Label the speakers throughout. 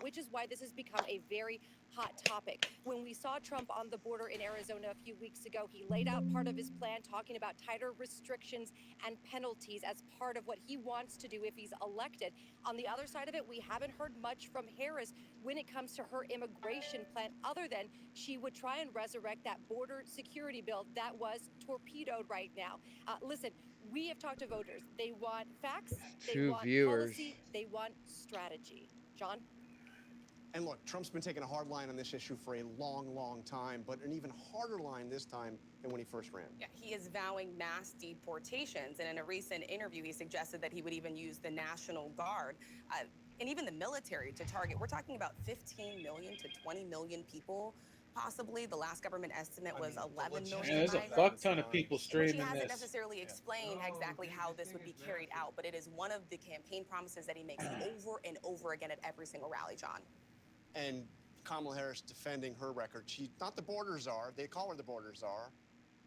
Speaker 1: which is why this has become a very hot topic. When we saw Trump on the border in Arizona a few weeks ago, he laid out part of his plan talking about tighter restrictions and penalties as part of what he wants to do if he's elected. On the other side of it, we haven't heard much from Harris when it comes to her immigration plan, other than she would try and resurrect that border security bill that was torpedoed right now. Listen, we have talked to voters. They want facts, they
Speaker 2: Two
Speaker 1: want
Speaker 2: viewers.
Speaker 1: policy, they want strategy. John?
Speaker 3: And look, Trump's been taking a hard line on this issue for a long, long time, but an even harder line this time than when he first ran.
Speaker 4: Yeah, he is vowing mass deportations, and in a recent interview, he suggested that he would even use the National Guard and even the military to target. We're talking about 15 million to 20 million people. Possibly the last government estimate was 11 million.
Speaker 5: Yeah, there's a fuck ton of people streaming
Speaker 4: She hasn't
Speaker 5: this.
Speaker 4: necessarily explained exactly how this would be carried out, but it is one of the campaign promises that he makes over and over again at every single rally, John.
Speaker 3: And Kamala Harris defending her record. She's not the border czar. They call her the border czar.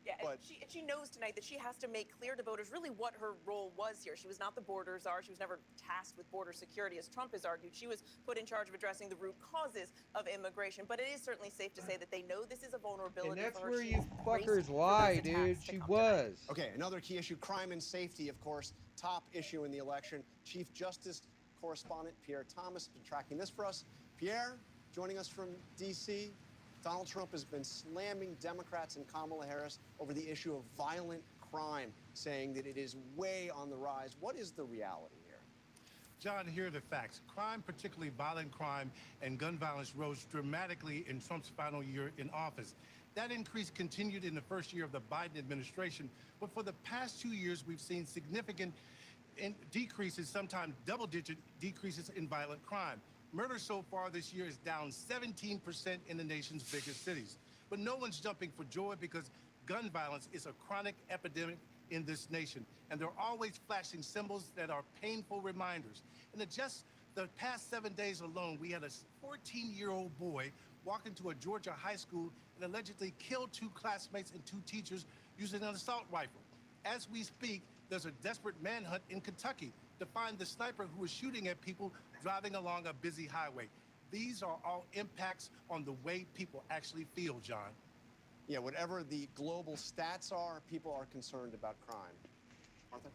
Speaker 6: Yeah,
Speaker 3: but
Speaker 6: she knows tonight that she has to make clear to voters really what her role was here. She was not the border czar. She was never tasked with border security, as Trump has argued. She was put in charge of addressing the root causes of immigration. But it is certainly safe to say that they know this is a vulnerability
Speaker 2: And that's
Speaker 6: for her.
Speaker 2: where
Speaker 6: She's
Speaker 2: you
Speaker 6: braced
Speaker 2: fuckers
Speaker 6: for
Speaker 2: lie,
Speaker 6: those
Speaker 2: dude.
Speaker 6: attacks to
Speaker 2: She
Speaker 6: come
Speaker 2: was.
Speaker 3: Okay, another key issue, crime and safety, of course, top issue in the election. Chief Justice correspondent Pierre Thomas has been tracking this for us. Pierre, joining us from D.C., Donald Trump has been slamming Democrats and Kamala Harris over the issue of violent crime, saying that it is way on the rise. What is the reality here?
Speaker 7: John, here are the facts. Crime, particularly violent crime and gun violence, rose dramatically in Trump's final year in office. That increase continued in the first year of the Biden administration, but for the past 2 years, we've seen significant decreases, sometimes double-digit decreases in violent crime. Murder so far this year is down 17% in the nation's biggest cities. But no one's jumping for joy because gun violence is a chronic epidemic in this nation. And they're always flashing symbols that are painful reminders. In just the past 7 days alone, we had a 14-year-old boy walk into a Georgia high school and allegedly kill 2 classmates and 2 teachers using an assault rifle. As we speak, there's a desperate manhunt in Kentucky to find the sniper who was shooting at people driving along a busy highway. These are all impacts on the way people actually feel, John.
Speaker 3: Yeah, whatever the global stats are, people are concerned about crime. Martha?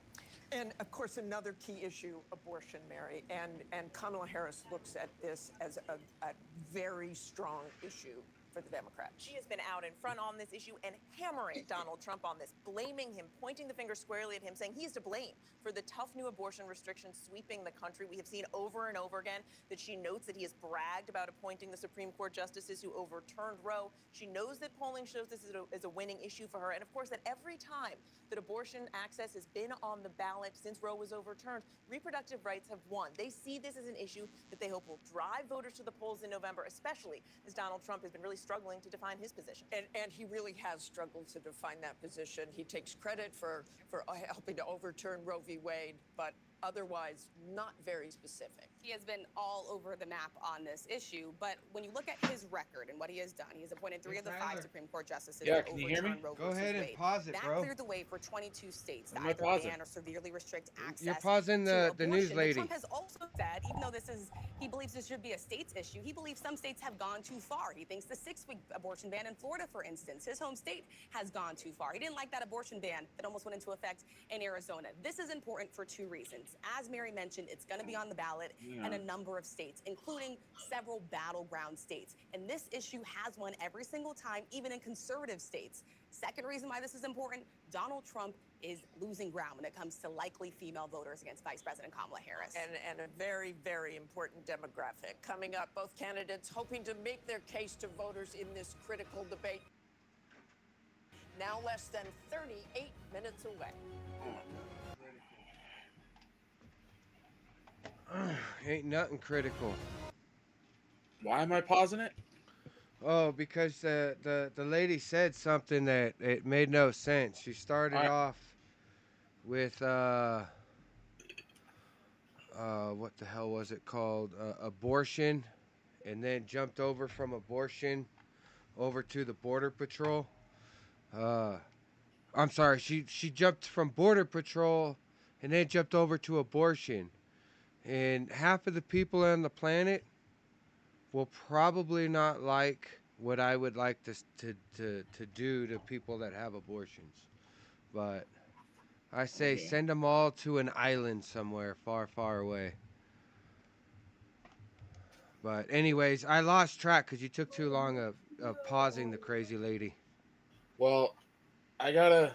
Speaker 8: And of course, another key issue, abortion, Mary. And Kamala Harris looks at this as a very strong issue for the Democrats.
Speaker 6: She has been out in front on this issue and hammering Donald Trump on this, blaming him, pointing the finger squarely at him, saying he's to blame for the tough new abortion restrictions sweeping the country. We have seen over and over again that she notes that he has bragged about appointing the Supreme Court justices who overturned Roe. She knows that polling shows this is a winning issue for her. And of course, that every time that abortion access has been on the ballot since Roe was overturned, reproductive rights have won. They see this as an issue that they hope will drive voters to the polls in November, especially as Donald Trump has been really struggling to define his position.
Speaker 8: And he really has struggled to define that position. He takes credit for helping to overturn Roe v. Wade, but otherwise not very specific.
Speaker 4: He has been all over the map on this issue, but when you look at his record and what he has done, he has appointed 3 of the 5 Supreme Court justices
Speaker 5: Yeah,
Speaker 4: that
Speaker 5: can you hear me?
Speaker 4: overturned Roe
Speaker 2: Go
Speaker 4: versus
Speaker 2: ahead and
Speaker 4: Wade.
Speaker 2: pause it,
Speaker 4: that
Speaker 2: bro.
Speaker 4: cleared the way for 22 states to
Speaker 5: Am I
Speaker 4: either
Speaker 5: pausing?
Speaker 4: ban or severely restrict access.
Speaker 2: You're pausing
Speaker 4: to
Speaker 2: the news
Speaker 4: abortion. But
Speaker 2: lady.
Speaker 4: Trump has also said, even though he believes this should be a states issue, he believes some states have gone too far. He thinks the 6-week abortion ban in Florida, for instance, his home state, has gone too far. He didn't like that abortion ban that almost went into effect in Arizona. This is important for 2 reasons. As Mary mentioned, it's going to be on the ballot in a number of states, including several battleground states. And this issue has won every single time, even in conservative states. Second reason why this is important, Donald Trump is losing ground when it comes to likely female voters against Vice President Kamala Harris.
Speaker 8: And a very, very important demographic. Coming up, both candidates hoping to make their case to voters in this critical debate. Now less than 38 minutes away.
Speaker 2: Ain't nothing critical.
Speaker 5: Why am I pausing it?
Speaker 2: Oh, because the lady said something that it made no sense. She started off with what the hell was it called? Abortion, and then jumped over from abortion over to the Border Patrol. I'm sorry, she jumped from Border Patrol and then jumped over to abortion. And half of the people on the planet will probably not like what I would like to do to people that have abortions. But I say
Speaker 5: Okay.
Speaker 2: send them all to an island somewhere far, far away. But anyways, I lost track because you took too long of pausing the crazy lady.
Speaker 5: Well, I gotta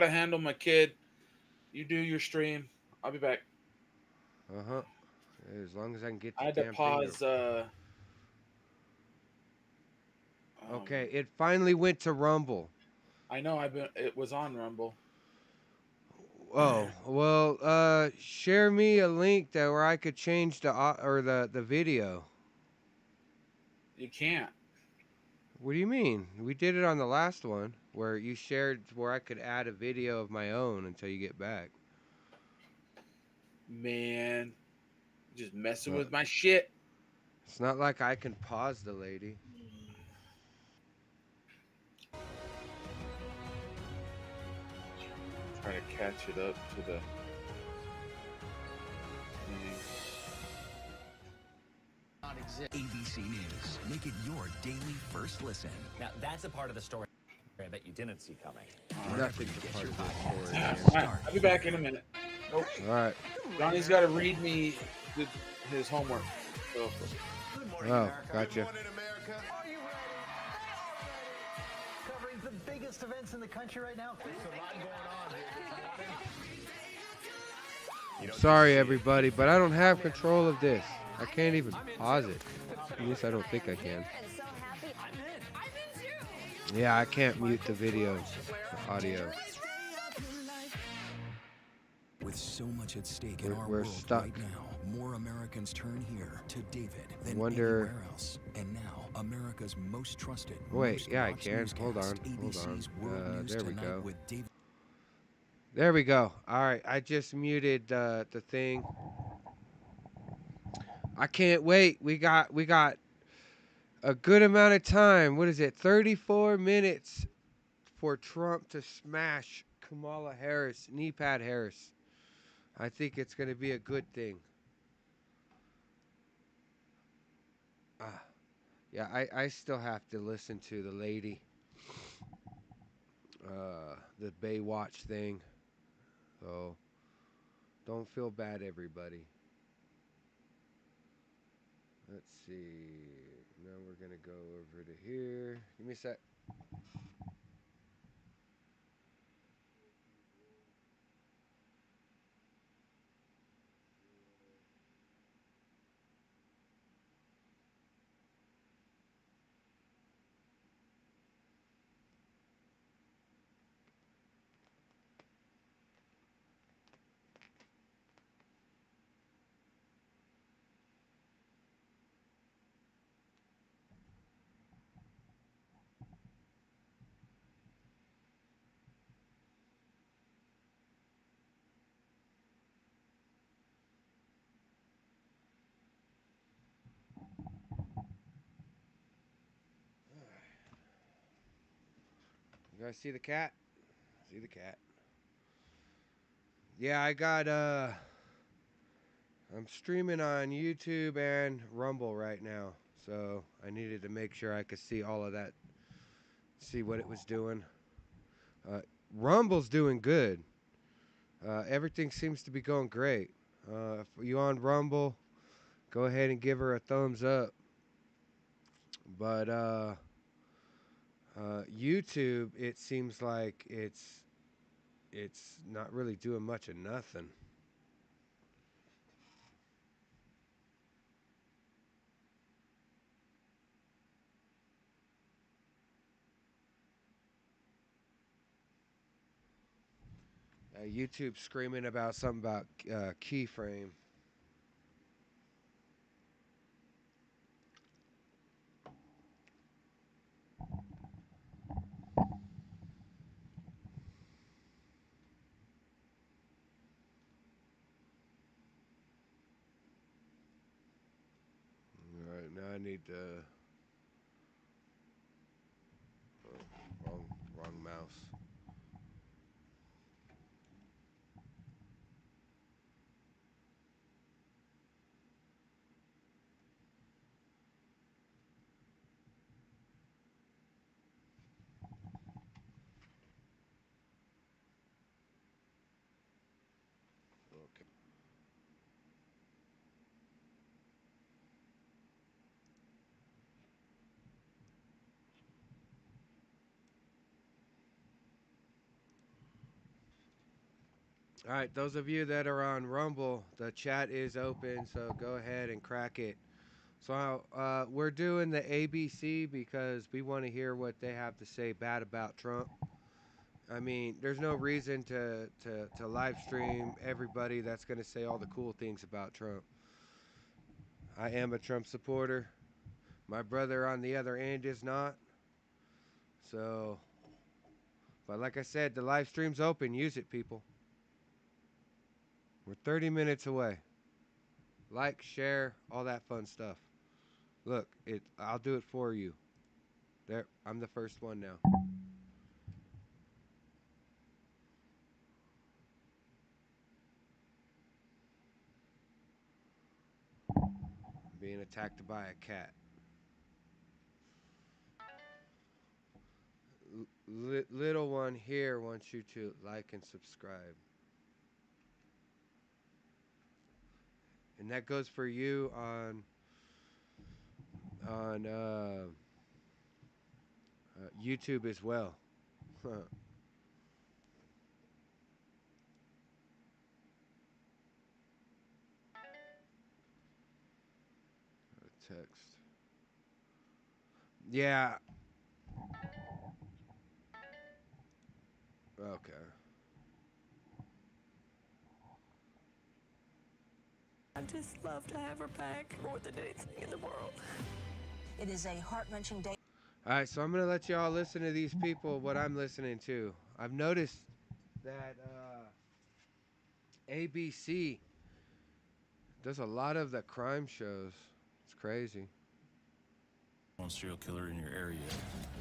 Speaker 5: handle my kid. You do your stream. I'll be back.
Speaker 2: Uh-huh. As long as I can get
Speaker 5: I
Speaker 2: the
Speaker 5: had to
Speaker 2: damn thing
Speaker 5: pause.
Speaker 2: to... Okay,
Speaker 5: Um,
Speaker 2: it finally went to Rumble.
Speaker 5: I know it was on Rumble.
Speaker 2: Oh, well, share me a link that where I could change or the video.
Speaker 5: You can't.
Speaker 2: What do you mean? We did it on the last one where you shared where I could add a video of my own until you get back.
Speaker 5: Man, just messing
Speaker 2: Uh,
Speaker 5: with my shit.
Speaker 2: It's not like I can pause the lady.
Speaker 5: Try to catch it up to the thing.
Speaker 9: ABC News. Make it your daily first listen.
Speaker 10: Now, that's a part of the story I bet you didn't see coming.
Speaker 2: Nothing's a part of this story,
Speaker 5: All
Speaker 2: man.
Speaker 5: right, I'll be back in a minute. Nope.
Speaker 2: All right.
Speaker 5: Johnny's got to read me his homework. So,
Speaker 2: Oh, gotcha.
Speaker 11: Good morning, America. Are you ready? Covering the biggest events in the country right now. There's a lot going on here.
Speaker 2: Sorry, everybody, but I don't have control of this. I can't even pause it. At least I don't think I can. Yeah, I can't mute the video, the audio.
Speaker 9: With so much at stake in
Speaker 2: We're-
Speaker 9: our
Speaker 2: we're
Speaker 9: world
Speaker 2: stuck.
Speaker 9: right now, more Americans turn here to David than
Speaker 2: Wonder-
Speaker 9: anywhere else. And now, America's most trusted.
Speaker 2: Wait,
Speaker 9: most
Speaker 2: yeah, I
Speaker 9: watched
Speaker 2: can. Hold on,
Speaker 9: newscast,
Speaker 2: hold on.
Speaker 9: ABC's World News
Speaker 2: There we
Speaker 9: Tonight
Speaker 2: go.
Speaker 9: with David.
Speaker 2: There we go. All right, I just muted the thing. I can't wait. We got a good amount of time. What is it? 34 minutes for Trump to smash Kamala Harris, knee pad Harris. I think it's going to be a good thing. Yeah, I still have to listen to the lady, the Baywatch thing. So don't feel bad, everybody. Let's see. Now we're going to go over to here. Give me a sec. You guys see the cat? See the cat. Yeah, I got I'm streaming on YouTube and Rumble right now. So I needed to make sure I could see all of that. See what it was doing. Rumble's doing good. Everything seems to be going great. If you on Rumble, go ahead and give her a thumbs up. But YouTube, it seems like it's not really doing much of nothing. YouTube screaming about something about keyframe. All right, now I need to. Wrong mouse. All right, those of you that are on Rumble, the chat is open, so go ahead and crack it. So we're doing the ABC because we want to hear what they have to say bad about Trump. I mean, there's no reason to live stream everybody that's going to say all the cool things about Trump. I am a Trump supporter. My brother on the other end is not. So, but like I said, the live stream's open. Use it, people. We're 30 minutes away. Like, share, all that fun stuff. Look, I'll do it for you. There, I'm the first one now. Being attacked by a cat. Little one here wants you to like and subscribe. And that goes for you on YouTube as well. Text. Yeah. Okay.
Speaker 4: I just love to have her back more than anything in the world.
Speaker 12: It is a heart-wrenching day.
Speaker 2: All right, so I'm gonna let y'all listen to these people. What I'm listening to. I've noticed that ABC does a lot of the crime shows. It's crazy.
Speaker 13: One serial killer in your area.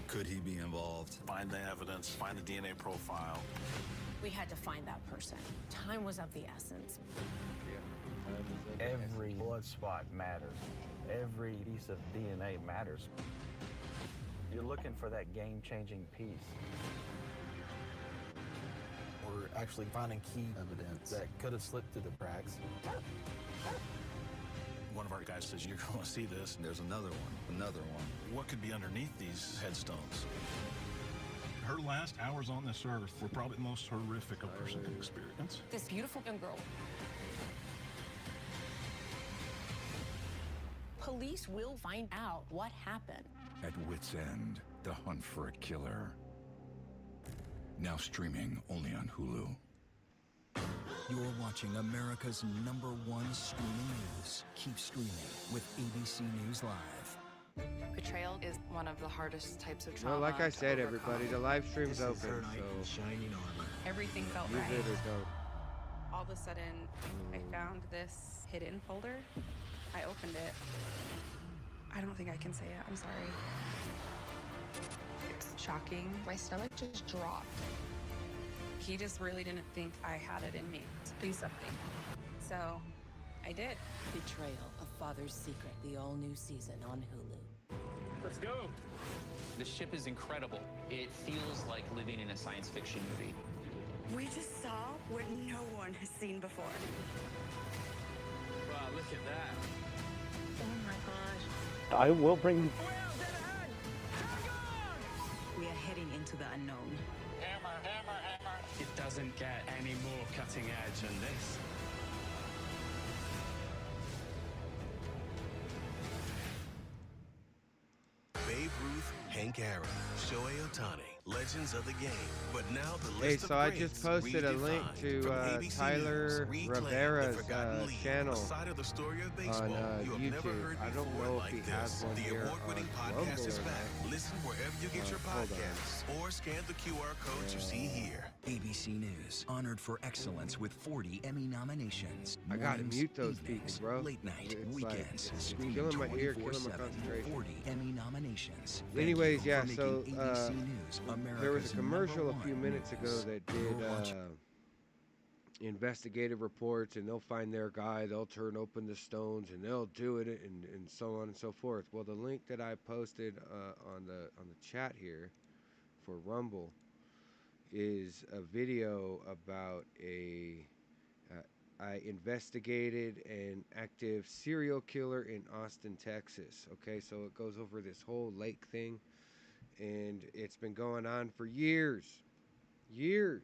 Speaker 13: Could he be involved? Find the evidence, find the DNA profile.
Speaker 12: We had to find that person. Time was of the essence.
Speaker 11: Every blood spot matters. Every piece of DNA matters. You're looking for that game-changing piece.
Speaker 14: We're actually finding key evidence that could have slipped through the cracks.
Speaker 13: One of our guys says, you're going to see this.
Speaker 14: And there's another one.
Speaker 13: What could be underneath these headstones? Her last hours on this earth were probably the most horrific a person can experience.
Speaker 12: This beautiful young girl. Police will find out what happened.
Speaker 9: At wit's end, the hunt for a killer. Now streaming only on Hulu. You're watching America's #1 streaming news. Keep streaming with ABC News Live.
Speaker 15: Betrayal is one of the hardest types of trauma.
Speaker 2: Well, like I said,
Speaker 15: to
Speaker 2: everybody,
Speaker 15: overcome.
Speaker 2: the live stream's
Speaker 15: This is
Speaker 2: open,
Speaker 15: her knight in
Speaker 2: so
Speaker 15: shining armor.
Speaker 16: Everything felt
Speaker 2: use
Speaker 16: right.
Speaker 2: it or don't.
Speaker 16: All of a sudden, I found this hidden folder. I opened it. I don't think I can say it. I'm sorry. It's shocking. My stomach just dropped. He just really didn't think I had it in me to do something. So, I did.
Speaker 12: Betrayal, a father's secret, the all-new season on Hulu.
Speaker 10: Let's go. The ship is incredible. It feels like living in a science fiction movie.
Speaker 4: We just saw what no one has seen before.
Speaker 10: Wow, look at that.
Speaker 12: Oh my gosh.
Speaker 11: I will bring...
Speaker 12: We are heading into the unknown.
Speaker 10: Hammer, hammer, hammer.
Speaker 17: It doesn't get any more cutting edge than this.
Speaker 18: Babe Ruth, Hank Aaron, Shohei Ohtani, legends of the game. But now the
Speaker 2: Hey,
Speaker 18: list
Speaker 2: so
Speaker 18: of
Speaker 2: I
Speaker 18: greats
Speaker 2: just posted a link
Speaker 18: redefined.
Speaker 2: to
Speaker 18: From ABC
Speaker 2: Tyler
Speaker 18: News, Reclaim the
Speaker 2: Rivera's
Speaker 18: Forgotten League,
Speaker 2: channel
Speaker 18: a side of the story of
Speaker 2: on
Speaker 18: baseball you have never
Speaker 2: YouTube.
Speaker 18: heard
Speaker 2: I don't
Speaker 18: before
Speaker 2: know
Speaker 18: like
Speaker 2: if he
Speaker 18: this.
Speaker 2: has one
Speaker 18: The
Speaker 2: here on
Speaker 18: award-winning
Speaker 2: Rumble
Speaker 18: podcast is
Speaker 2: or
Speaker 18: back.
Speaker 2: not.
Speaker 18: Listen wherever you get your
Speaker 2: Hold on.
Speaker 18: podcasts, or scan the QR codes you see here.
Speaker 9: ABC News, honored for excellence with 40 Emmy nominations.
Speaker 2: I gotta
Speaker 9: Mornings,
Speaker 2: mute those
Speaker 9: evenings,
Speaker 2: people, bro.
Speaker 9: late night,
Speaker 2: It's
Speaker 9: weekends,
Speaker 2: it's
Speaker 9: streaming
Speaker 2: killing my ear, killing my
Speaker 9: 24/7.
Speaker 2: concentration.
Speaker 9: 40 Emmy nominations.
Speaker 2: Anyways,
Speaker 9: Thank you
Speaker 2: yeah,
Speaker 9: for
Speaker 2: so
Speaker 9: making ABC News
Speaker 2: there was a
Speaker 9: America's
Speaker 2: commercial a
Speaker 9: #1
Speaker 2: few minutes ago
Speaker 9: news.
Speaker 2: that
Speaker 9: You're
Speaker 2: did
Speaker 9: watching-
Speaker 2: investigative reports, and they'll find their guy, they'll turn open the stones, and they'll do it, and so on and so forth. Well, the link that I posted on the chat here for Rumble is a video about I investigated an active serial killer in Austin, Texas. Okay, so it goes over this whole lake thing, and it's been going on for years. Years.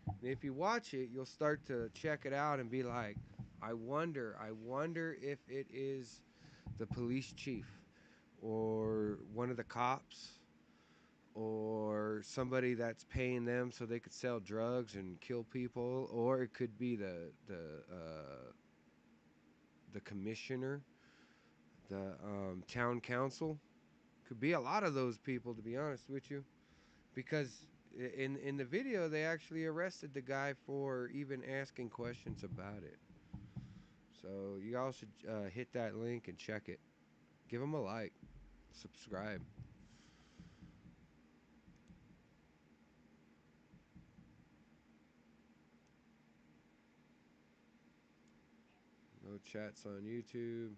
Speaker 2: And if you watch it, you'll start to check it out and be like, I wonder if it is the police chief or one of the cops or somebody that's paying them so they could sell drugs and kill people, or it could be the commissioner, the town council. Could be a lot of those people, to be honest with you, because in the video they actually arrested the guy for even asking questions about it. So you all should hit that link and check it. Give them a like, subscribe. No chats on YouTube.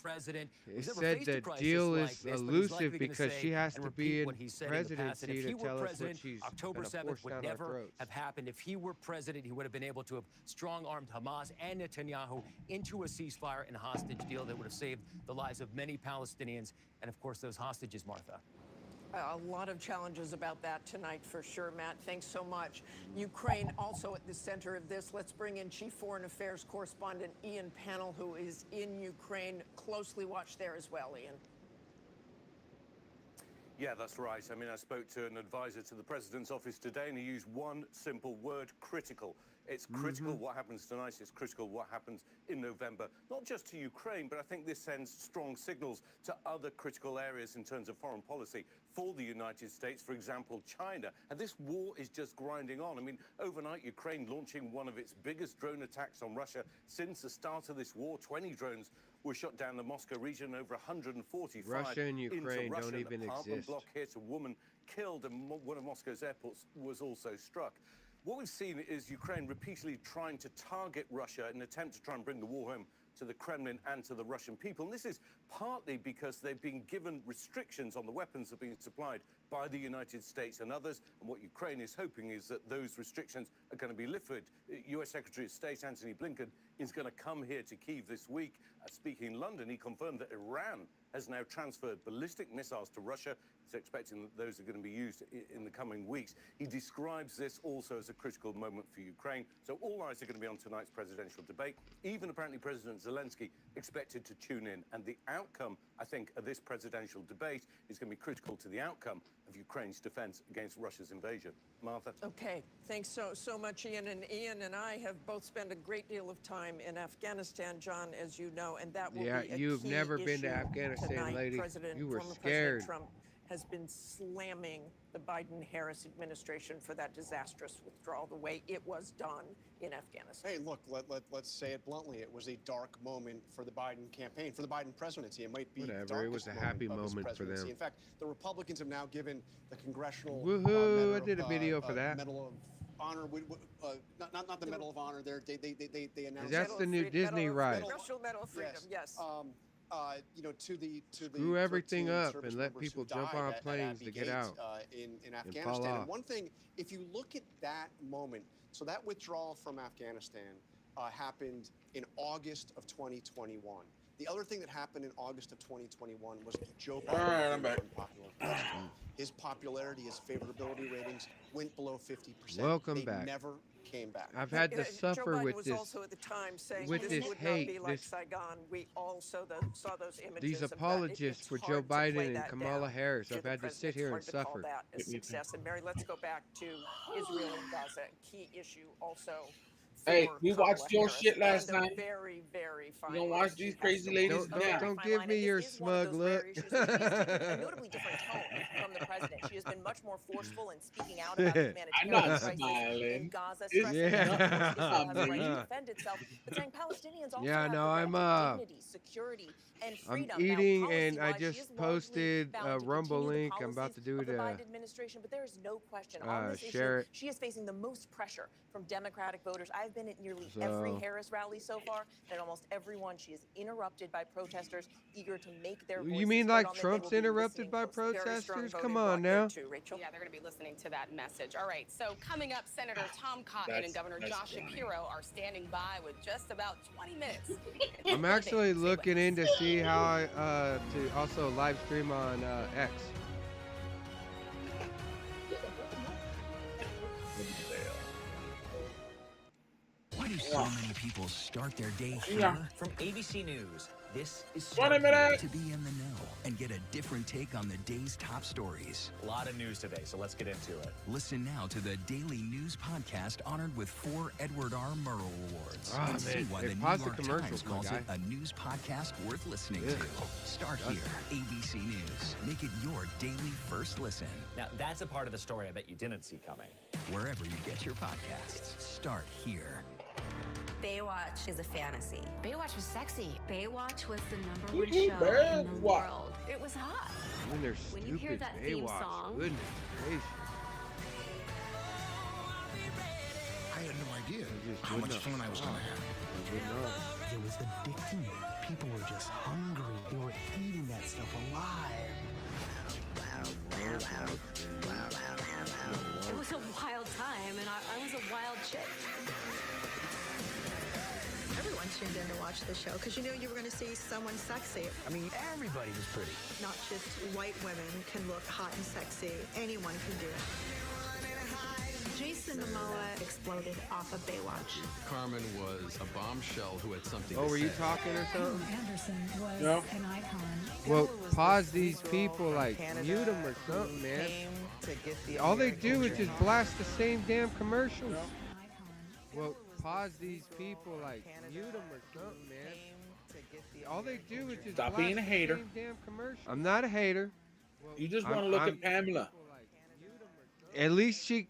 Speaker 19: President
Speaker 2: It
Speaker 19: who's ever
Speaker 2: said
Speaker 19: faced a
Speaker 2: the
Speaker 19: crisis
Speaker 2: deal
Speaker 19: like
Speaker 2: is
Speaker 19: this, but he's
Speaker 2: elusive
Speaker 19: likely going to
Speaker 2: because
Speaker 19: say
Speaker 2: she has
Speaker 19: and
Speaker 2: to be
Speaker 19: repeat
Speaker 2: in
Speaker 19: what he said in the past. And
Speaker 2: presidency
Speaker 19: if
Speaker 2: to
Speaker 19: he were
Speaker 2: tell us what
Speaker 19: president,
Speaker 2: she's
Speaker 19: October
Speaker 2: gonna
Speaker 19: 7th
Speaker 2: force
Speaker 19: would
Speaker 2: down our
Speaker 19: never
Speaker 2: throats.
Speaker 19: have happened. If he were president, he would have been able to have strong-armed Hamas and Netanyahu into a ceasefire and hostage deal that would have saved the lives of many Palestinians and, of course, those hostages, Martha.
Speaker 8: A lot of challenges about that tonight for sure, Matt. Thanks so much. Ukraine also at the center of this. Let's bring in Chief Foreign Affairs Correspondent Ian Pannell, who is in Ukraine. Closely watched there as well, Ian.
Speaker 20: Yeah, that's right. I mean, I spoke to an advisor to the president's office today, and he used one simple word: critical. It's critical what happens tonight. It's critical what happens in November, not just to Ukraine, but I think this sends strong signals to other critical areas in terms of foreign policy for the United States, for example, China. And this war is just grinding on. I mean, overnight, Ukraine launching one of its biggest drone attacks on Russia since the start of this war. 20 drones were shot down the Moscow region, over 145
Speaker 2: Russia and Ukraine
Speaker 20: into Russia.
Speaker 2: don't even
Speaker 20: An apartment
Speaker 2: exist.
Speaker 20: block hit, a woman killed, and one of Moscow's airports was also struck. What we've seen is Ukraine repeatedly trying to target Russia in an attempt to try and bring the war home to the Kremlin and to the Russian people. And this is partly because they've been given restrictions on the weapons that are being supplied by the United States and others. And what Ukraine is hoping is that those restrictions are going to be lifted. US Secretary of State Antony Blinken is going to come here to Kyiv this week. Speaking in London, he confirmed that Iran has now transferred ballistic missiles to Russia. He's expecting that those are going to be used in the coming weeks. He describes this also as a critical moment for Ukraine. So all eyes are going to be on tonight's presidential debate. Even apparently President Zelensky expected to tune in. And the outcome, I think, of this presidential debate is going to be critical to the outcome of Ukraine's defense against Russia's invasion. Martha?
Speaker 8: Okay, thanks so much, Ian. And Ian and I have both spent a great deal of time in Afghanistan, John, as you know, and that will be a
Speaker 2: you've
Speaker 8: key
Speaker 2: never been to
Speaker 8: issue
Speaker 2: Afghanistan,
Speaker 8: tonight.
Speaker 2: lady. You were
Speaker 8: Former
Speaker 2: scared.
Speaker 8: President Trump has been slamming the Biden-Harris administration for that disastrous withdrawal, the way it was done in Afghanistan.
Speaker 3: Hey, look, let's say it bluntly. It was a dark moment for the Biden campaign, for the Biden presidency. It might be the
Speaker 2: Whatever, it was
Speaker 3: darkest
Speaker 2: a happy
Speaker 3: of his
Speaker 2: moment for
Speaker 3: presidency.
Speaker 2: them.
Speaker 3: In fact, the Republicans have now given the congressional
Speaker 2: Woohoo! I did a video for that.
Speaker 3: Medal of Honor, not the Medal of Honor. They announced
Speaker 2: That's the new Disney ride.
Speaker 8: Congressional Medal of Freedom, yes.
Speaker 3: You know, to the
Speaker 2: Screw everything
Speaker 3: 13
Speaker 2: up
Speaker 3: service
Speaker 2: and let
Speaker 3: members
Speaker 2: people
Speaker 3: who
Speaker 2: jump
Speaker 3: died
Speaker 2: on
Speaker 3: at
Speaker 2: planes
Speaker 3: Abbey
Speaker 2: to get
Speaker 3: Gate,
Speaker 2: out
Speaker 3: in
Speaker 2: and fall
Speaker 3: Afghanistan.
Speaker 2: off.
Speaker 3: And one thing, if you look at that moment, so that withdrawal from Afghanistan happened in August of 2021. The other thing that happened in August of 2021 was Joe Biden became unpopular president. His popularity, his favorability ratings went below 50%.
Speaker 2: Welcome
Speaker 3: they
Speaker 2: back.
Speaker 3: never came back.
Speaker 2: I've had to
Speaker 8: Joe
Speaker 2: suffer
Speaker 8: Biden
Speaker 2: with
Speaker 8: was
Speaker 2: this,
Speaker 8: also at the time saying
Speaker 2: with
Speaker 8: this
Speaker 2: this
Speaker 8: would
Speaker 2: hate,
Speaker 8: not be like
Speaker 2: this,
Speaker 8: Saigon. We all saw those images.
Speaker 2: these
Speaker 8: of that.
Speaker 2: apologists
Speaker 8: It's
Speaker 2: for
Speaker 8: hard
Speaker 2: Joe
Speaker 8: to play
Speaker 2: Biden and
Speaker 8: that
Speaker 2: Kamala
Speaker 8: down
Speaker 2: Harris.
Speaker 8: to
Speaker 2: I've
Speaker 8: the
Speaker 2: had to
Speaker 8: president.
Speaker 2: sit
Speaker 8: It's
Speaker 2: here and
Speaker 8: hard to call
Speaker 2: suffer.
Speaker 8: that a success. And Mary, let's go back to Israel and Gaza. Key issue also.
Speaker 5: Hey, we
Speaker 8: Kamala
Speaker 5: watched your
Speaker 8: Harris,
Speaker 5: shit last
Speaker 8: and a
Speaker 5: night.
Speaker 8: very, very fine
Speaker 5: You gonna watch these crazy ladies
Speaker 2: Don't give me your smug look.
Speaker 6: A notably different tone from the president. She has been much more forceful in speaking out about the humanitarian crisis in Gaza, stressing that of course, Israel has a right to defend itself, but saying Palestinians also have the right to dignity, security, and freedom.
Speaker 2: I'm eating,
Speaker 6: now,
Speaker 2: and I
Speaker 6: policy-wise, she is
Speaker 2: just
Speaker 6: largely
Speaker 2: posted
Speaker 6: bound
Speaker 2: a
Speaker 6: to
Speaker 2: Rumble
Speaker 6: continue the
Speaker 2: link. I'm about to do
Speaker 6: policies
Speaker 2: it.
Speaker 6: of the Biden administration, but there is no question on this issue.
Speaker 2: Share it.
Speaker 6: She is facing the most pressure from Democratic voters. I've I've been at nearly every
Speaker 2: So
Speaker 6: Harris rally so far, and at almost every one, she is interrupted by protesters eager to make their
Speaker 2: you
Speaker 6: voices
Speaker 2: mean
Speaker 6: heard
Speaker 2: like
Speaker 6: on them. They will
Speaker 2: Trump's
Speaker 6: be
Speaker 2: interrupted
Speaker 6: listening
Speaker 2: by
Speaker 6: closely. Very strong
Speaker 2: protesters?
Speaker 6: voting
Speaker 2: Come on
Speaker 6: bloc there
Speaker 2: now.
Speaker 6: too, Rachel.
Speaker 4: Yeah, they're going to be listening to that message. All right, so coming up, Senator Tom Cotton and Governor Josh Shapiro are standing by with just about 20 minutes.
Speaker 2: I'm actually looking in to see how I to also live stream on X.
Speaker 9: Why do so many people start their day here?
Speaker 21: Yeah.
Speaker 9: From ABC News, this is
Speaker 21: 20
Speaker 9: Start Here,
Speaker 21: minutes.
Speaker 9: to be in the know and get a different take on the day's top stories.
Speaker 22: A lot of news today, so let's get into it.
Speaker 9: Listen now to the Daily News Podcast honored with 4 Edward R. Murrow Awards.
Speaker 2: Ah,
Speaker 9: and see
Speaker 2: man.
Speaker 9: why
Speaker 2: Hey,
Speaker 9: the New
Speaker 2: pause the
Speaker 9: York
Speaker 2: commercials,
Speaker 9: Times
Speaker 2: my
Speaker 9: calls
Speaker 2: guy.
Speaker 9: it a news podcast worth listening
Speaker 2: Yeah.
Speaker 9: to. Start
Speaker 2: That's-
Speaker 9: Here, ABC News. Make it your daily first listen.
Speaker 22: Now, that's a part of the story I bet you didn't see coming.
Speaker 9: Wherever you get your podcasts, Start Here.
Speaker 23: Baywatch is a fantasy.
Speaker 15: Baywatch was sexy.
Speaker 23: Baywatch was the number
Speaker 21: Woo-hoo,
Speaker 23: one show in the
Speaker 21: Baywatch.
Speaker 23: world. It was hot.
Speaker 2: When they're
Speaker 23: When
Speaker 2: stupid
Speaker 23: you hear that theme
Speaker 2: Baywatch.
Speaker 23: song-
Speaker 2: Goodness gracious.
Speaker 24: I had no idea
Speaker 2: just
Speaker 24: how
Speaker 2: would
Speaker 24: much
Speaker 2: not
Speaker 24: fun I was going to
Speaker 2: stop.
Speaker 24: have.
Speaker 2: I would not.
Speaker 14: It was addicting. People were just hungry. They were eating that stuff alive.
Speaker 23: It was a wild time, and I was a wild chick.
Speaker 25: Everyone tuned in to watch the show because you knew you were going to see someone sexy.
Speaker 14: I mean, everybody was pretty.
Speaker 25: Not just white women can look hot and sexy. Anyone can do it. Jason Momoa exploded off of Baywatch.
Speaker 26: Carmen was a bombshell who had something
Speaker 2: Oh,
Speaker 26: to
Speaker 2: were
Speaker 26: say.
Speaker 2: you talking or something?
Speaker 25: Anderson was
Speaker 2: No.
Speaker 25: an icon.
Speaker 2: Well, pause these people, like, mute them or something, man. All they do is just blast the same damn commercials. Well, pause these people, like, mute them or something, man. All they do is just
Speaker 21: Stop
Speaker 2: blast
Speaker 21: being a
Speaker 2: the
Speaker 21: hater.
Speaker 2: same damn commercial. I'm not a hater.
Speaker 21: You just want to look at Pamela.
Speaker 2: At least she,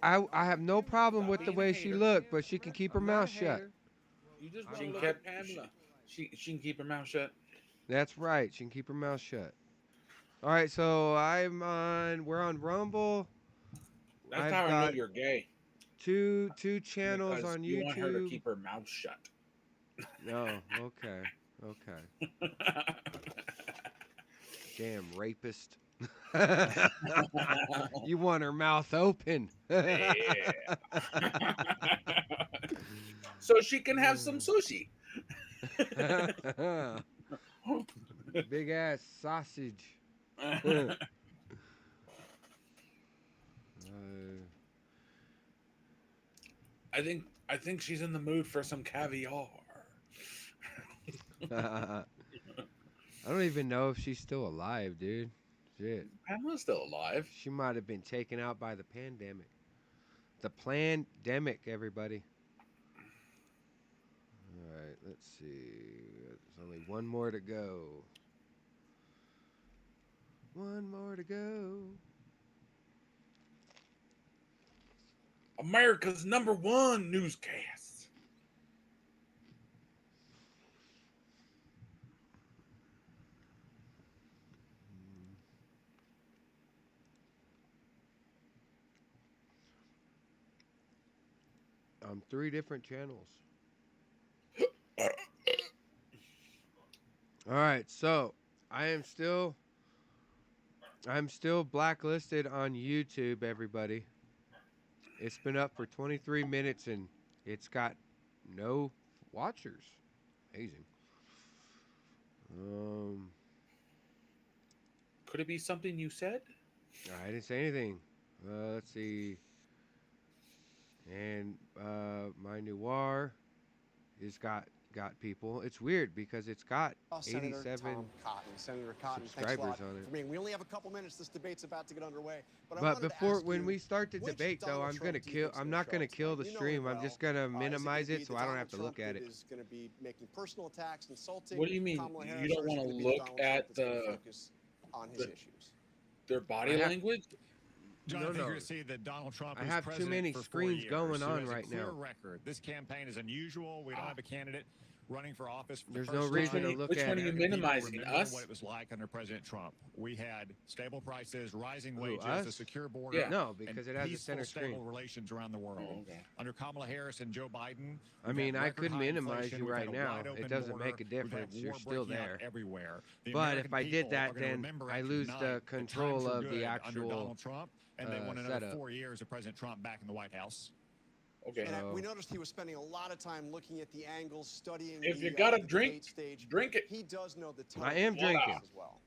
Speaker 2: I have no problem with the way she looked, but she can keep her mouth shut.
Speaker 21: You just want to look at Pamela. She can keep her mouth shut.
Speaker 2: That's right. She can keep her mouth shut. All right, so we're on Rumble.
Speaker 21: That's
Speaker 2: I've
Speaker 21: how I know
Speaker 2: got
Speaker 21: you're gay.
Speaker 2: two channels
Speaker 21: Because
Speaker 2: on
Speaker 21: you
Speaker 2: YouTube.
Speaker 21: want her to keep her mouth shut.
Speaker 2: No, okay. Damn rapist. You want her mouth open.
Speaker 21: So she can have some sushi.
Speaker 2: Big ass sausage.
Speaker 21: I think she's in the mood for some caviar.
Speaker 2: I don't even know if she's still alive, dude. Shit.
Speaker 21: Pamela's still alive.
Speaker 2: She might have been taken out by the pandemic. The pandemic, everybody. All right, let's see. There's only one more to go. One more to go.
Speaker 21: America's #1 newscast.
Speaker 2: On 3 different channels. All right, so I'm still blacklisted on YouTube, everybody. It's been up for 23 minutes and it's got no watchers. Amazing.
Speaker 21: Could it be something you said?
Speaker 2: I didn't say anything. Let's see. And my noir is got people. It's weird because it's got
Speaker 3: Senator
Speaker 2: 87
Speaker 3: Tom Cotton. Senator Cotton, thanks a
Speaker 2: subscribers
Speaker 3: lot
Speaker 2: on it.
Speaker 3: for being. We only have a couple minutes. This debate's about to get underway. I
Speaker 2: But
Speaker 3: wanted to
Speaker 2: before,
Speaker 3: ask
Speaker 2: when
Speaker 3: you,
Speaker 2: we start the
Speaker 3: which
Speaker 2: debate, though,
Speaker 3: Donald
Speaker 2: I'm gonna
Speaker 3: Trump do you
Speaker 2: kill.
Speaker 3: think's
Speaker 2: I'm
Speaker 3: gonna
Speaker 2: not
Speaker 3: show
Speaker 2: gonna
Speaker 3: up
Speaker 2: kill the
Speaker 3: tonight? You know
Speaker 2: stream.
Speaker 3: him
Speaker 2: I'm
Speaker 3: well.
Speaker 2: just gonna
Speaker 3: Is
Speaker 2: minimize
Speaker 3: gonna
Speaker 2: it
Speaker 3: be
Speaker 2: so
Speaker 3: the
Speaker 2: I don't
Speaker 3: Donald
Speaker 2: have to look
Speaker 3: Trump
Speaker 2: at
Speaker 3: that
Speaker 2: it.
Speaker 3: is going to be making personal attacks, insulting
Speaker 21: What do you mean?
Speaker 3: Kamala Harris,
Speaker 21: You don't
Speaker 3: or is it
Speaker 21: want to
Speaker 3: gonna be
Speaker 21: look
Speaker 3: Donald Trump
Speaker 21: at
Speaker 3: that's gonna
Speaker 21: the
Speaker 3: focus on his issues?
Speaker 21: their body language?
Speaker 27: John,
Speaker 2: No,
Speaker 27: I think
Speaker 2: no.
Speaker 27: you're going to see that Donald Trump
Speaker 2: I
Speaker 27: is
Speaker 2: have too
Speaker 27: president
Speaker 2: many
Speaker 27: for 4
Speaker 2: screens
Speaker 27: years.
Speaker 2: going
Speaker 27: He
Speaker 2: on
Speaker 27: has a
Speaker 2: right
Speaker 27: clear
Speaker 2: now.
Speaker 27: record. This campaign is unusual. We don't have a candidate running for office for
Speaker 2: There's
Speaker 27: the
Speaker 2: no
Speaker 27: first
Speaker 2: reason
Speaker 27: time.
Speaker 2: to look
Speaker 1: Which
Speaker 2: at
Speaker 1: one are you
Speaker 27: American people
Speaker 1: minimizing?
Speaker 27: remember
Speaker 1: Us?
Speaker 27: what it was like under President Trump. We had stable prices, rising
Speaker 2: Who,
Speaker 27: wages, a
Speaker 2: us?
Speaker 27: secure border,
Speaker 1: Yeah.
Speaker 2: No,
Speaker 27: and
Speaker 2: because it has a
Speaker 27: peaceful,
Speaker 2: center
Speaker 27: stable
Speaker 2: screen.
Speaker 27: relations around the world.
Speaker 1: Oh, okay.
Speaker 27: Under Kamala Harris and Joe Biden,
Speaker 2: I
Speaker 27: we've
Speaker 2: mean,
Speaker 27: had
Speaker 2: I
Speaker 27: record
Speaker 2: could
Speaker 27: high
Speaker 2: minimize
Speaker 27: inflation,
Speaker 2: you
Speaker 27: we've
Speaker 2: right
Speaker 27: had a
Speaker 2: now.
Speaker 27: wide
Speaker 2: It
Speaker 27: open
Speaker 2: doesn't
Speaker 27: border,
Speaker 2: make a
Speaker 27: we've had
Speaker 2: difference.
Speaker 27: war
Speaker 2: You're still
Speaker 27: breaking out
Speaker 2: there.
Speaker 27: everywhere. The
Speaker 2: But
Speaker 27: American
Speaker 2: if I did
Speaker 27: people are
Speaker 2: that,
Speaker 27: going to
Speaker 2: then
Speaker 27: remember
Speaker 2: I
Speaker 27: after
Speaker 2: lose
Speaker 27: tonight
Speaker 2: the
Speaker 27: that
Speaker 2: control
Speaker 27: times were
Speaker 2: of the
Speaker 27: good under
Speaker 2: actual
Speaker 27: Donald Trump, and they want another
Speaker 2: setup.
Speaker 27: 4 years of President Trump back in the White House.
Speaker 1: Okay.
Speaker 3: And we noticed he was spending a lot of time looking at the angles, studying
Speaker 1: If you
Speaker 3: the
Speaker 1: got a
Speaker 3: the
Speaker 1: drink,
Speaker 3: debate stage.
Speaker 1: drink it.
Speaker 3: He does know the
Speaker 2: I am
Speaker 3: television
Speaker 2: drinking.
Speaker 3: as well.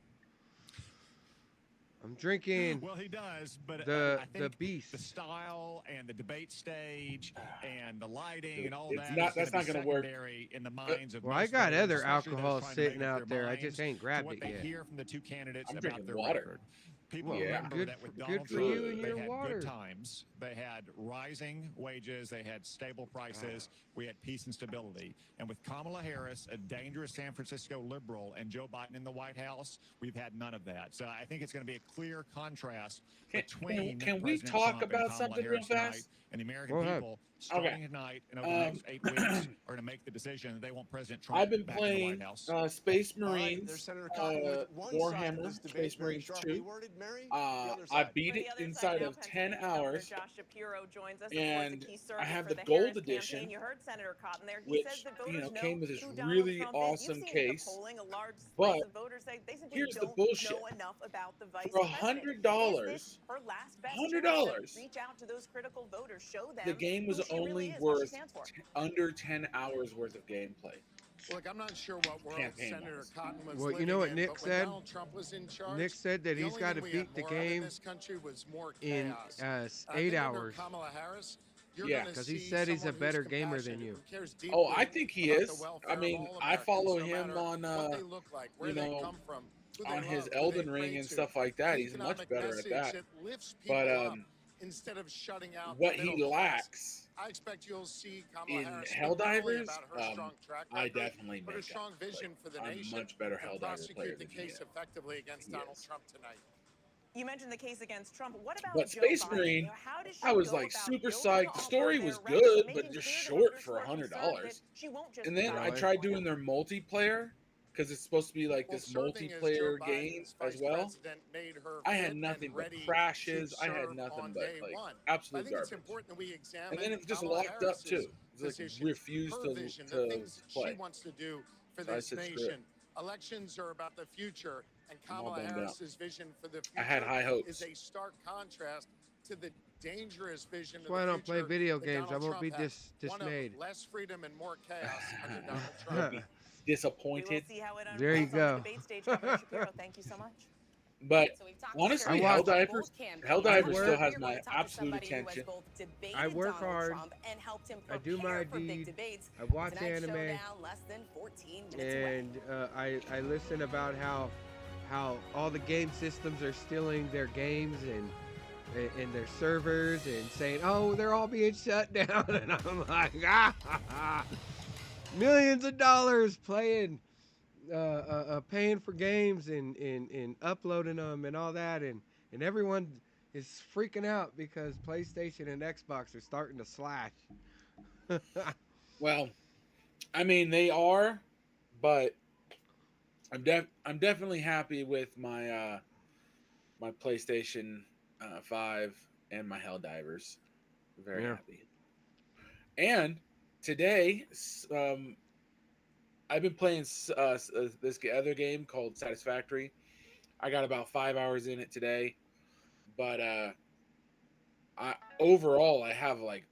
Speaker 2: I'm drinking
Speaker 27: Well, he does, but
Speaker 2: the
Speaker 27: I think
Speaker 2: beast.
Speaker 27: the style and the debate stage and the lighting and all
Speaker 1: It's
Speaker 27: that
Speaker 1: not.
Speaker 27: is
Speaker 1: That's
Speaker 27: going
Speaker 1: not
Speaker 27: to be
Speaker 1: going to work.
Speaker 27: secondary in the minds of
Speaker 2: Well, I
Speaker 27: most
Speaker 2: got
Speaker 27: voters,
Speaker 2: other
Speaker 27: especially those
Speaker 2: alcohol
Speaker 27: trying to make
Speaker 2: sitting
Speaker 27: up
Speaker 2: out
Speaker 27: their
Speaker 2: there. I just
Speaker 27: minds
Speaker 2: ain't
Speaker 27: to
Speaker 2: grabbed
Speaker 27: what
Speaker 2: it
Speaker 27: they
Speaker 2: yet.
Speaker 27: hear from the two candidates
Speaker 1: I'm
Speaker 27: about
Speaker 1: drinking
Speaker 27: their
Speaker 1: water.
Speaker 27: record. People
Speaker 2: Well,
Speaker 27: remember
Speaker 2: good
Speaker 27: that with
Speaker 2: for-
Speaker 27: Donald
Speaker 2: good for
Speaker 27: Trump,
Speaker 2: you and
Speaker 27: they
Speaker 2: your
Speaker 27: had
Speaker 2: water.
Speaker 27: good times. They had rising wages. They had stable prices. We had peace and stability. And with Kamala Harris, a dangerous San Francisco liberal, and Joe Biden in the White House, we've had none of that. So I think it's going to be a clear contrast between
Speaker 1: Can we
Speaker 27: President
Speaker 1: talk
Speaker 27: Trump and
Speaker 1: about
Speaker 27: Kamala
Speaker 1: something real
Speaker 27: Harris tonight.
Speaker 1: fast?
Speaker 27: And the American
Speaker 2: Go ahead.
Speaker 27: people, starting tonight and over the next 8 weeks, are going to make the decision that they want President Trump
Speaker 1: I've been
Speaker 27: back in the
Speaker 1: playing
Speaker 27: White House.
Speaker 1: Space
Speaker 3: All right,
Speaker 1: Marines,
Speaker 3: there's Senator Cotton with one side of
Speaker 1: Warhammer,
Speaker 3: this debate,
Speaker 1: Space
Speaker 3: very
Speaker 1: Marines
Speaker 3: sharply
Speaker 1: 2.
Speaker 3: worded. Mary, the other
Speaker 1: I
Speaker 3: side.
Speaker 1: beat
Speaker 6: For
Speaker 1: it
Speaker 6: the other side
Speaker 1: inside
Speaker 6: now,
Speaker 1: of 10
Speaker 6: Pennsylvania Governor
Speaker 1: hours,
Speaker 6: Josh Shapiro joins us. Of course, a
Speaker 1: and
Speaker 6: key
Speaker 1: I
Speaker 6: surrogate
Speaker 1: have
Speaker 6: for
Speaker 1: the
Speaker 6: the
Speaker 1: gold
Speaker 6: Harris
Speaker 1: edition,
Speaker 6: campaign. You heard Senator Cotton there. He says
Speaker 1: which
Speaker 6: that voters
Speaker 1: came with this
Speaker 6: who Donald
Speaker 1: really
Speaker 6: Trump
Speaker 1: awesome
Speaker 6: is. You've seen
Speaker 1: case.
Speaker 6: the polling. A large
Speaker 1: But
Speaker 6: slice of voters say they simply
Speaker 1: here's the
Speaker 6: don't
Speaker 1: bullshit.
Speaker 6: know enough about the vice
Speaker 1: For
Speaker 6: president. Is
Speaker 1: $100,
Speaker 6: this her last best chance
Speaker 1: $100,
Speaker 6: to reach out to those critical voters, show them
Speaker 1: the game was
Speaker 6: who she really
Speaker 1: only
Speaker 6: is, what she
Speaker 1: worth
Speaker 6: stands for?
Speaker 1: under 10 hours worth of gameplay.
Speaker 27: Look, I'm not sure what world
Speaker 1: Campaign
Speaker 27: Senator
Speaker 1: wise.
Speaker 27: Cotton was
Speaker 2: Well, you
Speaker 27: living
Speaker 2: know what
Speaker 27: in,
Speaker 2: Nick
Speaker 27: but when
Speaker 2: said?
Speaker 27: Donald Trump was in charge,
Speaker 2: Nick said that
Speaker 27: the
Speaker 2: he's
Speaker 27: only
Speaker 2: got to
Speaker 27: thing we had
Speaker 2: beat the
Speaker 27: more of in
Speaker 2: game
Speaker 27: this country was more
Speaker 2: in
Speaker 27: chaos.
Speaker 2: 8
Speaker 27: I think under
Speaker 2: hours.
Speaker 27: Kamala Harris, you're
Speaker 1: Yeah,
Speaker 27: gonna
Speaker 2: because he
Speaker 27: see
Speaker 2: said he's a
Speaker 27: someone who's
Speaker 2: better gamer than
Speaker 27: compassionate,
Speaker 2: you.
Speaker 27: who cares
Speaker 1: Oh,
Speaker 27: deeply
Speaker 1: I think he
Speaker 27: about
Speaker 1: is.
Speaker 27: the welfare
Speaker 1: I
Speaker 27: of
Speaker 1: mean,
Speaker 27: all
Speaker 1: I
Speaker 27: Americans,
Speaker 1: follow
Speaker 27: no
Speaker 1: him
Speaker 27: matter
Speaker 1: on,
Speaker 27: what they look like, where
Speaker 1: you
Speaker 27: they
Speaker 1: know,
Speaker 27: come from, who they
Speaker 1: on his
Speaker 27: love, who they
Speaker 1: Elden Ring
Speaker 27: pray
Speaker 1: and
Speaker 27: to.
Speaker 1: stuff like that.
Speaker 27: An
Speaker 1: He's much
Speaker 27: economic
Speaker 1: better at
Speaker 27: message
Speaker 1: that.
Speaker 27: that lifts people
Speaker 1: But
Speaker 27: up instead of shutting out
Speaker 1: what
Speaker 27: the middle
Speaker 1: he
Speaker 27: class.
Speaker 1: lacks
Speaker 27: I expect you'll see Kamala
Speaker 1: in
Speaker 27: Harris speak not only
Speaker 1: Helldivers,
Speaker 27: about her strong track
Speaker 1: I
Speaker 27: record,
Speaker 1: definitely
Speaker 27: but her
Speaker 1: make up.
Speaker 27: strong vision
Speaker 1: Like,
Speaker 27: for the
Speaker 1: I'm a
Speaker 27: nation
Speaker 1: much better
Speaker 27: and
Speaker 1: Helldiver player
Speaker 27: prosecute the
Speaker 1: than he
Speaker 27: case
Speaker 1: is.
Speaker 27: effectively against
Speaker 1: He
Speaker 27: Donald
Speaker 1: is.
Speaker 27: Trump tonight.
Speaker 6: You mentioned the case against Trump. What about
Speaker 1: But
Speaker 6: Joe
Speaker 1: Space
Speaker 6: Biden?
Speaker 1: Marine,
Speaker 6: How does she
Speaker 1: I was
Speaker 6: go
Speaker 1: like
Speaker 6: about
Speaker 1: super
Speaker 6: building
Speaker 1: psyched. The
Speaker 6: off
Speaker 1: story
Speaker 6: of their
Speaker 1: was
Speaker 6: record,
Speaker 1: good,
Speaker 6: making
Speaker 1: but just
Speaker 6: clear to
Speaker 1: short
Speaker 6: voters
Speaker 1: for
Speaker 6: who are concerned that
Speaker 1: $100.
Speaker 6: she won't just
Speaker 1: And then
Speaker 6: provide
Speaker 1: I
Speaker 6: one
Speaker 1: tried
Speaker 6: point
Speaker 1: doing their multiplayer because it's supposed to be like this
Speaker 27: Serving as Joe
Speaker 1: multiplayer game
Speaker 27: Biden's
Speaker 1: as
Speaker 27: vice
Speaker 1: well.
Speaker 27: president made her
Speaker 1: I had
Speaker 27: fit
Speaker 1: nothing
Speaker 27: and
Speaker 1: but
Speaker 27: ready
Speaker 1: crashes.
Speaker 27: to
Speaker 1: I had
Speaker 27: serve
Speaker 1: nothing
Speaker 27: on
Speaker 1: but
Speaker 27: day
Speaker 1: like
Speaker 27: one. I
Speaker 1: absolute
Speaker 27: think it's
Speaker 1: garbage.
Speaker 27: important that we examine
Speaker 1: And then it just
Speaker 27: Kamala
Speaker 1: locked up
Speaker 27: Harris's
Speaker 1: too. It's like
Speaker 27: position,
Speaker 1: refused
Speaker 27: her
Speaker 1: to
Speaker 27: vision, the things she
Speaker 1: play.
Speaker 27: wants to do for
Speaker 1: So I
Speaker 27: this
Speaker 1: said, screw it.
Speaker 27: nation. Elections are about the future, and
Speaker 1: I'm all
Speaker 27: Kamala
Speaker 1: bummed out.
Speaker 27: Harris's vision for the
Speaker 1: I had
Speaker 27: future
Speaker 1: high hopes.
Speaker 27: is a stark contrast to the dangerous vision
Speaker 2: That's why I
Speaker 27: of the
Speaker 2: don't play
Speaker 27: future
Speaker 2: video
Speaker 27: that
Speaker 2: games. I
Speaker 27: Donald
Speaker 2: won't
Speaker 27: Trump
Speaker 2: be
Speaker 27: has. One of
Speaker 2: dismayed.
Speaker 27: less freedom and more chaos under Donald
Speaker 1: I'll
Speaker 27: Trump.
Speaker 1: be disappointed.
Speaker 6: We will see how it unfolds
Speaker 2: There you
Speaker 6: on the
Speaker 2: go.
Speaker 6: debate stage. Governor Shapiro, thank you so much.
Speaker 1: But
Speaker 6: So we've talked
Speaker 1: honestly,
Speaker 6: to
Speaker 2: I watch-
Speaker 1: Helldivers,
Speaker 2: I
Speaker 1: Helldivers
Speaker 2: work-
Speaker 1: still has
Speaker 6: We're going
Speaker 1: my
Speaker 6: to talk to
Speaker 1: absolute
Speaker 6: somebody who has
Speaker 1: attention.
Speaker 6: both debated
Speaker 2: I work
Speaker 6: Donald
Speaker 2: hard.
Speaker 6: Trump and helped him
Speaker 2: I do my
Speaker 6: prepare for big
Speaker 2: deed.
Speaker 6: debates.
Speaker 2: I watch
Speaker 6: Tonight's
Speaker 2: anime.
Speaker 6: showdown less than 14 minutes away.
Speaker 2: And I listen about how all the game systems are stealing their games and their servers and saying, oh, they're all being shut down. And I'm like, millions of dollars playing, paying for games and uploading them and all that. And everyone is freaking out because PlayStation and Xbox are starting to slash.
Speaker 1: Well, I mean they are, but I'm definitely happy with my my PlayStation 5 and my Helldivers. Very
Speaker 2: Yeah.
Speaker 1: happy. And today, I've been playing this other game called Satisfactory. I got about 5 hours in it today, but overall I have like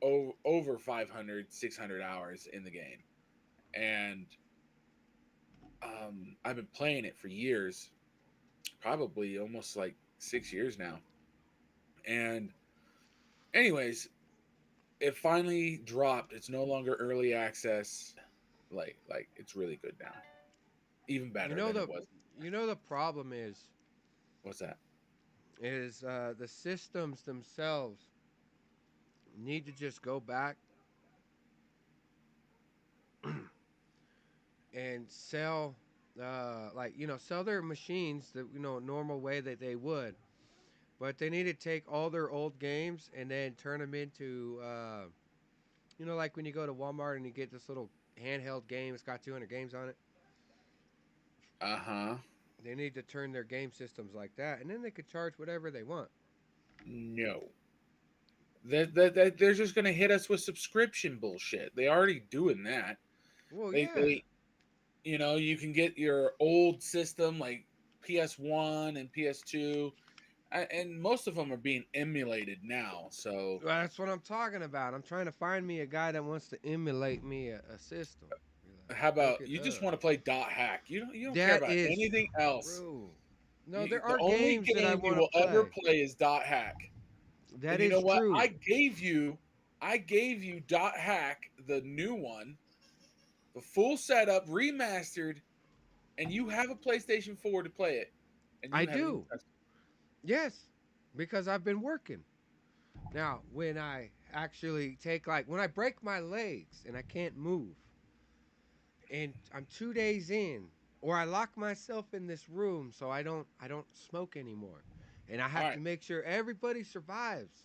Speaker 1: over 500, 600 hours in the game, and I've been playing it for years, probably almost like 6 years now. And anyways, it finally dropped. It's no longer early access. Like it's really good now. Even better than it was.
Speaker 2: You know the problem is
Speaker 1: What's that?
Speaker 2: the systems themselves need to just go back and sell sell their machines the normal way that they would, but they need to take all their old games and then turn them into like when you go to Walmart and you get this little handheld game. It's got 200 games on it.
Speaker 1: Uh-huh.
Speaker 2: They need to turn their game systems like that, and then they could charge whatever they want.
Speaker 1: No. They're just gonna hit us with subscription bullshit. They already doing that.
Speaker 2: Well,
Speaker 1: They
Speaker 2: yeah.
Speaker 1: they you know, you can get your old system like PS1 and PS2, and most of them are being emulated now. So
Speaker 2: Well, that's what I'm talking about. I'm trying to find me a guy that wants to emulate me a system. Be like,
Speaker 1: how
Speaker 2: look
Speaker 1: about
Speaker 2: it
Speaker 1: you just
Speaker 2: up.
Speaker 1: want to play dot hack? You don't care
Speaker 2: That
Speaker 1: about
Speaker 2: is
Speaker 1: anything else.
Speaker 2: true. No, there
Speaker 1: The
Speaker 2: are
Speaker 1: only
Speaker 2: games that I
Speaker 1: game you
Speaker 2: want to
Speaker 1: will ever
Speaker 2: play.
Speaker 1: play is dot hack.
Speaker 2: That
Speaker 1: And you know
Speaker 2: is
Speaker 1: what?
Speaker 2: true.
Speaker 1: I gave you dot hack, the new one, the full setup, remastered, and you have a PlayStation 4 to play it, and
Speaker 2: I
Speaker 1: you haven't even
Speaker 2: do.
Speaker 1: touched
Speaker 2: Yes, because I've been working. Now, when I actually take like when I break my legs and I can't move, and I'm 2 days in, or I lock myself in this room so I don't smoke anymore, and I
Speaker 1: it. All
Speaker 2: have to
Speaker 1: right,
Speaker 2: make sure everybody survives.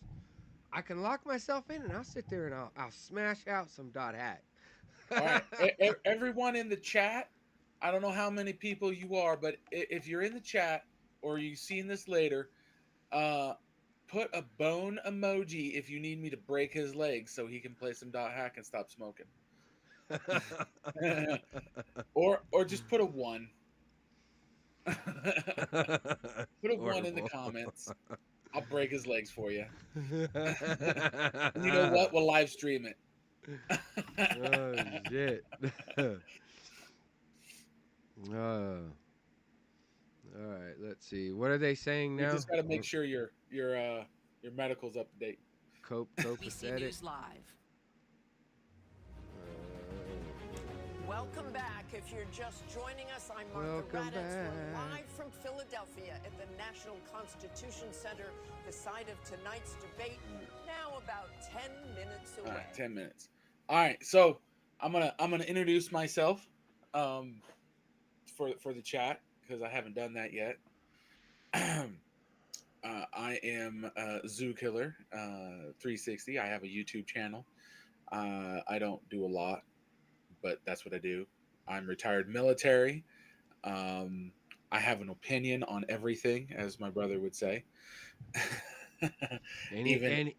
Speaker 2: I can lock myself in and I'll sit there and I'll smash out some dot hack.
Speaker 1: all right. Everyone in the chat, I don't know how many people you are, but if you're in the chat or you've seen this later, uh, put a bone emoji if you need me to break his legs so he can play some dot hack and stop smoking. Or just put a one. Put a one in the
Speaker 2: Horrible.
Speaker 1: comments. I'll break his legs for you. And you know what? We'll live stream it.
Speaker 2: Oh shit. uh, all right, let's see. What are they saying
Speaker 1: We
Speaker 2: now?
Speaker 1: just got to make sure your medical's up to date.
Speaker 2: Copacetic.
Speaker 8: News Live. Welcome back. If you're just joining us, I'm Martha
Speaker 2: Welcome
Speaker 8: Raddatz. We're
Speaker 2: back.
Speaker 8: live from Philadelphia at the National Constitution Center, the site of tonight's debate. Now about 10 minutes away.
Speaker 1: All right, 10 minutes. All right, so I'm gonna introduce myself for the chat because I haven't done that yet. I am Zoo Killer 360. I have a YouTube channel. I don't do a lot, but that's what I do. I'm retired military. Um, I have an opinion on everything, as my brother would say.
Speaker 2: And he
Speaker 1: Even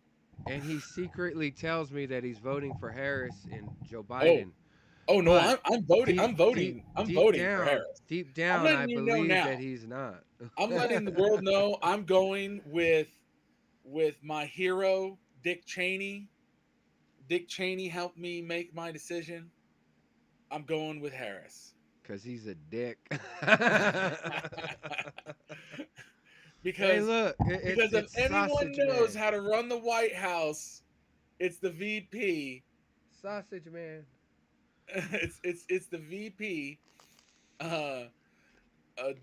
Speaker 2: and he secretly tells me that he's voting for Harris and Joe
Speaker 1: oh
Speaker 2: Biden.
Speaker 1: no,
Speaker 2: But
Speaker 1: I'm voting.
Speaker 2: deep
Speaker 1: I'm
Speaker 2: deep
Speaker 1: voting. I'm
Speaker 2: deep
Speaker 1: voting for
Speaker 2: down,
Speaker 1: Harris.
Speaker 2: deep
Speaker 1: I'm
Speaker 2: down I
Speaker 1: letting you know
Speaker 2: believe
Speaker 1: now.
Speaker 2: that he's not.
Speaker 1: I'm letting the world know I'm going with my hero, Dick Cheney. Dick Cheney helped me make my decision. I'm going with Harris.
Speaker 2: Cause he's a dick. Hey,
Speaker 1: because
Speaker 2: look,
Speaker 1: because if
Speaker 2: it's
Speaker 1: anyone
Speaker 2: sausage
Speaker 1: knows
Speaker 2: man.
Speaker 1: how to run the White House, it's the VP.
Speaker 2: Sausage man.
Speaker 1: It's the VP, uh,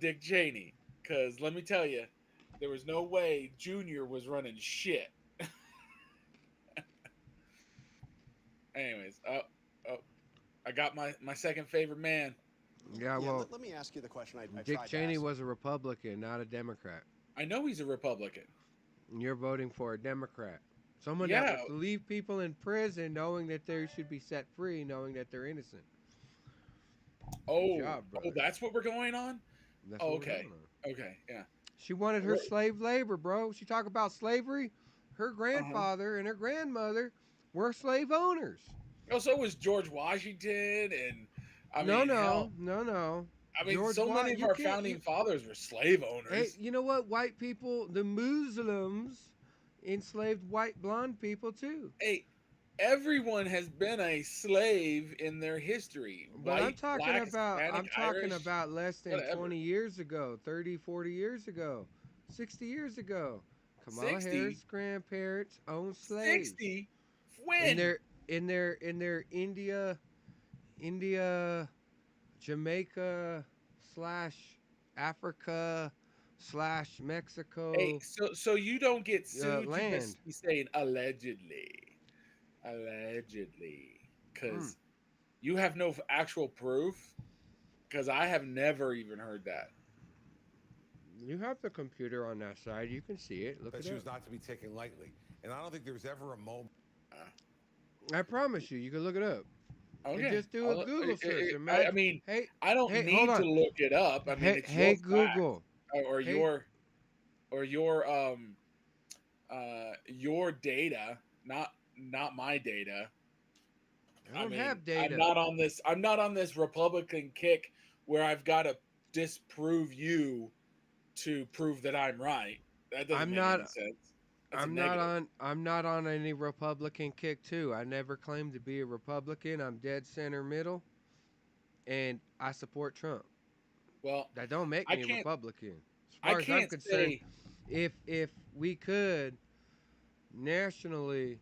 Speaker 1: Dick Cheney. Because let me tell you, there was no way Junior was running shit. Anyways, I got my second favorite man.
Speaker 2: Yeah, well,
Speaker 3: let me ask you the question I
Speaker 2: Dick
Speaker 3: tried to
Speaker 2: Cheney
Speaker 3: ask.
Speaker 2: was a Republican, not a Democrat.
Speaker 1: I know he's a Republican.
Speaker 2: And you're voting for a Democrat. Someone that
Speaker 1: Yeah.
Speaker 2: would leave people in prison knowing that they should be set free, knowing that they're innocent. Good job, brother.
Speaker 1: That's what we're going on?
Speaker 2: That's what we're
Speaker 1: Okay.
Speaker 2: going on.
Speaker 1: Okay, yeah.
Speaker 2: She wanted her slave labor, bro. She talk about slavery. Her grandfather and her grandmother were slave owners.
Speaker 1: Oh, so was George Washington, and I
Speaker 2: No,
Speaker 1: mean,
Speaker 2: no,
Speaker 1: hell,
Speaker 2: no, no.
Speaker 1: I mean,
Speaker 2: George
Speaker 1: so many of our
Speaker 2: can't.
Speaker 1: founding fathers were slave owners.
Speaker 2: Hey, you know what? White people, the Muslims, enslaved white blonde people too.
Speaker 1: Hey, everyone has been a slave in their history.
Speaker 2: But
Speaker 1: White, black, Hispanic,
Speaker 2: I'm talking
Speaker 1: Irish,
Speaker 2: about less than
Speaker 1: whatever.
Speaker 2: 20 years ago, 30, 40 years ago, 60 years ago. Kamala
Speaker 1: 60?
Speaker 2: Harris' grandparents owned slaves.
Speaker 1: 60? When?
Speaker 2: In their India, Jamaica / Africa / Mexico.
Speaker 1: Hey, so you don't get sued. You
Speaker 2: land.
Speaker 1: just be saying allegedly, because you have no actual proof. Because I have never even heard that.
Speaker 2: You have the computer on that side. You can see it. Look
Speaker 7: That
Speaker 2: it
Speaker 7: she
Speaker 2: up.
Speaker 7: was not to be taken lightly. And I don't think there was ever a moment.
Speaker 2: I promise you, you can look it up. And
Speaker 1: Okay.
Speaker 2: just do a Google search.
Speaker 1: I
Speaker 2: Imagine,
Speaker 1: mean,
Speaker 2: hey,
Speaker 1: I don't
Speaker 2: hey, hold
Speaker 1: need to
Speaker 2: on.
Speaker 1: look it up. I mean,
Speaker 2: Hey,
Speaker 1: it's
Speaker 2: hey,
Speaker 1: your fact
Speaker 2: Google.
Speaker 1: or
Speaker 2: Hey,
Speaker 1: your data, not my data.
Speaker 2: I
Speaker 1: I
Speaker 2: don't
Speaker 1: mean,
Speaker 2: have data.
Speaker 1: I'm not on this Republican kick where I've got to disprove you to prove that I'm right. That doesn't
Speaker 2: I'm
Speaker 1: make any
Speaker 2: not.
Speaker 1: sense. That's a negative.
Speaker 2: I'm not on any Republican kick too. I never claimed to be a Republican. I'm dead center middle, and I support Trump.
Speaker 1: Well,
Speaker 2: That don't make
Speaker 1: I
Speaker 2: me a
Speaker 1: can't
Speaker 2: Republican. As
Speaker 1: I
Speaker 2: far as I'm
Speaker 1: can't
Speaker 2: concerned,
Speaker 1: say
Speaker 2: if we could nationally,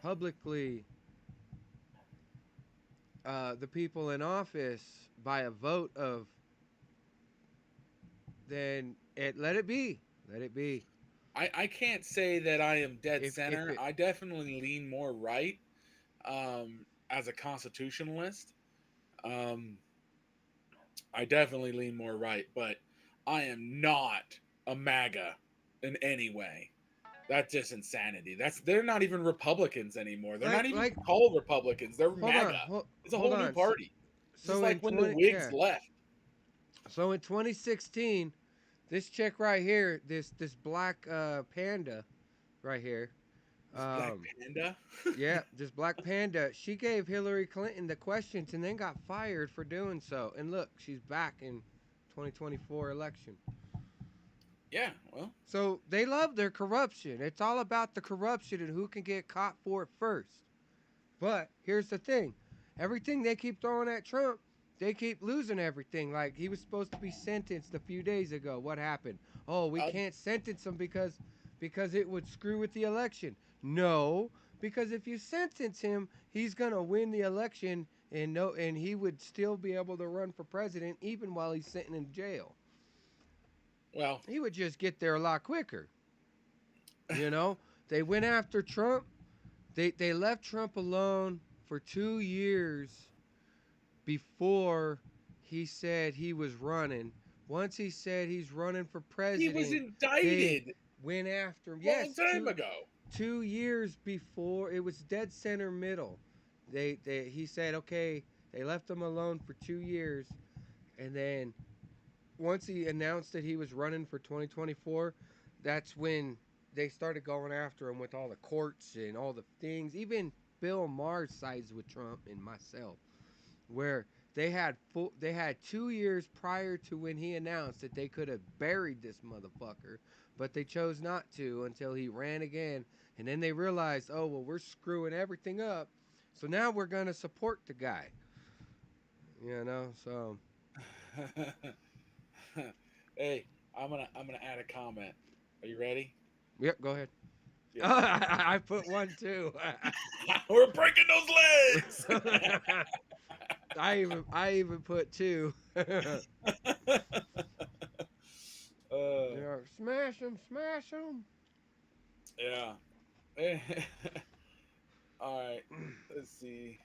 Speaker 2: publicly, the people in office by a vote of, then let it be. Let it be.
Speaker 1: I can't say that I am dead
Speaker 2: If
Speaker 1: center.
Speaker 2: it,
Speaker 1: I definitely lean more right as a constitutionalist. Um, I definitely lean more right, but I am not a MAGA in any way. That's just insanity. They're not even Republicans anymore. They're not even
Speaker 2: like,
Speaker 1: called Republicans. They're
Speaker 2: hold on,
Speaker 1: MAGA. It's a
Speaker 2: hold
Speaker 1: whole new
Speaker 2: on.
Speaker 1: party. This is
Speaker 2: So in
Speaker 1: like when the
Speaker 2: 20,
Speaker 1: Whigs
Speaker 2: yeah.
Speaker 1: left.
Speaker 2: So in 2016, this chick right here, this black panda right here,
Speaker 1: This Black
Speaker 2: um,
Speaker 1: Panda.
Speaker 2: yeah, this black panda, she gave Hillary Clinton the questions and then got fired for doing so. And look, she's back in 2024 election.
Speaker 1: Yeah, well,
Speaker 2: So they love their corruption. It's all about the corruption and who can get caught for it first. But here's the thing, everything they keep throwing at Trump, they keep losing everything. Like he was supposed to be sentenced a few days ago. What happened? Oh, we can't sentence him because it would screw with the election. No, because if you sentence him, he's gonna win the election and no, and he would still be able to run for president even while he's sitting in jail.
Speaker 1: well,
Speaker 2: He would just get there a lot quicker. You know, they went after Trump. They left Trump alone for 2 years before he said he was running. Once he said he's running for
Speaker 1: he was
Speaker 2: president, they
Speaker 1: indicted
Speaker 2: went after him.
Speaker 1: a long
Speaker 2: Yes,
Speaker 1: time ago.
Speaker 2: 2 years before, it was dead center middle. He said okay. They left him alone for 2 years, and then once he announced that he was running for 2024, that's when they started going after him with all the courts and all the things. Even Bill Maher sides with Trump and myself, where they had 2 years prior to when he announced that they could have buried this motherfucker, but they chose not to until he ran again, and then they realized, oh well, we're screwing everything up, so now we're gonna support the guy. You know, so
Speaker 1: Hey, I'm gonna add a comment. Are you ready?
Speaker 2: yep, go ahead.
Speaker 1: Yeah.
Speaker 2: I put one too.
Speaker 1: We're breaking those legs.
Speaker 2: I even put two.
Speaker 1: uh,
Speaker 2: Yeah, smash them, smash them.
Speaker 1: yeah. All right. Let's see.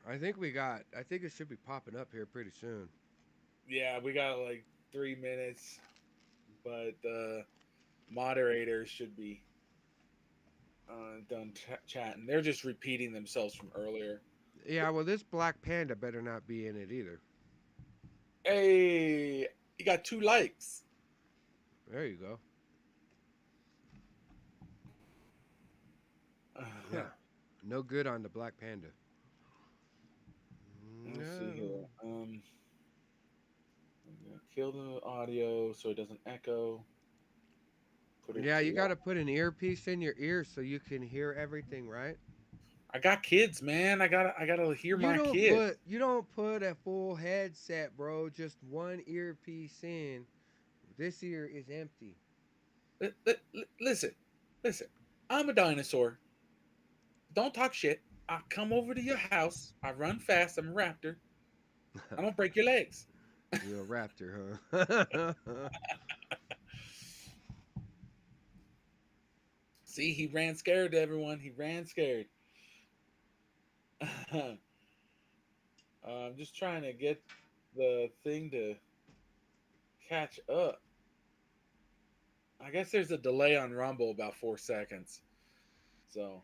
Speaker 2: I think it should be popping up here pretty soon.
Speaker 1: Yeah, we got like 3 minutes, but the moderators should be done chatting. They're just repeating themselves from earlier.
Speaker 2: Yeah, well, this black panda better not be in it either.
Speaker 1: Hey, you got 2 likes.
Speaker 2: There you go. Yeah, no good on the black panda.
Speaker 1: Let's see
Speaker 2: No.
Speaker 1: here. I'm gonna kill the audio so it doesn't echo. Put it
Speaker 2: Yeah, you
Speaker 1: to.
Speaker 2: got to put an earpiece in your ear so you can hear everything, right?
Speaker 1: I got kids, man. I gotta hear my kids.
Speaker 2: You don't put a full headset, bro. Just one earpiece in. This ear is empty.
Speaker 1: Listen, listen. I'm a dinosaur. Don't talk shit. I come over to your house. I run fast. I'm a raptor. I'm gonna break your legs.
Speaker 2: You're a raptor, huh?
Speaker 1: See, he ran scared to everyone. He ran scared. I'm just trying to get the thing to catch up. I guess there's a delay on Rumble about 4 seconds. So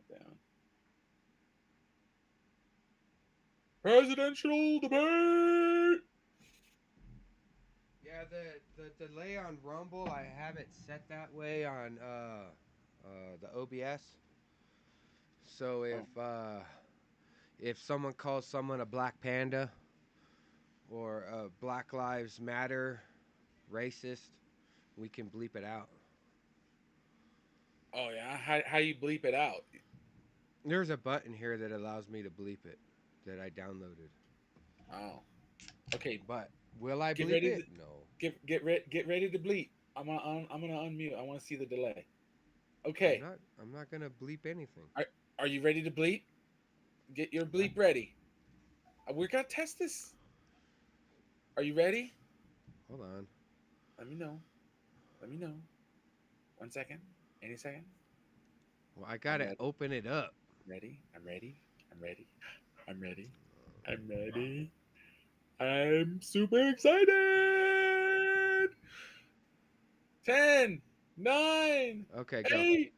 Speaker 1: down. Presidential debate.
Speaker 2: Yeah, the delay on Rumble, I have it set that way on the OBS. So if someone calls someone a black panda or Black Lives Matter racist, we can bleep it out.
Speaker 1: Oh yeah, how you bleep it out?
Speaker 2: There's a button here that allows me to bleep it that I downloaded.
Speaker 1: Oh, okay.
Speaker 2: But will I
Speaker 1: Get
Speaker 2: bleep
Speaker 1: ready
Speaker 2: it?
Speaker 1: to
Speaker 2: No.
Speaker 1: get ready to bleep. I'm gonna unmute. I want to see the delay. Okay.
Speaker 2: I'm not gonna bleep anything.
Speaker 1: Are you ready to bleep? Get your bleep ready. We're gonna test this. Are you ready?
Speaker 2: Hold on.
Speaker 1: Let me know. Let me know. 1 second. Any second.
Speaker 2: Well, I gotta open it up.
Speaker 1: Ready? I'm ready. I'm ready. I'm ready. I'm ready. I'm super excited. 10, 9,
Speaker 2: Okay, go.
Speaker 1: 8.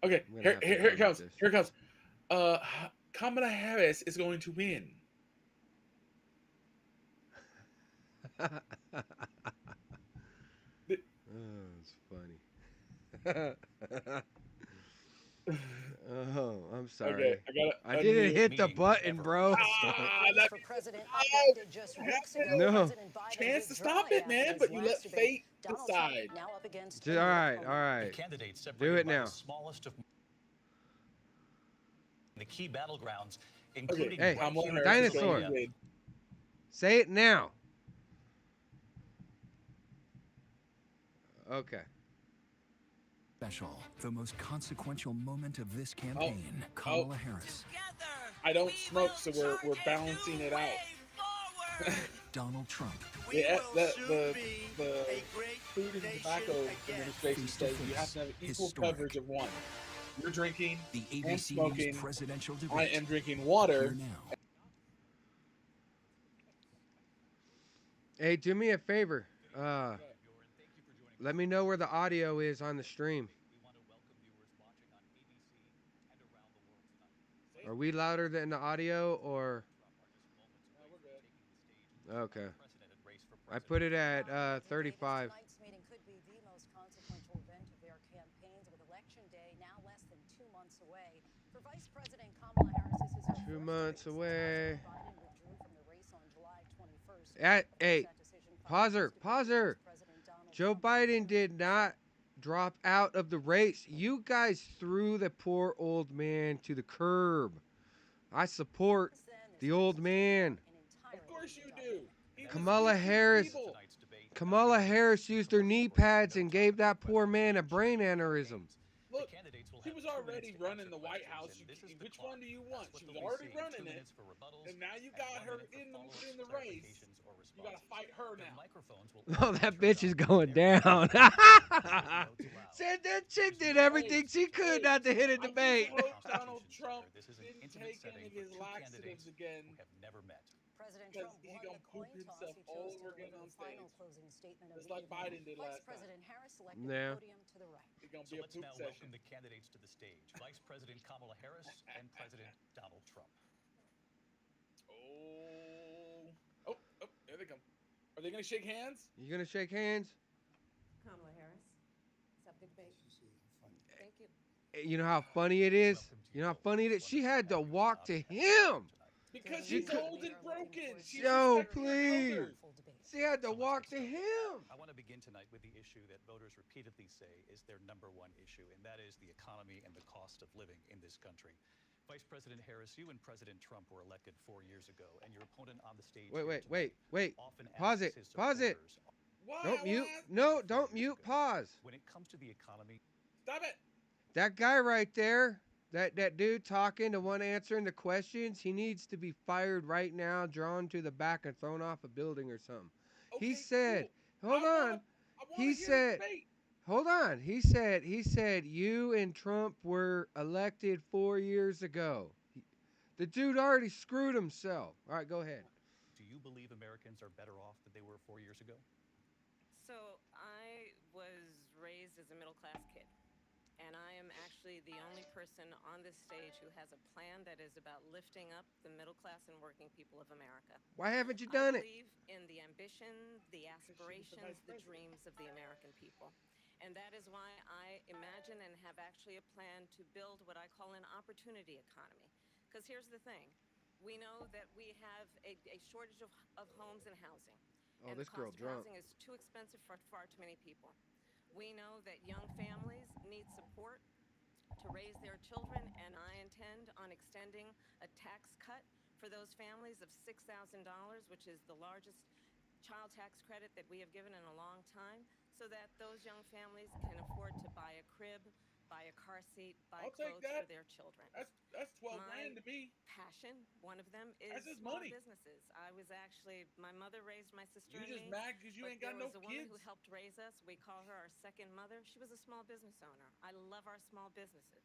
Speaker 1: Okay,
Speaker 2: I'm gonna
Speaker 1: here,
Speaker 2: have to
Speaker 1: here it
Speaker 2: delete
Speaker 1: comes.
Speaker 2: this.
Speaker 1: Here it comes. Uh, Kamala Harris is going to win.
Speaker 2: Oh, it's funny. Oh, I'm sorry.
Speaker 1: Okay, I gotta
Speaker 2: I didn't
Speaker 1: unmute.
Speaker 2: hit the button, bro.
Speaker 1: That
Speaker 8: for president
Speaker 1: means
Speaker 8: upended just weeks ago.
Speaker 2: No.
Speaker 8: President Biden
Speaker 1: chance to
Speaker 8: withdrawing
Speaker 1: stop it,
Speaker 8: after
Speaker 1: man.
Speaker 8: his
Speaker 1: But you let
Speaker 8: last debate.
Speaker 1: fate
Speaker 8: Donald
Speaker 1: decide.
Speaker 8: Trump now up against
Speaker 2: All right, all right.
Speaker 22: The candidates
Speaker 2: Do
Speaker 22: separated
Speaker 2: it
Speaker 22: by
Speaker 2: now.
Speaker 22: the smallest of the key battlegrounds,
Speaker 1: Okay,
Speaker 22: including
Speaker 2: Hey,
Speaker 22: right here in
Speaker 2: dinosaur.
Speaker 22: Pennsylvania.
Speaker 2: Say it now. Okay.
Speaker 9: Special, the most consequential moment of this campaign.
Speaker 1: Oh.
Speaker 9: Kamala Harris.
Speaker 1: I don't smoke, so we're balancing it out.
Speaker 9: Donald Trump.
Speaker 1: The Food and Tobacco Administration says you have to have equal coverage of one. You're drinking
Speaker 9: The
Speaker 1: and
Speaker 9: ABC
Speaker 1: smoking.
Speaker 9: News presidential debate.
Speaker 1: I am drinking water.
Speaker 9: Here now.
Speaker 2: Hey, do me a favor. Let me know where the audio is on the stream. Are we louder than the audio or? Okay. I put it at 35.
Speaker 8: Tonight's meeting could be the most consequential event of their campaigns, with Election Day now less than 2 months away. For Vice President Kamala Harris, this is her
Speaker 2: 2
Speaker 8: first
Speaker 2: months
Speaker 8: debate
Speaker 2: away.
Speaker 8: since Biden withdrew from the race on July 21st.
Speaker 2: Hey, pauser. Joe Biden did not drop out of the race. You guys threw the poor old man to the curb. I support the old man.
Speaker 1: Of course you do.
Speaker 2: Kamala Harris used her knee pads and gave that poor man a brain aneurysm.
Speaker 1: Look, she was already running the White House. Which one do you want? She was already running it, and now you got her in the race. You got to fight her now.
Speaker 2: Oh, that bitch is going down. Said that chick did everything she could not to hit a debate.
Speaker 1: I hope Donald Trump didn't take any of his laxatives again.
Speaker 8: President
Speaker 1: Because
Speaker 8: Trump
Speaker 1: he
Speaker 8: won
Speaker 1: gonna
Speaker 8: the
Speaker 1: poop
Speaker 8: coin toss.
Speaker 1: himself
Speaker 8: He
Speaker 1: all
Speaker 8: chose to
Speaker 1: over again
Speaker 8: deliver
Speaker 1: on
Speaker 8: a final
Speaker 1: stage.
Speaker 8: closing statement of
Speaker 1: Just
Speaker 8: the
Speaker 1: like
Speaker 8: evening.
Speaker 1: Biden did
Speaker 8: Vice
Speaker 1: last time.
Speaker 8: President Harris selected
Speaker 2: Yeah.
Speaker 8: the podium to the right.
Speaker 1: It's gonna
Speaker 22: So
Speaker 1: be a
Speaker 22: let's
Speaker 1: poop
Speaker 22: now
Speaker 1: session.
Speaker 22: welcome the candidates to the stage. Vice President Kamala Harris and President Donald Trump.
Speaker 1: Oh, there they come. Are they gonna shake hands?
Speaker 2: You gonna shake hands?
Speaker 8: Kamala Harris, accept the debate. Thank you.
Speaker 2: You know how funny it is? You know how funny it is? She had to walk to him.
Speaker 1: Because
Speaker 2: She
Speaker 1: he's
Speaker 2: could-
Speaker 1: old and broken. She's
Speaker 2: Yo,
Speaker 1: respecting her
Speaker 2: please.
Speaker 1: elders.
Speaker 2: She had to walk to him.
Speaker 22: I want to begin tonight with the issue that voters repeatedly say is their number one issue, and that is the economy and the cost of living in this country. Vice President Harris, you and President Trump were elected 4 years ago, and your opponent on the stage
Speaker 2: Wait.
Speaker 22: often
Speaker 2: Pause it.
Speaker 22: asks his
Speaker 2: Pause it.
Speaker 22: supporters,
Speaker 2: Don't mute. No, don't mute. Pause.
Speaker 22: when it comes to the economy,
Speaker 1: Stop it.
Speaker 2: That guy right there, that dude talking, the one answering the questions, he needs to be fired right now, drawn to the back and thrown off a building or something.
Speaker 1: Okay,
Speaker 2: He said,
Speaker 1: cool.
Speaker 2: hold on.
Speaker 1: I
Speaker 2: He
Speaker 1: wanna hear
Speaker 2: said,
Speaker 1: the debate.
Speaker 2: hold on. He said you and Trump were elected 4 years ago. The dude already screwed himself. All right, go ahead.
Speaker 22: do you believe Americans are better off than they were 4 years ago?
Speaker 7: So I was raised as a middle class kid,
Speaker 8: And I am actually the only person on this stage who has a plan that is about lifting up the middle class and working people of America.
Speaker 2: Why haven't you
Speaker 8: I
Speaker 2: done it?
Speaker 8: believe in the ambition, the aspirations, the dreams of the American people. And that is why I imagine and have actually a plan to build what I call an opportunity economy. Because here's the thing. We know that we have a shortage of homes and housing.
Speaker 2: Oh,
Speaker 8: And the
Speaker 2: this girl
Speaker 8: cost of
Speaker 2: drunk.
Speaker 8: housing is too expensive for far too many people. We know that young families need support to raise their children, and I intend on extending a tax cut for those families of $6,000, which is the largest child tax credit that we have given in a long time, so that those young families can afford to buy a crib, buy a car seat, buy
Speaker 1: I'll take
Speaker 8: clothes for
Speaker 1: that.
Speaker 8: their children.
Speaker 1: That's 12
Speaker 8: My
Speaker 1: grand to me.
Speaker 8: passion, one of them,
Speaker 1: That's
Speaker 8: is
Speaker 1: his
Speaker 8: small
Speaker 1: money.
Speaker 8: businesses. I was actually, my mother raised my sister
Speaker 1: You
Speaker 8: and
Speaker 1: just
Speaker 8: me,
Speaker 1: mad because you
Speaker 8: but
Speaker 1: ain't
Speaker 8: there
Speaker 1: got no
Speaker 8: was a woman who
Speaker 1: kids.
Speaker 8: helped raise us. We call her our second mother. She was a small business owner. I love our small businesses.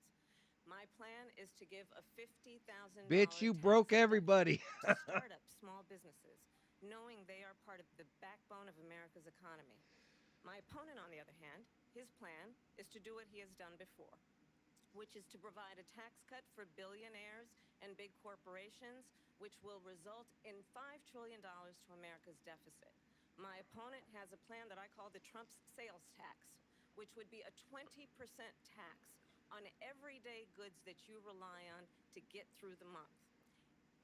Speaker 8: My plan is to give a $50,000
Speaker 2: Bitch, you
Speaker 8: tax
Speaker 2: broke
Speaker 8: deduction
Speaker 2: everybody.
Speaker 8: to startup small businesses, knowing they are part of the backbone of America's economy. My opponent, on the other hand, his plan is to do what he has done before, which is to provide a tax cut for billionaires and big corporations, which will result in $5 trillion to America's deficit. My opponent has a plan that I call the Trump's sales tax, which would be a 20% tax on everyday goods that you rely on to get through the month.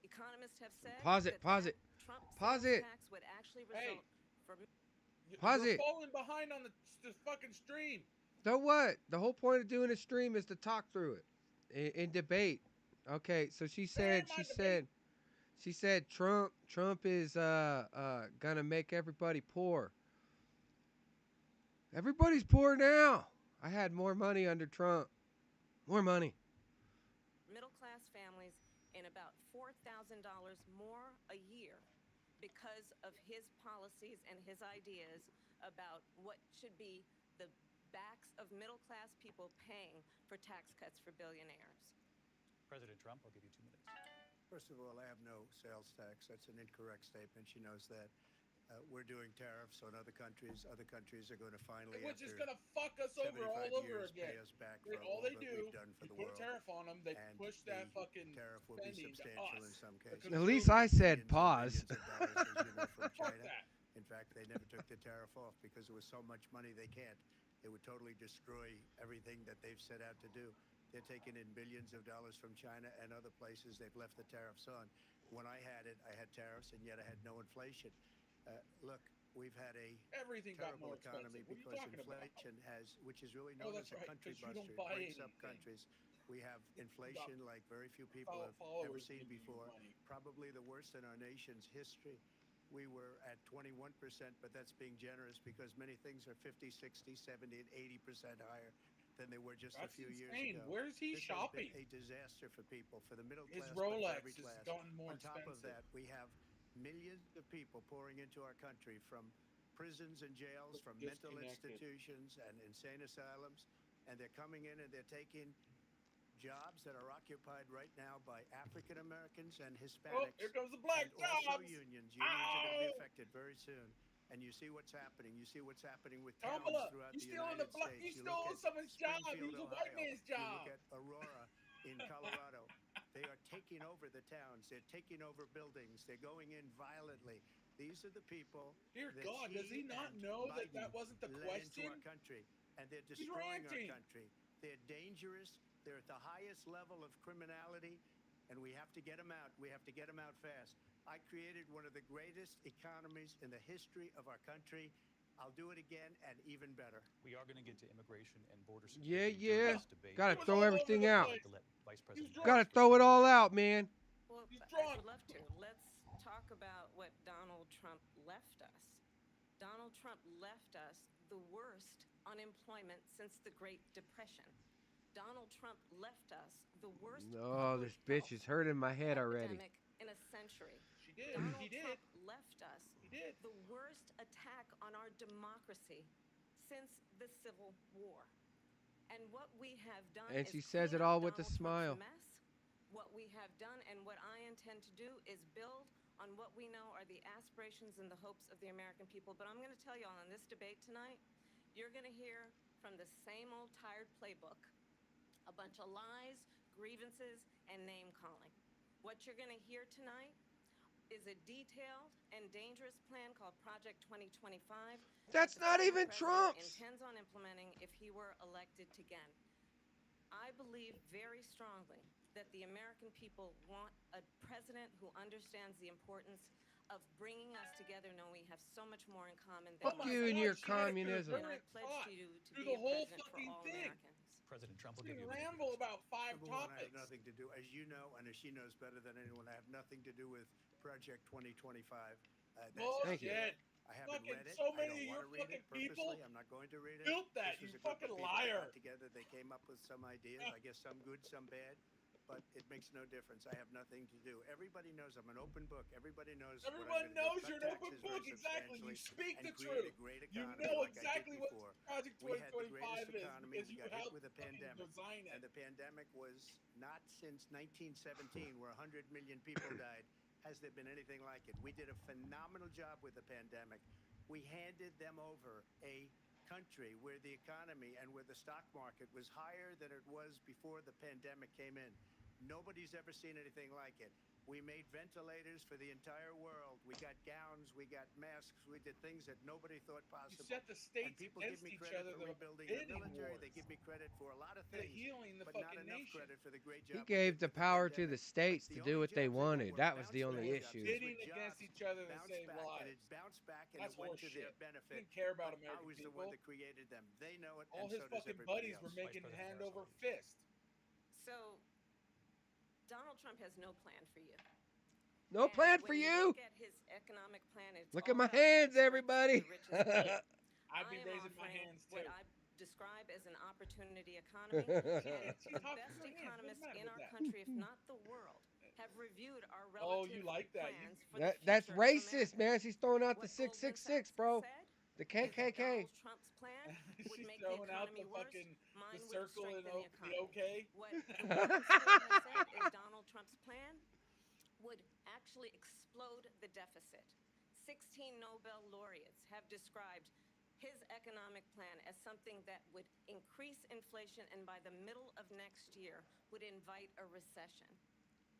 Speaker 8: Economists have said
Speaker 2: Pause it.
Speaker 8: that
Speaker 2: Pause it.
Speaker 8: Trump
Speaker 2: Pause
Speaker 8: sales
Speaker 2: it.
Speaker 8: tax would actually
Speaker 1: Hey,
Speaker 8: result from
Speaker 2: Pause
Speaker 1: you're
Speaker 2: it.
Speaker 1: falling behind on the fucking stream.
Speaker 2: So what? The whole point of doing a stream is to talk through it in debate. Okay, so she said Trump is gonna make everybody poor. Everybody's poor now. I had more money under Trump. More money.
Speaker 8: middle-class families in about $4,000 more a year because of his policies and his ideas about what should be the backs of middle-class people paying for tax cuts for billionaires.
Speaker 22: President Trump, I'll give you 2 minutes.
Speaker 7: First of all, I have no sales tax. That's an incorrect statement. She knows that. We're doing tariffs on other countries. Other countries are going to finally,
Speaker 1: Which is
Speaker 7: after
Speaker 1: going to fuck us over
Speaker 7: 75
Speaker 1: all over
Speaker 7: years,
Speaker 1: again.
Speaker 7: pay us back for
Speaker 1: All
Speaker 7: all
Speaker 1: they
Speaker 7: that
Speaker 1: do
Speaker 7: we've done for
Speaker 1: is
Speaker 7: the
Speaker 1: put a
Speaker 7: world.
Speaker 1: tariff on them. They
Speaker 7: And
Speaker 1: push
Speaker 7: the
Speaker 1: that fucking
Speaker 7: tariff will be
Speaker 1: spending to
Speaker 7: substantial in
Speaker 1: us.
Speaker 7: some
Speaker 1: The
Speaker 7: cases.
Speaker 2: At least I said pause.
Speaker 7: Billions of dollars, as you know, from
Speaker 1: Fuck
Speaker 7: China.
Speaker 1: that.
Speaker 7: In fact, they never took the tariff off because there was so much money they can't. It would totally destroy everything that they've set out to do. They're taking in billions of dollars from China and other places. They've left the tariffs on. When I had it, I had tariffs, and yet I had no inflation. Look, we've had a
Speaker 1: Everything got
Speaker 7: terrible
Speaker 1: more
Speaker 7: economy
Speaker 1: expensive. What are you
Speaker 7: because
Speaker 1: talking about?
Speaker 7: inflation has, which is really
Speaker 1: Oh,
Speaker 7: known
Speaker 1: that's
Speaker 7: as a
Speaker 1: right,
Speaker 7: country
Speaker 1: 'cause you
Speaker 7: buster.
Speaker 1: don't
Speaker 7: It
Speaker 1: buy
Speaker 7: breaks up
Speaker 1: anything.
Speaker 7: countries. We have inflation like very few people
Speaker 1: Follow-
Speaker 7: have ever
Speaker 1: followers
Speaker 7: seen
Speaker 1: give you
Speaker 7: before.
Speaker 1: money.
Speaker 7: Probably the worst in our nation's history. We were at 21%, but that's being generous because many things are 50, 60, 70, and 80% higher than they were just
Speaker 1: That's
Speaker 7: a few years
Speaker 1: insane.
Speaker 7: ago.
Speaker 1: Where's he
Speaker 7: This
Speaker 1: shopping?
Speaker 7: has been a disaster for people, for the middle
Speaker 1: His
Speaker 7: class, but for every
Speaker 1: Rolex has
Speaker 7: class.
Speaker 1: gotten more
Speaker 7: On top of
Speaker 1: expensive.
Speaker 7: that, we have millions of people pouring into our country from prisons and jails, from mental
Speaker 1: Disconnected.
Speaker 7: institutions and insane asylums, and they're coming in and they're taking jobs that are occupied right now by African Americans and Hispanics.
Speaker 1: Oh, here comes the black
Speaker 7: and also
Speaker 1: jobs.
Speaker 7: unions. Unions are going to be
Speaker 1: Ow!
Speaker 7: affected very soon. And you see what's happening. You see what's happening with
Speaker 1: Kamala,
Speaker 7: towns throughout
Speaker 1: you
Speaker 7: the
Speaker 1: stealing
Speaker 7: United
Speaker 1: the black?
Speaker 7: States.
Speaker 1: You
Speaker 7: You look
Speaker 1: stole
Speaker 7: at
Speaker 1: someone's job. He
Speaker 7: Springfield,
Speaker 1: was a
Speaker 7: Ohio.
Speaker 1: white man's
Speaker 7: You
Speaker 1: job.
Speaker 7: look at Aurora in Colorado. They are taking over the towns. They're taking over buildings. They're going in violently. These are the people
Speaker 1: Dear
Speaker 7: that
Speaker 1: God, does he
Speaker 7: she
Speaker 1: not
Speaker 7: and
Speaker 1: know that
Speaker 7: Biden
Speaker 1: that wasn't the
Speaker 7: led into our
Speaker 1: question?
Speaker 7: country, and they're
Speaker 1: He's
Speaker 7: destroying our
Speaker 1: ranting.
Speaker 7: country. They're dangerous. They're at the highest level of criminality, and we have to get them out. We have to get them out fast. I created one of the greatest economies in the history of our country. I'll do it again and even better.
Speaker 22: We are going to get to immigration and border
Speaker 2: Yeah,
Speaker 22: security during
Speaker 2: yeah.
Speaker 22: this debate.
Speaker 2: Gotta
Speaker 1: It was
Speaker 2: throw
Speaker 1: all over
Speaker 2: everything
Speaker 1: the
Speaker 2: out.
Speaker 22: I'd like
Speaker 1: place.
Speaker 22: to let Vice
Speaker 1: He's
Speaker 22: President
Speaker 1: drunk.
Speaker 2: Gotta throw it all out, man.
Speaker 8: Well,
Speaker 1: He's
Speaker 8: I
Speaker 1: drunk.
Speaker 8: would love to. Let's talk about what Donald Trump left us. Donald Trump left us the worst unemployment since the Great Depression. Donald Trump left us the worst
Speaker 2: Oh, this bitch is hurting my head already.
Speaker 8: epidemic in a century.
Speaker 1: She did.
Speaker 8: Donald
Speaker 1: He did.
Speaker 8: Trump left us
Speaker 1: He did.
Speaker 8: the worst attack on our democracy since the Civil War. And what we have done
Speaker 2: And
Speaker 8: is
Speaker 2: she says
Speaker 8: clean
Speaker 2: it
Speaker 8: up
Speaker 2: all with a
Speaker 8: Donald Trump's
Speaker 2: smile.
Speaker 8: mess. What we have done and what I intend to do is build on what we know are the aspirations and the hopes of the American people. But I'm going to tell you all in this debate tonight, you're going to hear from the same old tired playbook a bunch of lies, grievances, and name calling. What you're going to hear tonight is a detailed and dangerous plan called Project 2025.
Speaker 2: That's not even Trump's.
Speaker 8: Intends on implementing if he were elected again. I believe very strongly that the American people want a president who understands the importance of bringing us together, knowing we have so much more in common than
Speaker 2: Fuck you and your communism.
Speaker 8: And I pledge to you to
Speaker 21: through
Speaker 8: be
Speaker 21: the
Speaker 8: a
Speaker 21: whole
Speaker 8: president for
Speaker 21: fucking
Speaker 8: all
Speaker 21: thing.
Speaker 8: Americans.
Speaker 22: President Trump will
Speaker 21: She
Speaker 22: give you a
Speaker 21: ramble about 5
Speaker 7: Number one, I have
Speaker 21: topics.
Speaker 7: nothing to do, as you know, and as she knows better than anyone, I have nothing to do with Project 2025.
Speaker 21: Bullshit.
Speaker 2: Thank you.
Speaker 7: I haven't
Speaker 21: Fucking
Speaker 7: read it.
Speaker 21: so
Speaker 7: I
Speaker 21: many
Speaker 7: don't
Speaker 21: of your
Speaker 7: want to read
Speaker 21: fucking
Speaker 7: it purposely.
Speaker 21: people
Speaker 7: I'm not going to read it.
Speaker 21: built that,
Speaker 7: This was
Speaker 21: you
Speaker 7: a group
Speaker 21: fucking
Speaker 7: of people that
Speaker 21: liar.
Speaker 7: got together. They came up with some ideas. I guess some good, some bad. But it makes no difference. I have nothing to do. Everybody knows I'm an open book. Everybody knows.
Speaker 21: Everyone knows you're an open book. Exactly. You speak the truth. You know exactly what Project
Speaker 7: We had the
Speaker 21: 2025
Speaker 7: greatest
Speaker 21: is
Speaker 7: economy.
Speaker 21: because
Speaker 7: We
Speaker 21: you
Speaker 7: got hit
Speaker 21: helped
Speaker 7: with a
Speaker 21: fucking
Speaker 7: pandemic,
Speaker 21: design
Speaker 7: and
Speaker 21: it.
Speaker 7: the pandemic was not since 1917, where 100 million people died. Has there been anything like it? We did a phenomenal job with the pandemic. We handed them over a country where the economy and where the stock market was higher than it was before the pandemic came in. Nobody's ever seen anything like it. We made ventilators for the entire world. We got gowns, we got masks, we did things that nobody thought possible.
Speaker 21: You set the states
Speaker 7: and people give
Speaker 21: against
Speaker 7: me
Speaker 21: each
Speaker 7: credit
Speaker 21: other.
Speaker 7: for
Speaker 21: They're
Speaker 7: rebuilding the
Speaker 21: bidding
Speaker 7: military. They
Speaker 21: wars.
Speaker 7: give me credit for a lot of
Speaker 21: They're
Speaker 7: things,
Speaker 21: healing the
Speaker 7: but not
Speaker 21: fucking
Speaker 7: enough
Speaker 21: nation.
Speaker 7: credit for the great
Speaker 2: He
Speaker 7: job we
Speaker 2: gave
Speaker 7: did
Speaker 2: the
Speaker 7: with
Speaker 2: power to
Speaker 7: pandemic.
Speaker 2: the states
Speaker 7: The
Speaker 2: to
Speaker 7: only
Speaker 2: do what they
Speaker 7: jobs that
Speaker 2: wanted.
Speaker 7: were
Speaker 2: That was the
Speaker 7: bounced
Speaker 2: only
Speaker 7: back,
Speaker 2: issue.
Speaker 7: these were
Speaker 21: Bidding against
Speaker 7: jobs
Speaker 21: each other to
Speaker 7: bounced
Speaker 21: save
Speaker 7: back, and
Speaker 21: lives.
Speaker 7: it bounced back, and
Speaker 21: That's
Speaker 7: it went to their
Speaker 21: horseshit.
Speaker 7: benefit.
Speaker 21: Didn't care about
Speaker 7: But
Speaker 21: American
Speaker 7: I was the
Speaker 21: people.
Speaker 7: one that created them. They know it,
Speaker 21: All
Speaker 7: and
Speaker 21: his
Speaker 7: so does
Speaker 21: fucking
Speaker 7: everybody
Speaker 21: buddies were
Speaker 7: else.
Speaker 21: making
Speaker 22: President
Speaker 21: hand
Speaker 22: Harris,
Speaker 21: over
Speaker 22: I'll leave
Speaker 21: fist.
Speaker 8: So, Donald Trump has no plan for you.
Speaker 2: No plan for
Speaker 8: When you
Speaker 2: you.
Speaker 8: look at his economic plan, it's
Speaker 2: Look
Speaker 8: all
Speaker 2: at my
Speaker 8: about
Speaker 2: hands,
Speaker 8: tax cuts
Speaker 2: everybody.
Speaker 8: for the richest few.
Speaker 21: I'd be
Speaker 8: I am
Speaker 21: raising my
Speaker 8: offering
Speaker 21: hands too.
Speaker 8: what I describe as an opportunity economy, and the
Speaker 21: Talk
Speaker 8: best
Speaker 21: to your hands. What's the
Speaker 8: economists
Speaker 21: matter
Speaker 8: in
Speaker 21: with
Speaker 8: our
Speaker 21: that?
Speaker 8: country, if not the world, have reviewed our
Speaker 21: Oh,
Speaker 8: relative
Speaker 21: you like that?
Speaker 8: plans for the
Speaker 2: That's
Speaker 8: future of
Speaker 2: racist,
Speaker 8: America.
Speaker 2: man. She's throwing out the
Speaker 8: What
Speaker 2: 666,
Speaker 8: Goldman
Speaker 2: bro.
Speaker 8: Sachs said
Speaker 2: The
Speaker 8: is that
Speaker 2: KKK.
Speaker 8: Donald Trump's plan would
Speaker 21: She's
Speaker 8: make the
Speaker 21: throwing out
Speaker 8: economy
Speaker 21: the
Speaker 8: worse.
Speaker 21: fucking
Speaker 8: Mine
Speaker 21: the
Speaker 8: would
Speaker 21: circle and
Speaker 8: strengthen the
Speaker 21: the
Speaker 8: economy.
Speaker 21: okay.
Speaker 8: What the World Store has said is Donald Trump's plan would actually explode the deficit. 16 Nobel laureates have described his economic plan as something that would increase inflation and by the middle of next year would invite a recession.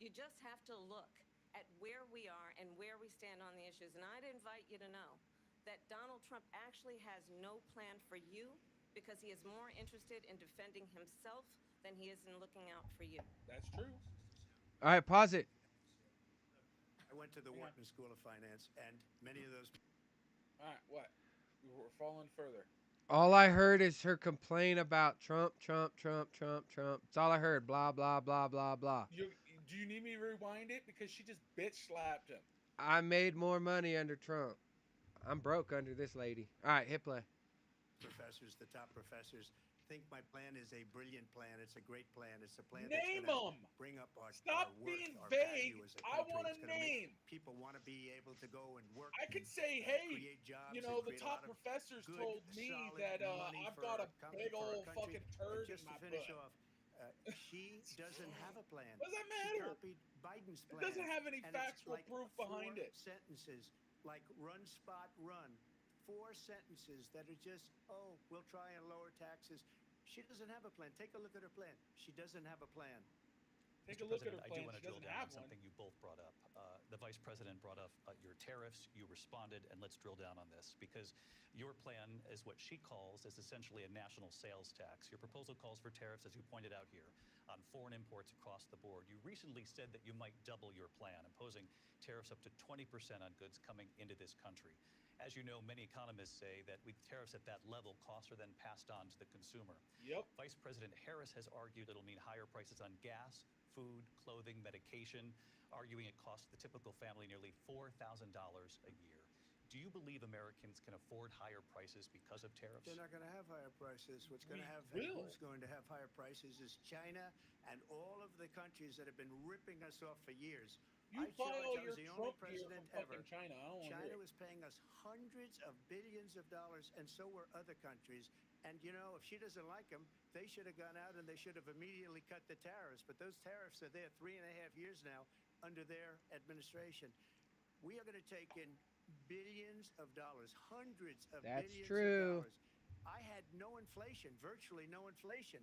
Speaker 8: You just have to look at where we are and where we stand on the issues. And I'd invite you to know that Donald Trump actually has no plan for you because he is more interested in defending himself than he is in looking out for you.
Speaker 21: That's true.
Speaker 2: All right, pause it.
Speaker 7: I went to the Wharton School of Finance, and many of those.
Speaker 21: All right, what? We're falling further.
Speaker 2: All I heard is her complain about Trump, Trump, Trump, Trump, Trump. That's all I heard. Blah, blah, blah, blah, blah.
Speaker 21: Do you need me to rewind it? Because she just bitch slapped him.
Speaker 2: I made more money under Trump. I'm broke under this lady. All right, hit play.
Speaker 7: Professors, the top professors, think my plan is a brilliant plan. It's a great plan. It's a plan
Speaker 21: Name
Speaker 7: that's going to
Speaker 21: them.
Speaker 7: bring up our
Speaker 21: Stop
Speaker 7: worth,
Speaker 21: being
Speaker 7: our
Speaker 21: vague.
Speaker 7: value as a
Speaker 21: I
Speaker 7: country.
Speaker 21: want
Speaker 7: It's
Speaker 21: a
Speaker 7: gonna make
Speaker 21: name.
Speaker 7: people want to be able to go and work.
Speaker 21: I could say,
Speaker 7: and
Speaker 21: hey,
Speaker 7: create jobs
Speaker 21: you know,
Speaker 7: and
Speaker 21: the
Speaker 7: create a
Speaker 21: top
Speaker 7: lot of
Speaker 21: professors
Speaker 7: good,
Speaker 21: told me
Speaker 7: solid
Speaker 21: that
Speaker 7: money
Speaker 21: I've
Speaker 7: for
Speaker 21: got a
Speaker 7: our
Speaker 21: big
Speaker 7: for our
Speaker 21: old
Speaker 7: country.
Speaker 21: fucking
Speaker 7: And
Speaker 21: turd
Speaker 7: just
Speaker 21: in my
Speaker 7: to finish
Speaker 21: butt.
Speaker 7: off, she doesn't have a plan.
Speaker 21: What does that
Speaker 7: She
Speaker 21: matter?
Speaker 7: copied Biden's
Speaker 21: It
Speaker 7: plan.
Speaker 21: doesn't have any
Speaker 7: and it's
Speaker 21: factual
Speaker 7: like
Speaker 21: proof behind
Speaker 7: 4
Speaker 21: it.
Speaker 7: sentences, like run, spot, run. 4 sentences that are just, oh, we'll try and lower taxes. She doesn't have a plan. Take a look at her plan. She doesn't have a plan.
Speaker 21: Take
Speaker 22: Mr.
Speaker 21: a look at
Speaker 22: President,
Speaker 21: her
Speaker 22: I do
Speaker 21: plan.
Speaker 22: want
Speaker 21: She
Speaker 22: to drill
Speaker 21: doesn't
Speaker 22: down on
Speaker 21: have one.
Speaker 22: something you both brought up. The Vice President brought up your tariffs. You responded, and let's drill down on this because your plan is what she calls is essentially a national sales tax. Your proposal calls for tariffs, as you pointed out here, on foreign imports across the board. You recently said that you might double your plan, imposing tariffs up to 20% on goods coming into this country. As you know, many economists say that with tariffs at that level, costs are then passed on to the consumer.
Speaker 21: Yep.
Speaker 22: Vice President Harris has argued it'll mean higher prices on gas, food, clothing, medication, arguing it costs the typical family nearly $4,000 a year. Do you believe Americans can afford higher prices because of tariffs?
Speaker 7: They're not going to have higher prices. What's going to have,
Speaker 21: will.
Speaker 7: who's going to have higher prices is China and all of the countries that have been ripping us off for years.
Speaker 21: You
Speaker 7: I
Speaker 21: buy all
Speaker 7: I
Speaker 21: your
Speaker 7: was the only
Speaker 21: Trump gear
Speaker 7: president
Speaker 21: from
Speaker 7: ever.
Speaker 21: fucking China. I don't want to hear
Speaker 7: China
Speaker 21: it.
Speaker 7: was paying us hundreds of billions of dollars, and so were other countries. And, you know, if she doesn't like them, they should have gone out and they should have immediately cut the tariffs. But those tariffs are there 3.5 years now under their administration. We are going to take in billions of dollars, hundreds of
Speaker 2: That's
Speaker 7: billions
Speaker 2: true.
Speaker 7: of dollars. I had no inflation, virtually no inflation.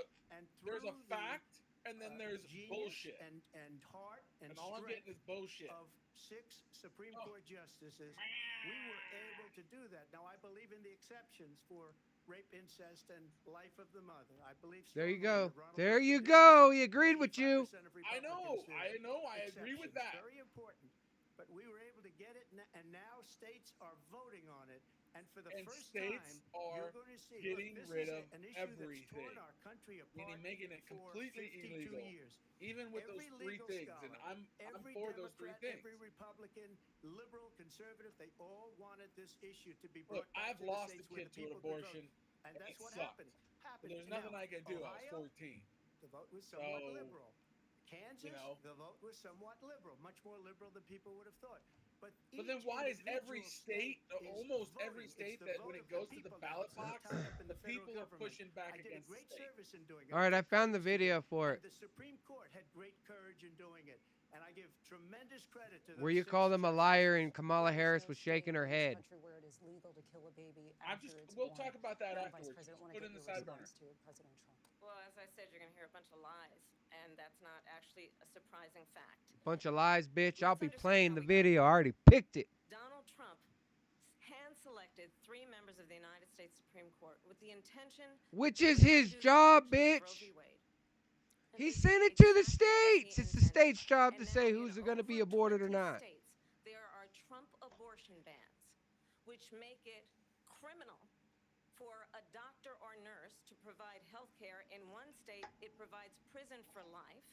Speaker 1: look.
Speaker 7: And
Speaker 1: There's a
Speaker 7: through the
Speaker 1: fact and then there's
Speaker 7: genius
Speaker 1: bullshit.
Speaker 7: and heart and
Speaker 1: all I'm getting is
Speaker 7: strength
Speaker 1: bullshit.
Speaker 7: of 6 Supreme Court justices, we were able to do that. Now, I believe in the exceptions for rape, incest, and life of the mother. I believe
Speaker 2: There you
Speaker 7: strongly
Speaker 2: go.
Speaker 7: that Ronald
Speaker 2: There
Speaker 7: Reagan
Speaker 2: you
Speaker 7: did
Speaker 2: go.
Speaker 7: that.
Speaker 2: He agreed with you.
Speaker 7: 85% of
Speaker 1: I know.
Speaker 7: Republicans do.
Speaker 1: I agree with that.
Speaker 7: Very important. But we were able to get it, and now states are voting on it. And for the first
Speaker 1: states
Speaker 7: time,
Speaker 1: are
Speaker 7: you're going to see
Speaker 1: getting
Speaker 7: this
Speaker 1: rid
Speaker 7: is
Speaker 1: of
Speaker 7: an issue that's torn
Speaker 1: everything,
Speaker 7: our country apart
Speaker 1: meaning making it
Speaker 7: for
Speaker 1: completely
Speaker 7: 52
Speaker 1: illegal,
Speaker 7: years.
Speaker 1: even with those
Speaker 7: Every
Speaker 1: three
Speaker 7: legal
Speaker 1: things.
Speaker 7: scholar,
Speaker 1: And I'm
Speaker 7: every
Speaker 1: for those three
Speaker 7: Democrat,
Speaker 1: things.
Speaker 7: every Republican, liberal, conservative, they all wanted this issue to be
Speaker 1: Look,
Speaker 7: brought back
Speaker 1: I've
Speaker 7: to the
Speaker 1: lost a
Speaker 7: states where
Speaker 1: kid
Speaker 7: the
Speaker 1: to an
Speaker 7: people could vote.
Speaker 1: abortion,
Speaker 7: And
Speaker 1: and
Speaker 7: that's
Speaker 1: it
Speaker 7: what
Speaker 1: sucked.
Speaker 7: happened.
Speaker 1: There's nothing
Speaker 7: Now,
Speaker 1: I can do.
Speaker 7: Ohio,
Speaker 1: I was 14.
Speaker 7: the vote was somewhat
Speaker 1: So,
Speaker 7: liberal. Kansas,
Speaker 1: you know.
Speaker 7: the vote was somewhat liberal, much more liberal than people would have thought. But
Speaker 1: then
Speaker 7: each
Speaker 1: why is every
Speaker 7: individual
Speaker 1: state,
Speaker 7: is
Speaker 1: almost
Speaker 7: voting.
Speaker 1: every
Speaker 7: It's
Speaker 1: state,
Speaker 7: the
Speaker 1: that
Speaker 7: vote
Speaker 1: when it
Speaker 7: of the
Speaker 1: goes to the
Speaker 7: people
Speaker 1: ballot
Speaker 7: now.
Speaker 1: box,
Speaker 7: It's not tied up in
Speaker 1: the
Speaker 7: the federal
Speaker 1: people are
Speaker 7: government.
Speaker 1: pushing back
Speaker 7: I did a
Speaker 1: against the
Speaker 7: great
Speaker 1: state?
Speaker 7: service in doing it.
Speaker 2: All right, I found the video for it.
Speaker 7: And the Supreme Court had great courage in doing it. And I give tremendous credit to those
Speaker 2: Where you
Speaker 7: 6
Speaker 2: called him a liar and Kamala
Speaker 10: There is
Speaker 2: Harris
Speaker 10: no
Speaker 2: was shaking her
Speaker 10: state in this
Speaker 2: head.
Speaker 10: country where it is legal to kill a baby
Speaker 1: I'm
Speaker 10: after
Speaker 1: just.
Speaker 10: it's
Speaker 1: We'll
Speaker 10: born.
Speaker 1: talk about that
Speaker 10: Vice
Speaker 1: afterwards.
Speaker 10: President,
Speaker 1: Just
Speaker 10: want to
Speaker 1: put
Speaker 10: get
Speaker 1: it in the
Speaker 10: your
Speaker 1: side burner.
Speaker 10: response to President Trump.
Speaker 6: Well, as I said, you're going to hear a bunch of lies, and that's not actually a surprising fact.
Speaker 2: Bunch of lies, bitch. I'll
Speaker 6: Let's
Speaker 2: be
Speaker 6: understand
Speaker 2: playing
Speaker 6: how
Speaker 2: the
Speaker 6: we got
Speaker 2: video. I
Speaker 6: here.
Speaker 2: already picked it.
Speaker 6: Donald Trump hand-selected 3 members of the United States Supreme Court with the intention
Speaker 2: Which
Speaker 6: that
Speaker 2: is
Speaker 6: they would
Speaker 2: his
Speaker 6: undo the
Speaker 2: job,
Speaker 6: decisions of Roe
Speaker 2: bitch.
Speaker 6: v. Wade. And
Speaker 2: He
Speaker 6: they
Speaker 2: sent
Speaker 6: did
Speaker 2: it to the
Speaker 6: exactly as he
Speaker 2: states. It's the
Speaker 6: intended.
Speaker 2: state's job
Speaker 6: And
Speaker 2: to
Speaker 6: now
Speaker 2: say
Speaker 6: in
Speaker 2: who's going to be
Speaker 6: over
Speaker 2: aborted or
Speaker 6: 20
Speaker 2: not.
Speaker 6: states, there are Trump abortion bans, which make it criminal for a doctor or nurse to provide health care. In one state, it provides prison for life.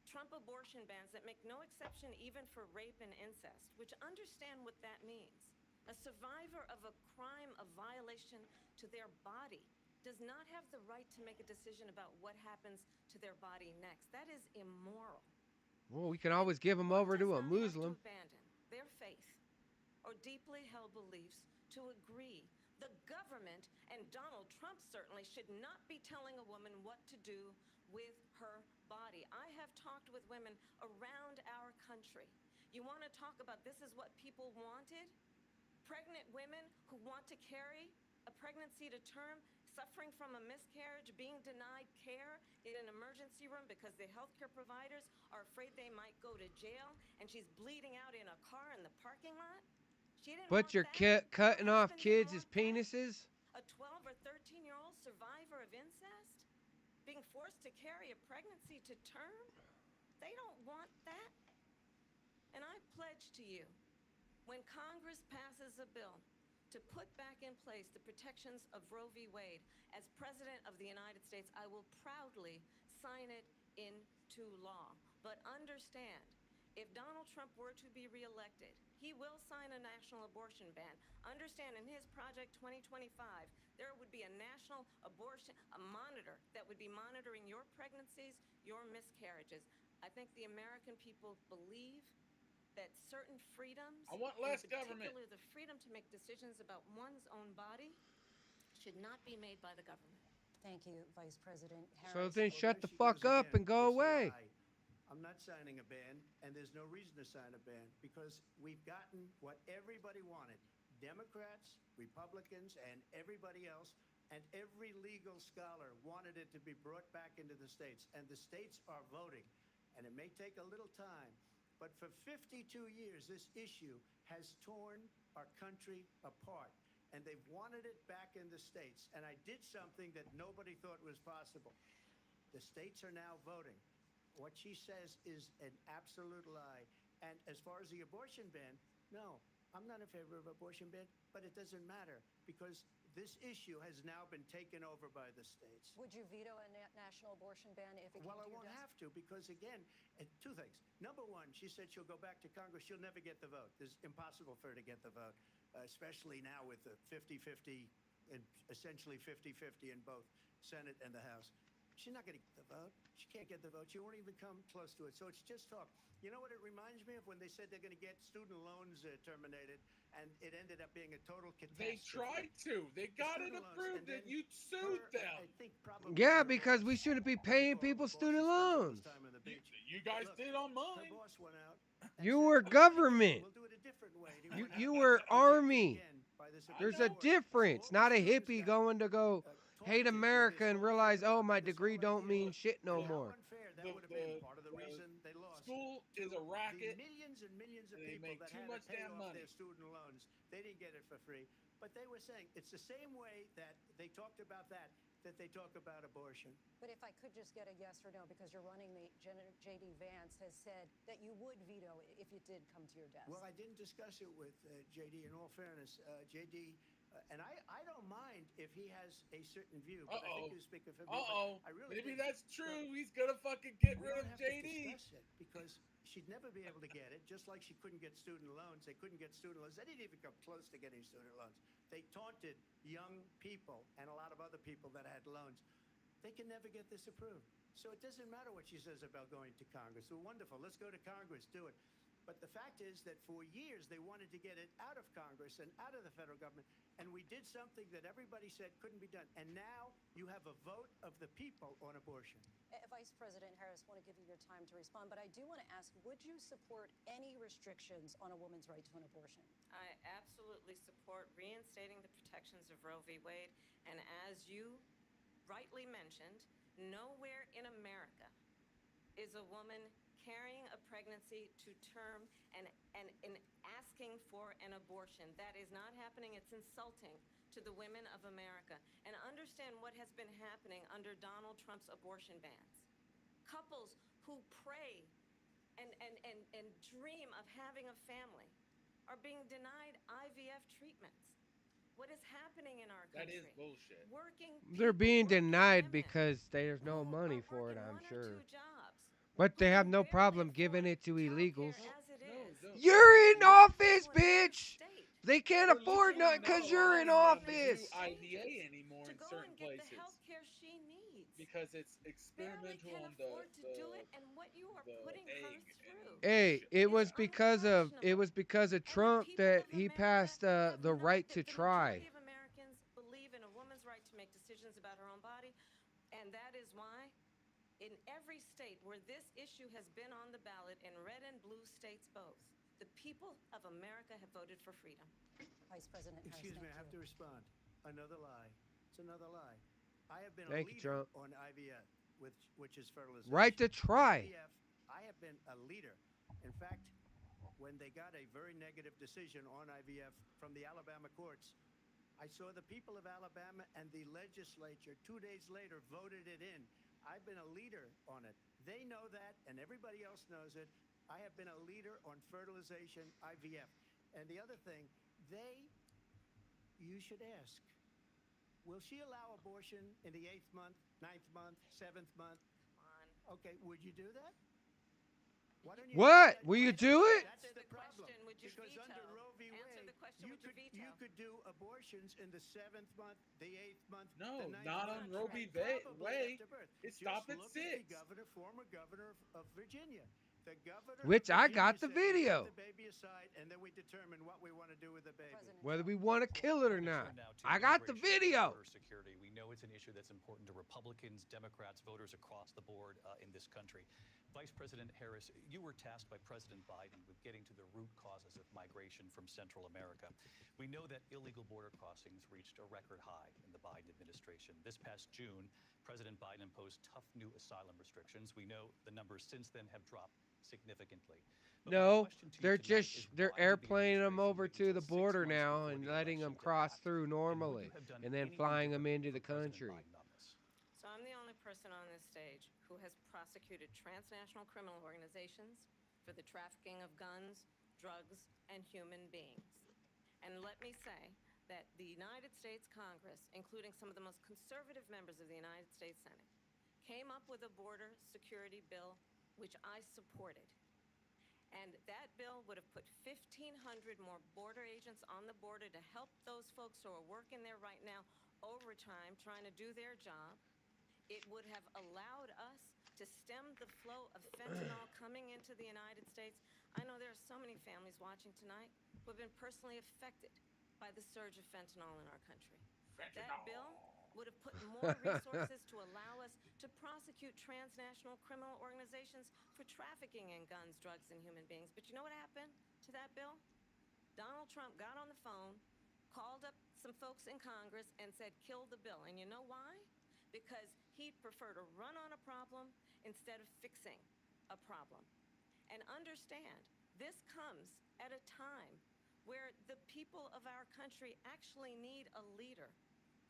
Speaker 6: Trump abortion bans that make no exception even for rape and incest, which understand what that means. A survivor of a crime of violation to their body does not have the right to make a decision about what happens to their body next. That is immoral.
Speaker 2: Well, we can always give them over to a Muslim.
Speaker 6: To abandon their faith or deeply held beliefs to agree. The government, and Donald Trump certainly, should not be telling a woman what to do with her body. I have talked with women around our country. You want to talk about this is what people wanted? Pregnant women who want to carry a pregnancy to term, suffering from a miscarriage, being denied care in an emergency room because the healthcare providers are afraid they might go to jail, and she's bleeding out in a car in the parking lot. She didn't
Speaker 2: But
Speaker 6: want
Speaker 2: you're
Speaker 6: that.
Speaker 2: cutting
Speaker 6: Her
Speaker 2: off
Speaker 6: husband didn't
Speaker 2: kids'
Speaker 6: want that.
Speaker 2: penises?
Speaker 6: A 12 or 13-year-old survivor of incest being forced to carry a pregnancy to term? They don't want that. And I pledge to you, when Congress passes a bill to put back in place the protections of Roe v. Wade, as President of the United States, I will proudly sign it into law. But understand, if Donald Trump were to be reelected, he will sign a national abortion ban. Understand, in his Project 2025, there would be a national abortion, a monitor that would be monitoring your pregnancies, your miscarriages. I think the American people believe that certain freedoms,
Speaker 1: I want less
Speaker 6: in
Speaker 1: government.
Speaker 6: particular the freedom to make decisions about one's own body, should not be made by the government.
Speaker 10: Thank you, Vice President Harris.
Speaker 2: So then
Speaker 7: Well,
Speaker 2: shut
Speaker 7: there
Speaker 2: the
Speaker 7: she
Speaker 2: fuck
Speaker 7: goes
Speaker 2: up
Speaker 7: again.
Speaker 2: and go
Speaker 7: It's a
Speaker 2: away.
Speaker 7: lie. I'm not signing a ban, and there's no reason to sign a ban because we've gotten what everybody wanted. Democrats, Republicans, and everybody else, and every legal scholar wanted it to be brought back into the states, and the states are voting. And it may take a little time, but for 52 years, this issue has torn our country apart, and they've wanted it back in the states. And I did something that nobody thought was possible. The states are now voting. What she says is an absolute lie. And as far as the abortion ban, no, I'm not in favor of abortion ban, but it doesn't matter because this issue has now been taken over by the states.
Speaker 10: Would you veto a national abortion ban if it came
Speaker 7: Well, I
Speaker 10: to your
Speaker 7: won't
Speaker 10: desk?
Speaker 7: have to because, again, two things. Number one, she said she'll go back to Congress. She'll never get the vote. It's impossible for her to get the vote, especially now with the 50-50 and essentially 50-50 in both Senate and the House. She's not going to get the vote. She can't get the vote. She won't even come close to it. So it's just talk. You know what it reminds me of? When they said they're going to get student loans terminated, and it ended up being a total catastrophe.
Speaker 1: They tried to. They got it
Speaker 7: Student loans,
Speaker 1: approved,
Speaker 7: and
Speaker 1: and you sued
Speaker 7: her,
Speaker 1: them.
Speaker 7: I think probably
Speaker 2: Yeah,
Speaker 7: her
Speaker 2: because
Speaker 7: boss,
Speaker 2: we shouldn't be paying people student loans.
Speaker 7: time on the beach.
Speaker 1: You guys
Speaker 7: Look,
Speaker 1: did on
Speaker 7: Her
Speaker 1: mine.
Speaker 7: boss went out. and
Speaker 2: You
Speaker 7: said,
Speaker 2: were
Speaker 7: "Okay,
Speaker 2: government.
Speaker 7: We'll do it a different way." He
Speaker 2: You
Speaker 7: went
Speaker 2: you
Speaker 7: out
Speaker 2: were
Speaker 7: and rejected
Speaker 2: army.
Speaker 7: again by the Supreme
Speaker 2: There's a
Speaker 7: Court.
Speaker 2: difference.
Speaker 7: So all
Speaker 2: Not a
Speaker 7: the students
Speaker 2: hippie
Speaker 7: got,
Speaker 2: going to go hate America and realize, oh, my degree don't mean shit no
Speaker 1: Look,
Speaker 2: more.
Speaker 7: Unfair that would have been part of the reason they lost.
Speaker 1: School is a
Speaker 7: The
Speaker 1: racket.
Speaker 7: millions and millions of
Speaker 1: And they
Speaker 7: people
Speaker 1: make
Speaker 7: that
Speaker 1: too
Speaker 7: had to
Speaker 1: much
Speaker 7: pay
Speaker 1: damn
Speaker 7: off
Speaker 1: money.
Speaker 7: their student loans, they didn't get it for free. But they were saying it's the same way that they talked about that they talk about abortion.
Speaker 10: But if I could just get a yes or no, because your running mate, J.D. Vance, has said that you would veto it if it did come to your desk.
Speaker 7: Well, I didn't discuss it with J.D. In all fairness, J.D. And I don't mind if he has a certain view, but I think you speak for me. I really
Speaker 1: Maybe
Speaker 7: think,
Speaker 1: that's true. He's gonna fucking get
Speaker 7: we
Speaker 1: rid
Speaker 7: don't
Speaker 1: of
Speaker 7: have to
Speaker 1: JD.
Speaker 7: discuss it because she'd never be able to get it, just like she couldn't get student loans. They couldn't get student loans. They didn't even come close to getting student loans. They taunted young people and a lot of other people that had loans. They can never get this approved. So it doesn't matter what she says about going to Congress. Well, wonderful. Let's go to Congress. Do it. But the fact is that for years they wanted to get it out of Congress and out of the federal government. And we did something that everybody said couldn't be done. And now you have a vote of the people on abortion.
Speaker 10: Vice President Harris, want to give you your time to respond, but I do want to ask, would you support any restrictions on a woman's right to an abortion?
Speaker 11: I absolutely support reinstating the protections of Roe v. Wade. And as you rightly mentioned, nowhere in America is a woman carrying a pregnancy to term and asking for an abortion. That is not happening. It's insulting to the women of America. And understand what has been happening under Donald Trump's abortion bans. Couples who pray and dream of having a family are being denied IVF treatments. What is happening in our country?
Speaker 1: That is bullshit.
Speaker 2: They're being denied because there's no money for it, I'm sure. But they have no problem giving it to illegals. You're in office, bitch! They can't afford nothing because you're in office!
Speaker 1: IVA anymore in certain places. Because it's experimental on the egg.
Speaker 2: Hey, it was because of Trump that he passed the right to try.
Speaker 11: Americans believe in a woman's right to make decisions about her own body, and that is why in every state where this issue has been on the ballot, in red and blue states both, the people of America have voted for freedom.
Speaker 10: Vice President Harris,
Speaker 7: excuse me, I have to respond. Another lie. It's another lie. I have been
Speaker 2: Thank
Speaker 7: a
Speaker 2: you,
Speaker 7: leader
Speaker 2: Trump.
Speaker 7: on IVF, which is fertilization.
Speaker 2: Right to try.
Speaker 7: IVF, I have been a leader. In fact, when they got a very negative decision on IVF from the Alabama courts, I saw the people of Alabama and the legislature 2 days later voted it in. I've been a leader on it. They know that, and everybody else knows it. I have been a leader on fertilization, IVF. And the other thing, you should ask, will she allow abortion in the 8th month, 9th month, 7th month? Okay, would you do that? Why don't you
Speaker 2: What? Will you do it?
Speaker 7: That's the problem. Because under Roe v. Wade, you could do abortions in the 7th month, the 8th month,
Speaker 1: No,
Speaker 7: the 9th
Speaker 1: not
Speaker 7: month,
Speaker 1: on Roe v.
Speaker 7: and probably
Speaker 1: Wade.
Speaker 7: after birth.
Speaker 1: It
Speaker 7: Just
Speaker 1: stopped at
Speaker 7: look
Speaker 1: 6.
Speaker 7: the former governor of Virginia. The governor
Speaker 2: Which
Speaker 7: of
Speaker 2: I
Speaker 7: Virginia
Speaker 2: got the
Speaker 7: said,
Speaker 2: video.
Speaker 7: "Put the baby aside, and then we determine what we want to do with the baby."
Speaker 2: Whether we want to kill it or not. I got the video.
Speaker 22: Border security. We know it's an issue that's important to Republicans, Democrats, voters across the board in this country. Vice President Harris, you were tasked by President Biden with getting to the root causes of migration from Central America. We know that illegal border crossings reached a record high in the Biden administration. This past June, President Biden imposed tough new asylum restrictions. We know the numbers since then have dropped significantly.
Speaker 2: No, they're airplaning them over to the border now and letting them cross through normally and then flying them into the country.
Speaker 11: So I'm the only person on this stage who has prosecuted transnational criminal organizations for the trafficking of guns, drugs, and human beings. And let me say that the United States Congress, including some of the most conservative members of the United States Senate, came up with a border security bill which I supported. And that bill would have put 1,500 more border agents on the border to help those folks who are working there right now overtime trying to do their job. It would have allowed us to stem the flow of fentanyl coming into the United States. I know there are so many families watching tonight who have been personally affected by the surge of fentanyl in our country. That bill would have put more resources to allow us to prosecute transnational criminal organizations for trafficking in guns, drugs, and human beings. But you know what happened to that bill? Donald Trump got on the phone, called up some folks in Congress and said, kill the bill. And you know why? Because he'd prefer to run on a problem instead of fixing a problem. And understand, this comes at a time where the people of our country actually need a leader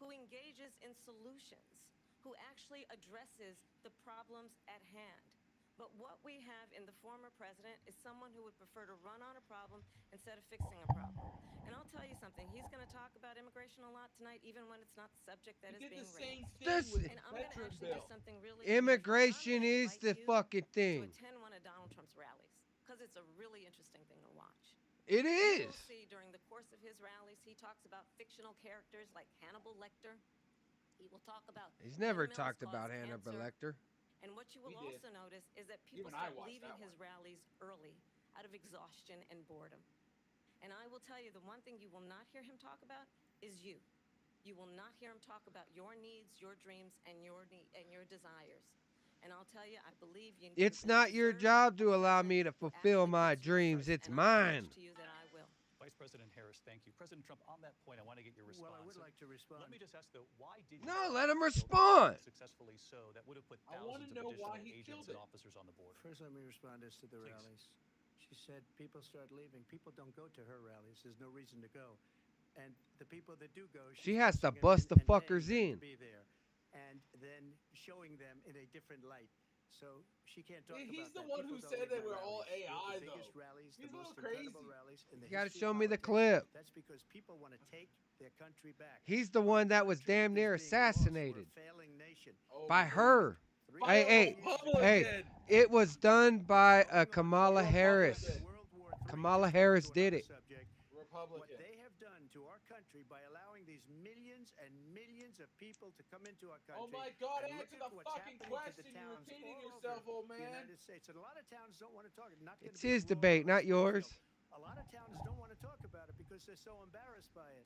Speaker 11: who engages in solutions, who actually addresses the problems at hand. But what we have in the former president is someone who would prefer to run on a problem instead of fixing a problem. And I'll tell you something, he's going to talk about immigration a lot tonight, even when it's not the subject that is being raised. And I'm going to actually do something really
Speaker 2: Immigration is the fucking thing.
Speaker 11: to attend one of Donald Trump's rallies, because it's a really interesting thing to watch.
Speaker 2: It
Speaker 11: You will
Speaker 2: is.
Speaker 11: see during the course of his rallies, he talks about fictional characters like Hannibal Lecter. He will talk about
Speaker 2: He's never
Speaker 11: windmills
Speaker 2: talked
Speaker 11: cause
Speaker 2: about Hannibal
Speaker 11: cancer.
Speaker 2: Lecter.
Speaker 11: And what you will
Speaker 1: He did.
Speaker 11: also notice is that people
Speaker 1: Even I
Speaker 11: start
Speaker 1: watched
Speaker 11: leaving
Speaker 1: that
Speaker 11: his rallies early out of exhaustion and boredom. And I will tell you, the one thing you will not hear him talk about is you. You will not hear him talk about your needs, your dreams, and your desires. And I'll tell you, I believe you.
Speaker 2: It's not your job to allow me to fulfill my dreams. It's mine.
Speaker 11: To you that I will.
Speaker 22: Vice President Harris, thank you. President Trump, on that point, I want to get your response.
Speaker 7: Well, I would like to respond.
Speaker 22: Let me just ask, though, why did
Speaker 2: No, let him
Speaker 22: build
Speaker 2: respond.
Speaker 22: successfully so that would have put
Speaker 1: I wanna
Speaker 22: thousands of
Speaker 1: know
Speaker 22: additional
Speaker 1: why he
Speaker 22: agents
Speaker 1: killed
Speaker 22: and
Speaker 1: it.
Speaker 22: officers on the border?
Speaker 7: First, let me respond as to the
Speaker 22: Please.
Speaker 7: rallies. She said people start leaving. People don't go to her rallies. There's no reason to go. And the people that do go,
Speaker 2: She
Speaker 7: she's
Speaker 2: has to
Speaker 7: pushing them
Speaker 2: bust
Speaker 7: in
Speaker 2: the
Speaker 7: and paying
Speaker 2: fuckers
Speaker 7: them
Speaker 2: in.
Speaker 7: to be there, and then showing them in a different light. So she can't talk
Speaker 1: Yeah,
Speaker 7: about
Speaker 1: he's the
Speaker 7: that.
Speaker 1: one
Speaker 7: People
Speaker 1: who
Speaker 7: don't
Speaker 1: said
Speaker 7: leave
Speaker 1: they
Speaker 7: her
Speaker 1: were all
Speaker 7: rallies. They're
Speaker 1: AI,
Speaker 7: the biggest
Speaker 1: though.
Speaker 7: rallies,
Speaker 1: He's
Speaker 7: the
Speaker 1: a
Speaker 7: most
Speaker 1: little
Speaker 7: incredible
Speaker 1: crazy.
Speaker 7: rallies in the
Speaker 2: You gotta
Speaker 7: history
Speaker 2: show
Speaker 7: of
Speaker 2: me the
Speaker 7: politics.
Speaker 2: clip.
Speaker 7: That's because people want to take their country back.
Speaker 2: He's the one that was damn near
Speaker 7: Country is being lost. We're a
Speaker 2: assassinated
Speaker 7: failing nation.
Speaker 1: Oh,
Speaker 2: by
Speaker 1: my
Speaker 2: her.
Speaker 7: Three
Speaker 1: By
Speaker 2: Hey,
Speaker 1: a
Speaker 2: hey,
Speaker 1: Republican.
Speaker 2: it was done by Kamala Harris.
Speaker 1: Republican.
Speaker 7: World War III,
Speaker 2: Kamala
Speaker 7: just
Speaker 2: Harris
Speaker 7: going to
Speaker 2: did
Speaker 7: another
Speaker 2: it.
Speaker 7: subject,
Speaker 1: Republican.
Speaker 7: what they have done to our country by allowing these millions and millions of people to come into our country.
Speaker 1: Oh my God!
Speaker 7: and look
Speaker 1: Answer
Speaker 7: at
Speaker 1: the
Speaker 7: what's
Speaker 1: fucking
Speaker 7: happening to the
Speaker 1: question. You're
Speaker 7: towns
Speaker 1: repeating
Speaker 7: all
Speaker 1: yourself,
Speaker 7: over
Speaker 1: old
Speaker 7: the
Speaker 1: man.
Speaker 7: United States. And a lot of towns don't want to talk. Not gonna
Speaker 2: It's
Speaker 7: be
Speaker 2: his
Speaker 7: Aurora
Speaker 2: debate,
Speaker 7: or
Speaker 2: not yours.
Speaker 7: Springfield. A lot of towns don't want to talk about it because they're so embarrassed by it.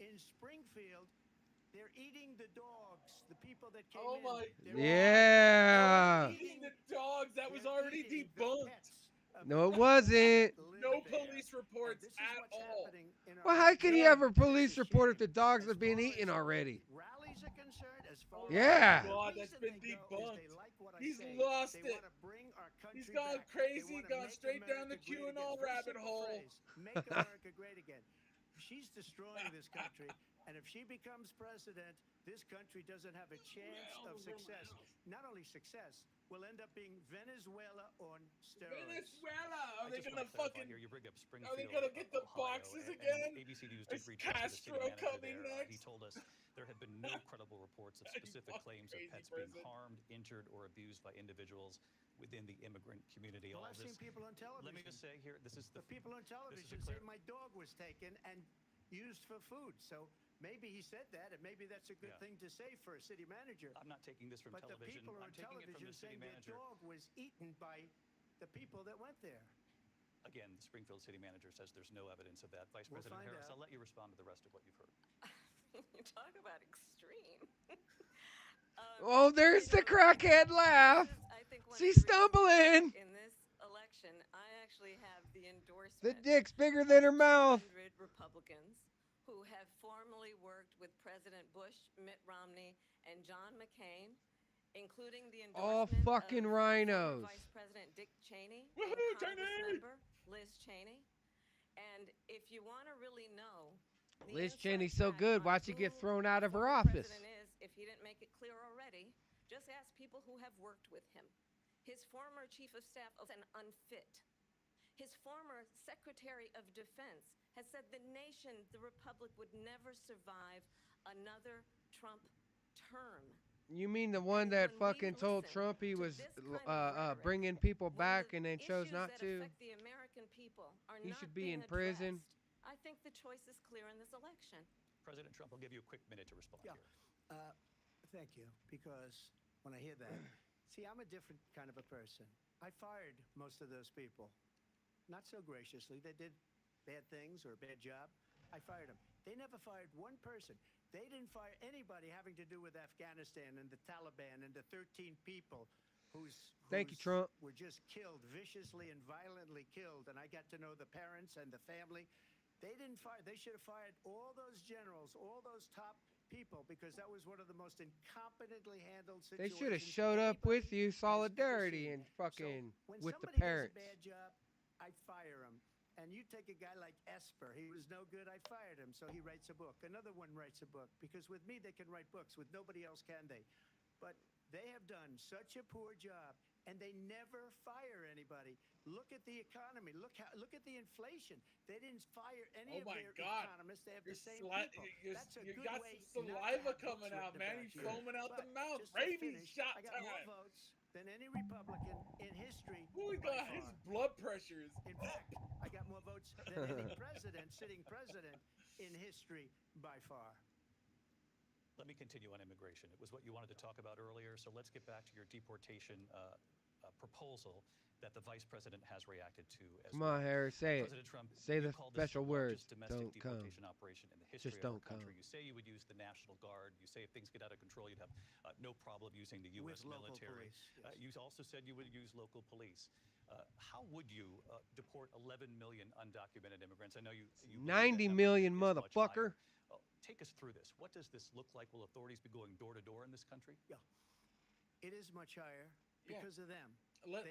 Speaker 7: In Springfield, they're eating the dogs. The people that came
Speaker 1: Oh
Speaker 7: in.
Speaker 1: my
Speaker 7: they're
Speaker 2: Yeah.
Speaker 1: Eating the dogs. That was
Speaker 7: they're
Speaker 1: already
Speaker 7: eating the
Speaker 1: debunked.
Speaker 7: pets of
Speaker 2: No,
Speaker 7: the
Speaker 2: it wasn't.
Speaker 7: people that live
Speaker 1: No
Speaker 7: there.
Speaker 1: police
Speaker 7: And
Speaker 1: reports
Speaker 7: this is
Speaker 1: at
Speaker 7: what's
Speaker 1: all.
Speaker 7: happening in our
Speaker 2: Well, how can you
Speaker 7: country.
Speaker 2: have a
Speaker 7: And it's
Speaker 2: police
Speaker 7: a
Speaker 2: report if
Speaker 7: shame.
Speaker 2: the dogs
Speaker 7: As
Speaker 2: are being
Speaker 7: far
Speaker 2: eaten
Speaker 7: as
Speaker 2: already?
Speaker 7: Rallies are concerned, as far
Speaker 1: Oh
Speaker 7: as
Speaker 2: Yeah.
Speaker 1: my
Speaker 7: the
Speaker 1: God, that's
Speaker 7: reason
Speaker 1: been
Speaker 7: they go is they
Speaker 1: debunked.
Speaker 7: like what I
Speaker 1: He's
Speaker 7: say.
Speaker 1: lost
Speaker 7: They
Speaker 1: it.
Speaker 7: want to bring our country
Speaker 1: He's gone
Speaker 7: back.
Speaker 1: crazy,
Speaker 7: They wanna
Speaker 1: gone
Speaker 7: make
Speaker 1: straight down the
Speaker 7: America great again.
Speaker 1: QAnon
Speaker 7: Very
Speaker 1: rabbit
Speaker 7: simple
Speaker 1: hole.
Speaker 7: phrase, make America great again. She's destroying this country, and if she becomes president, this country doesn't have a chance of success. Not only success, we'll end up being Venezuela on steroids.
Speaker 1: Venezuela. Are
Speaker 22: I
Speaker 1: they
Speaker 22: just
Speaker 1: gonna
Speaker 22: want to clarify
Speaker 1: fucking?
Speaker 22: here. You bring up
Speaker 1: Are
Speaker 22: Springfield,
Speaker 1: they gonna get the
Speaker 22: Ohio,
Speaker 1: boxes
Speaker 22: and
Speaker 1: again?
Speaker 22: ABC News did
Speaker 1: Is
Speaker 22: reach out to the city
Speaker 1: Castro
Speaker 22: manager
Speaker 1: coming
Speaker 22: there. He
Speaker 1: next?
Speaker 22: told us there have been no credible reports of
Speaker 1: You
Speaker 22: specific
Speaker 1: fucking
Speaker 22: claims of
Speaker 1: crazy
Speaker 22: pets being
Speaker 1: person.
Speaker 22: harmed, injured, or abused by individuals within the immigrant community.
Speaker 7: Well,
Speaker 22: All
Speaker 7: I've
Speaker 22: this.
Speaker 7: seen people on television.
Speaker 22: Let me just say here, this is
Speaker 7: The people on
Speaker 22: this is a
Speaker 7: television
Speaker 22: clear.
Speaker 7: say my dog was taken and used for food. So maybe he said that, and maybe that's a good
Speaker 22: Yeah.
Speaker 7: thing to say for a city manager.
Speaker 22: I'm not taking this from
Speaker 7: But the
Speaker 22: television.
Speaker 7: people
Speaker 22: I'm
Speaker 7: on
Speaker 22: taking it from
Speaker 7: television
Speaker 22: the city
Speaker 7: saying their
Speaker 22: manager.
Speaker 7: dog was eaten by the people that went there.
Speaker 22: Again, the Springfield city manager says there's no evidence of that. Vice
Speaker 7: We'll
Speaker 22: President
Speaker 7: find
Speaker 22: Harris,
Speaker 7: out.
Speaker 22: I'll let you respond to the rest of what you've heard.
Speaker 11: You talk about extreme.
Speaker 2: Oh, there's the crackhead laugh.
Speaker 11: I think one of
Speaker 2: She's
Speaker 11: the reasons
Speaker 2: stumbling.
Speaker 11: in this election, I actually have the
Speaker 2: The
Speaker 11: endorsement
Speaker 2: dick's bigger than her mouth.
Speaker 11: 200 Republicans who have formerly worked with President Bush, Mitt Romney, and John McCain, including the
Speaker 2: All
Speaker 11: endorsement
Speaker 2: fucking
Speaker 11: of
Speaker 2: rhinos.
Speaker 11: former Vice President Dick Cheney
Speaker 1: Woohoo,
Speaker 11: and
Speaker 1: Cheney!
Speaker 11: Congressmember Liz Cheney. And if you want to really know, the
Speaker 2: Liz
Speaker 11: inside
Speaker 2: Cheney's so
Speaker 11: track
Speaker 2: good.
Speaker 11: on
Speaker 2: Why'd she
Speaker 11: who
Speaker 2: get
Speaker 11: the
Speaker 2: thrown out of her
Speaker 11: former
Speaker 2: office?
Speaker 11: president is, if he didn't make it clear already, just ask people who have worked with him. His former chief of staff is an unfit. His former Secretary of Defense has said the nation, the republic, would never survive another Trump term.
Speaker 2: You mean the one that fucking told Trump he was bringing people back and then chose not
Speaker 11: Issues that
Speaker 2: to?
Speaker 11: affect the American people are
Speaker 2: He
Speaker 11: not
Speaker 2: should be
Speaker 11: being
Speaker 2: in prison.
Speaker 11: addressed. I think the choice is clear in this election.
Speaker 22: President Trump, I'll give you a quick minute to respond
Speaker 7: Yeah.
Speaker 22: here.
Speaker 7: Thank you, because when I hear that, see, I'm a different kind of a person. I fired most of those people. Not so graciously. They did bad things or a bad job. I fired them. They never fired one person. They didn't fire anybody having to do with Afghanistan and the Taliban and the 13 people
Speaker 2: Thank you, Trump.
Speaker 7: were just killed, viciously and violently killed. And I got to know the parents and the family. They didn't fire. They should have fired all those generals, all those top people, because that was one of the most incompetently handled
Speaker 2: They
Speaker 7: situations.
Speaker 2: should have showed up with you, solidarity, and fucking
Speaker 7: When
Speaker 2: with the
Speaker 7: somebody does a
Speaker 2: parents.
Speaker 7: bad job, I fire him. And you take a guy like Esper, he was no good, I fired him, so he writes a book. Another one writes a book, because with me they can write books, with nobody else can they? But they have done such a poor job, and they never fire anybody. Look at the economy. Look at the inflation. They didn't fire any
Speaker 1: Oh
Speaker 7: of
Speaker 1: my
Speaker 7: their
Speaker 1: God.
Speaker 7: economists. They have
Speaker 1: You're
Speaker 7: the same
Speaker 1: sli-
Speaker 7: people.
Speaker 1: you're-
Speaker 7: That's a
Speaker 1: you
Speaker 7: good
Speaker 1: got
Speaker 7: way
Speaker 1: some
Speaker 7: not to
Speaker 1: saliva
Speaker 7: have
Speaker 1: coming
Speaker 7: books
Speaker 1: out,
Speaker 7: written
Speaker 1: man.
Speaker 7: about
Speaker 1: You
Speaker 7: you.
Speaker 1: foaming out the
Speaker 7: But
Speaker 1: mouth.
Speaker 7: just to
Speaker 1: Rabies
Speaker 7: finish,
Speaker 1: shot
Speaker 7: I got
Speaker 1: time.
Speaker 7: more votes than any Republican in history.
Speaker 1: Oh my
Speaker 7: by
Speaker 1: God,
Speaker 7: far.
Speaker 1: his blood pressure is
Speaker 7: In fact, I got more votes than any president, sitting president in history by far.
Speaker 22: Let me continue on immigration. It was what you wanted to talk about earlier, so let's get back to your deportation proposal that the vice president has reacted to as
Speaker 2: Come
Speaker 22: well.
Speaker 2: on, Harris, say it.
Speaker 22: President Trump,
Speaker 2: Say
Speaker 22: you
Speaker 2: the
Speaker 22: called this
Speaker 2: special
Speaker 22: the
Speaker 2: words.
Speaker 22: largest domestic
Speaker 2: Don't come.
Speaker 22: deportation operation in the history
Speaker 2: Just
Speaker 22: of our
Speaker 2: don't come.
Speaker 22: country. You say you would use the National Guard. You say if things get out of control, you'd have no problem using the U.S.
Speaker 7: With local
Speaker 22: military.
Speaker 7: police, yes.
Speaker 22: You also said you would use local police. How would you deport 11 million undocumented immigrants? I know you believe that
Speaker 2: 90
Speaker 22: number
Speaker 2: million,
Speaker 22: is much
Speaker 2: motherfucker.
Speaker 22: higher. Take us through this. What does this look like? Will authorities be going door to door in this country?
Speaker 7: Yeah, it is much higher because of them.
Speaker 1: Let's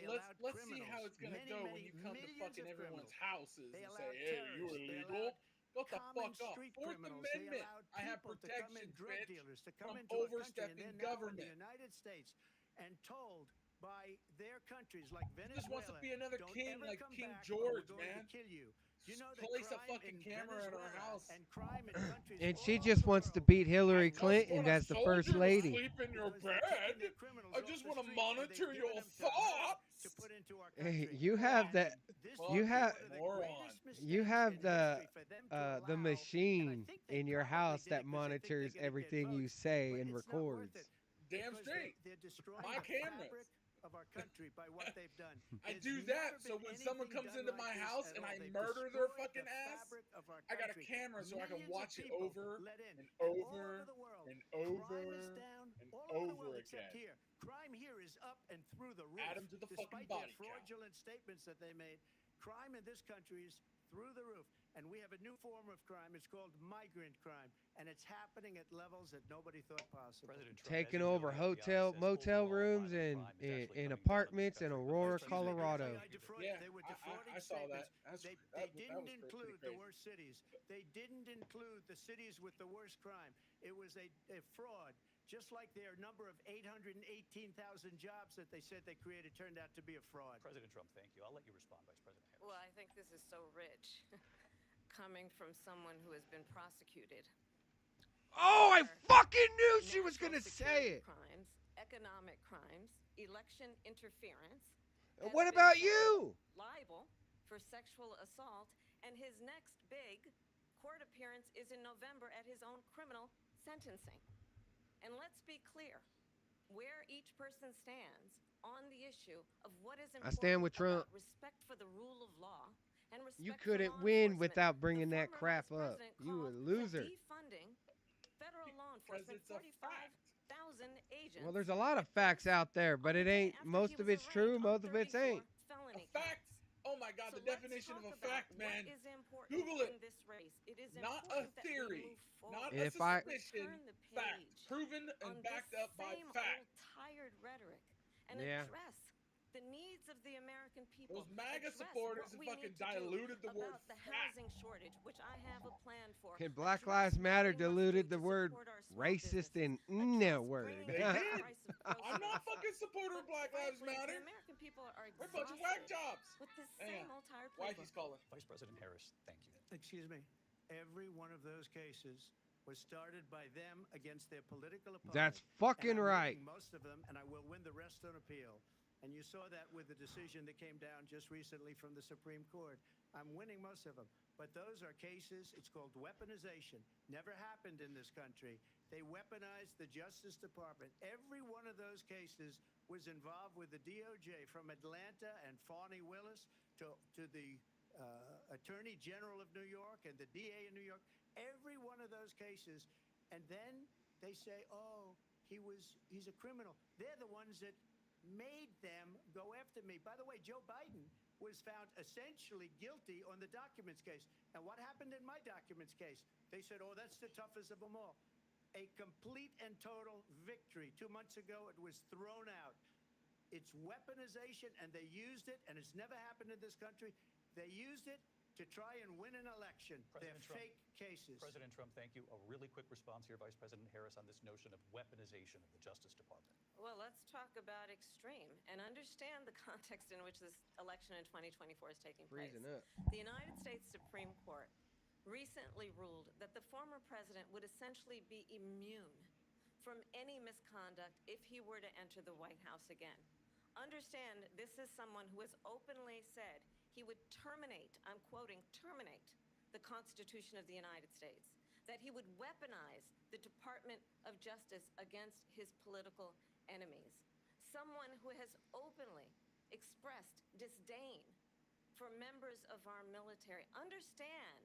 Speaker 1: see how it's gonna go when you come to fucking everyone's houses and say, "Hey, you illegal." What the fuck up? Fourth Amendment. I have protection,
Speaker 7: drug
Speaker 1: bitch,
Speaker 7: dealers to come
Speaker 1: from
Speaker 7: into our country, and
Speaker 1: overstepping
Speaker 7: they're now in the
Speaker 1: government.
Speaker 7: United States and told by their countries like Venezuela,
Speaker 1: Just wants to be another
Speaker 7: don't
Speaker 1: king
Speaker 7: ever
Speaker 1: like
Speaker 7: come
Speaker 1: King
Speaker 7: back or
Speaker 1: George,
Speaker 7: we're going
Speaker 1: man.
Speaker 7: to kill you. You know that
Speaker 1: Place a
Speaker 7: crime
Speaker 1: fucking
Speaker 7: in
Speaker 1: camera in our
Speaker 7: Venezuela
Speaker 1: house.
Speaker 7: and crime in countries
Speaker 2: And
Speaker 7: all
Speaker 2: she
Speaker 7: over
Speaker 2: just
Speaker 7: the
Speaker 2: wants to
Speaker 7: world
Speaker 2: beat Hillary
Speaker 1: Just
Speaker 2: Clinton
Speaker 1: want a
Speaker 2: as the first
Speaker 1: soldier to
Speaker 2: lady.
Speaker 1: sleep in your
Speaker 7: because they're taking
Speaker 1: bed.
Speaker 7: their criminals
Speaker 1: I
Speaker 7: off
Speaker 1: just
Speaker 7: the
Speaker 1: want to
Speaker 7: streets and
Speaker 1: monitor
Speaker 7: they've given
Speaker 1: your
Speaker 7: them to her
Speaker 1: thoughts.
Speaker 7: to put into our
Speaker 2: Hey,
Speaker 7: country.
Speaker 2: you have
Speaker 7: And
Speaker 2: that.
Speaker 7: this
Speaker 2: You
Speaker 7: is
Speaker 2: have.
Speaker 7: one of the
Speaker 1: moron.
Speaker 7: greatest mistakes
Speaker 2: You have
Speaker 7: in history for them to allow,
Speaker 2: the
Speaker 7: and I
Speaker 2: machine
Speaker 7: think they
Speaker 2: in your
Speaker 7: probably
Speaker 2: house
Speaker 7: did it
Speaker 2: that
Speaker 7: 'cause they think they're
Speaker 2: monitors
Speaker 7: gonna get
Speaker 2: everything you
Speaker 7: votes,
Speaker 2: say
Speaker 7: but
Speaker 2: and
Speaker 7: it's not worth
Speaker 2: records.
Speaker 7: it
Speaker 1: Damn
Speaker 7: because
Speaker 1: straight.
Speaker 7: They're destroying
Speaker 1: My
Speaker 7: the
Speaker 1: cameras.
Speaker 7: fabric of our country by what they've done.
Speaker 1: I
Speaker 7: There's
Speaker 1: do
Speaker 7: never
Speaker 1: that so
Speaker 7: been
Speaker 1: when someone
Speaker 7: anything
Speaker 1: comes
Speaker 7: done
Speaker 1: into
Speaker 7: like
Speaker 1: my
Speaker 7: this
Speaker 1: house
Speaker 7: at
Speaker 1: and
Speaker 7: all.
Speaker 1: I
Speaker 7: They've
Speaker 1: murder their
Speaker 7: destroyed
Speaker 1: fucking
Speaker 7: the
Speaker 1: ass,
Speaker 7: fabric of our
Speaker 1: I got a
Speaker 7: country.
Speaker 1: camera so I can
Speaker 7: Millions
Speaker 1: watch
Speaker 7: of
Speaker 1: it
Speaker 7: people
Speaker 1: over
Speaker 7: let in,
Speaker 1: and
Speaker 7: all over
Speaker 1: over
Speaker 7: the world.
Speaker 1: and
Speaker 7: Crime is
Speaker 1: over
Speaker 7: down
Speaker 1: and
Speaker 7: all over the
Speaker 1: over
Speaker 7: world except
Speaker 1: again.
Speaker 7: here. Crime here is up and through the roof.
Speaker 1: Add 'em to the fucking
Speaker 7: Despite
Speaker 1: body
Speaker 7: their
Speaker 1: count.
Speaker 7: fraudulent statements that they made, crime in this country is through the roof. And we have a new form of crime. It's called migrant crime. And it's happening at levels that nobody thought possible.
Speaker 22: President Trump,
Speaker 2: Taking
Speaker 22: as you know,
Speaker 2: over
Speaker 22: the FBI
Speaker 2: hotel,
Speaker 22: says
Speaker 2: motel
Speaker 22: overall
Speaker 2: rooms
Speaker 22: violent
Speaker 2: and
Speaker 22: crime is actually coming down
Speaker 2: in
Speaker 22: in this
Speaker 2: apartments in
Speaker 22: country. But
Speaker 2: Aurora,
Speaker 22: Vice President Harris,
Speaker 2: Colorado.
Speaker 7: They were
Speaker 1: I
Speaker 7: defrauding
Speaker 1: saw that.
Speaker 7: statements. They
Speaker 1: That
Speaker 7: didn't
Speaker 1: was
Speaker 7: include
Speaker 1: pretty
Speaker 7: the
Speaker 1: crazy.
Speaker 7: worst cities. They didn't include the cities with the worst crime. It was a fraud. Just like their number of 818,000 jobs that they said they created turned out to be a fraud.
Speaker 22: President Trump, thank you. I'll let you respond, Vice President Harris.
Speaker 11: Well, I think this is so rich coming from someone who has been prosecuted.
Speaker 2: Oh, I
Speaker 11: for
Speaker 2: fucking knew she was
Speaker 11: national
Speaker 2: gonna say
Speaker 11: security
Speaker 2: it.
Speaker 11: Crimes, economic crimes, election interference.
Speaker 2: And
Speaker 11: has
Speaker 2: what
Speaker 11: been
Speaker 2: about
Speaker 11: held
Speaker 2: you?
Speaker 11: Liable for sexual assault, and his next big court appearance is in November at his own criminal sentencing. And let's be clear, where each person stands on the issue of what is important
Speaker 2: stand with Trump.
Speaker 11: about respect for the rule of law and respect
Speaker 2: You
Speaker 11: for
Speaker 2: couldn't
Speaker 11: law
Speaker 2: win
Speaker 11: enforcement.
Speaker 2: without bringing
Speaker 11: The
Speaker 2: that
Speaker 11: former
Speaker 2: crap
Speaker 11: vice
Speaker 2: up.
Speaker 11: president
Speaker 2: You a
Speaker 11: called for
Speaker 2: loser.
Speaker 11: defunding federal law enforcement,
Speaker 1: it's a fact.
Speaker 11: 45,000 agents.
Speaker 2: Well, there's a lot of facts out there, but it ain't. Most of it's true, most of it's ain't.
Speaker 1: A fact? Oh my God,
Speaker 11: So
Speaker 1: the
Speaker 11: let's
Speaker 1: definition of
Speaker 11: talk
Speaker 1: a
Speaker 11: about
Speaker 1: fact,
Speaker 11: what
Speaker 1: man.
Speaker 11: is important
Speaker 1: Google it.
Speaker 11: in this race. It is
Speaker 1: Not a
Speaker 11: important that we
Speaker 1: theory,
Speaker 11: move forward.
Speaker 1: not
Speaker 2: And
Speaker 1: a
Speaker 2: if I-
Speaker 1: suspicion.
Speaker 11: Turn the
Speaker 1: Fact,
Speaker 11: page
Speaker 1: proven
Speaker 11: on
Speaker 1: and backed
Speaker 11: this
Speaker 1: up by
Speaker 11: same
Speaker 1: fact.
Speaker 11: old tired rhetoric and
Speaker 2: Yeah.
Speaker 11: address the needs of the American people.
Speaker 1: Those MAGA
Speaker 11: Address
Speaker 1: supporters
Speaker 11: what
Speaker 1: have
Speaker 11: we
Speaker 1: fucking
Speaker 11: need to do
Speaker 1: diluted the word
Speaker 11: about the
Speaker 1: fact.
Speaker 11: housing shortage, which I have a plan for.
Speaker 2: And Black
Speaker 11: Address
Speaker 2: Lives
Speaker 11: what
Speaker 2: Matter
Speaker 11: we must do
Speaker 2: diluted the
Speaker 11: to
Speaker 2: word
Speaker 11: support our small
Speaker 2: racist
Speaker 11: businesses.
Speaker 2: in that
Speaker 11: Address
Speaker 2: word.
Speaker 11: bringing
Speaker 1: They
Speaker 11: down the
Speaker 1: did.
Speaker 11: price of
Speaker 1: I'm not
Speaker 11: groceries.
Speaker 1: fucking supporter of Black Lives
Speaker 11: Frankly,
Speaker 1: Matter.
Speaker 11: the American people are
Speaker 1: We're a bunch of whack
Speaker 11: exhausted
Speaker 1: jobs.
Speaker 11: with this
Speaker 1: Hang
Speaker 11: same
Speaker 1: on.
Speaker 11: old tired
Speaker 1: Wifey's
Speaker 11: playbook.
Speaker 1: calling.
Speaker 22: Vice President Harris, thank you.
Speaker 7: Excuse me. Every one of those cases was started by them against their political opponent.
Speaker 2: That's fucking
Speaker 7: and I'm
Speaker 2: right.
Speaker 7: winning most of them, and I will win the rest on appeal. And you saw that with the decision that came down just recently from the Supreme Court. I'm winning most of them. But those are cases, it's called weaponization. Never happened in this country. They weaponized the Justice Department. Every one of those cases was involved with the DOJ, from Atlanta and Fani Willis to the Attorney General of New York and the DA in New York. Every one of those cases. And then they say, oh, he's a criminal. They're the ones that made them go after me. By the way, Joe Biden was found essentially guilty on the documents case. And what happened in my documents case? They said, oh, that's the toughest of them all. A complete and total victory. 2 months ago, it was thrown out. It's weaponization, and they used it, and it's never happened in this country. They used it to try and win an election. They're fake cases.
Speaker 22: President Trump, thank you. A really quick response here, Vice President Harris, on this notion of weaponization of the Justice Department.
Speaker 11: Well, let's talk about extreme and understand the context in which this election in 2024 is taking place.
Speaker 2: Freezing up.
Speaker 11: The United States Supreme Court recently ruled that the former president would essentially be immune from any misconduct if he were to enter the White House again. Understand, this is someone who has openly said he would terminate, I'm quoting, terminate the Constitution of the United States, that he would weaponize the Department of Justice against his political enemies. Someone who has openly expressed disdain for members of our military. Understand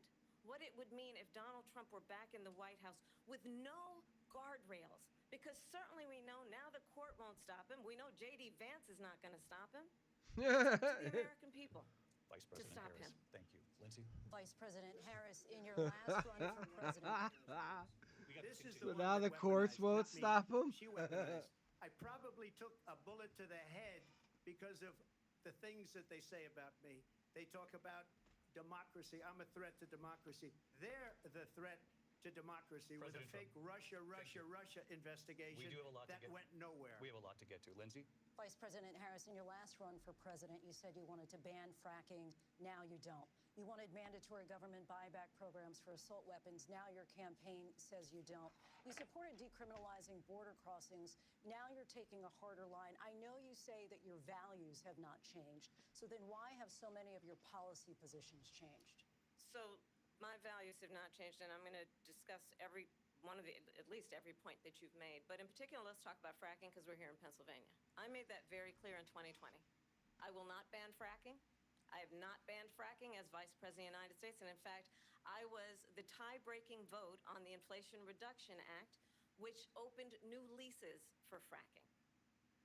Speaker 11: what it would mean if Donald Trump were back in the White House with no guardrails, because certainly we know now the court won't stop him. We know J.D. Vance is not going to stop him. It's up to the American people
Speaker 22: Vice President
Speaker 11: stop
Speaker 22: Harris,
Speaker 11: him.
Speaker 22: thank you. Lindsay?
Speaker 10: Vice President Harris, in your last run for president.
Speaker 7: This is
Speaker 2: So
Speaker 7: the one
Speaker 2: now
Speaker 7: that
Speaker 2: the courts
Speaker 7: weaponized,
Speaker 2: won't
Speaker 7: not me.
Speaker 2: stop him?
Speaker 7: She weaponized. I probably took a bullet to the head because of the things that they say about me. They talk about democracy. I'm a threat to democracy. They're the threat to democracy with a fake Russia investigation
Speaker 22: We do have a lot
Speaker 7: that
Speaker 22: to get
Speaker 7: went nowhere.
Speaker 22: We have a lot to get to. Lindsay?
Speaker 10: Vice President Harris, in your last run for president, you said you wanted to ban fracking. Now you don't. You wanted mandatory government buyback programs for assault weapons. Now your campaign says you don't. You supported decriminalizing border crossings. Now you're taking a harder line. I know you say that your values have not changed. So then why have so many of your policy positions changed?
Speaker 11: So my values have not changed, and I'm going to discuss every one of the, at least every point that you've made. But in particular, let's talk about fracking because we're here in Pennsylvania. I made that very clear in 2020. I will not ban fracking. I have not banned fracking as Vice President of the United States. And in fact, I was the tie-breaking vote on the Inflation Reduction Act, which opened new leases for fracking.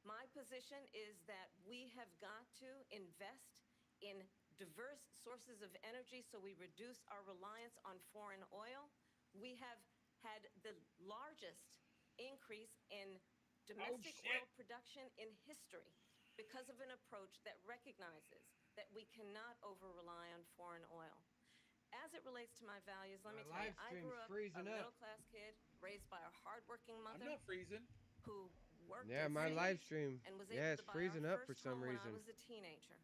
Speaker 11: My position is that we have got to invest in diverse sources of energy so we reduce our reliance on foreign oil. We have had the largest increase in domestic oil production in history because of an approach that recognizes that we cannot over-rely on foreign oil. As it relates to my values, let me tell you, I grew up a middle-class kid raised by a hardworking mother.
Speaker 1: I'm not freezing.
Speaker 11: Who worked
Speaker 2: Yeah,
Speaker 11: in
Speaker 2: my
Speaker 11: cities
Speaker 2: live stream.
Speaker 11: and was
Speaker 2: Yeah,
Speaker 11: able
Speaker 2: it's
Speaker 11: to buy
Speaker 2: freezing
Speaker 11: our
Speaker 2: up for
Speaker 11: first
Speaker 2: some
Speaker 11: home
Speaker 2: reason.
Speaker 11: when I was a teenager.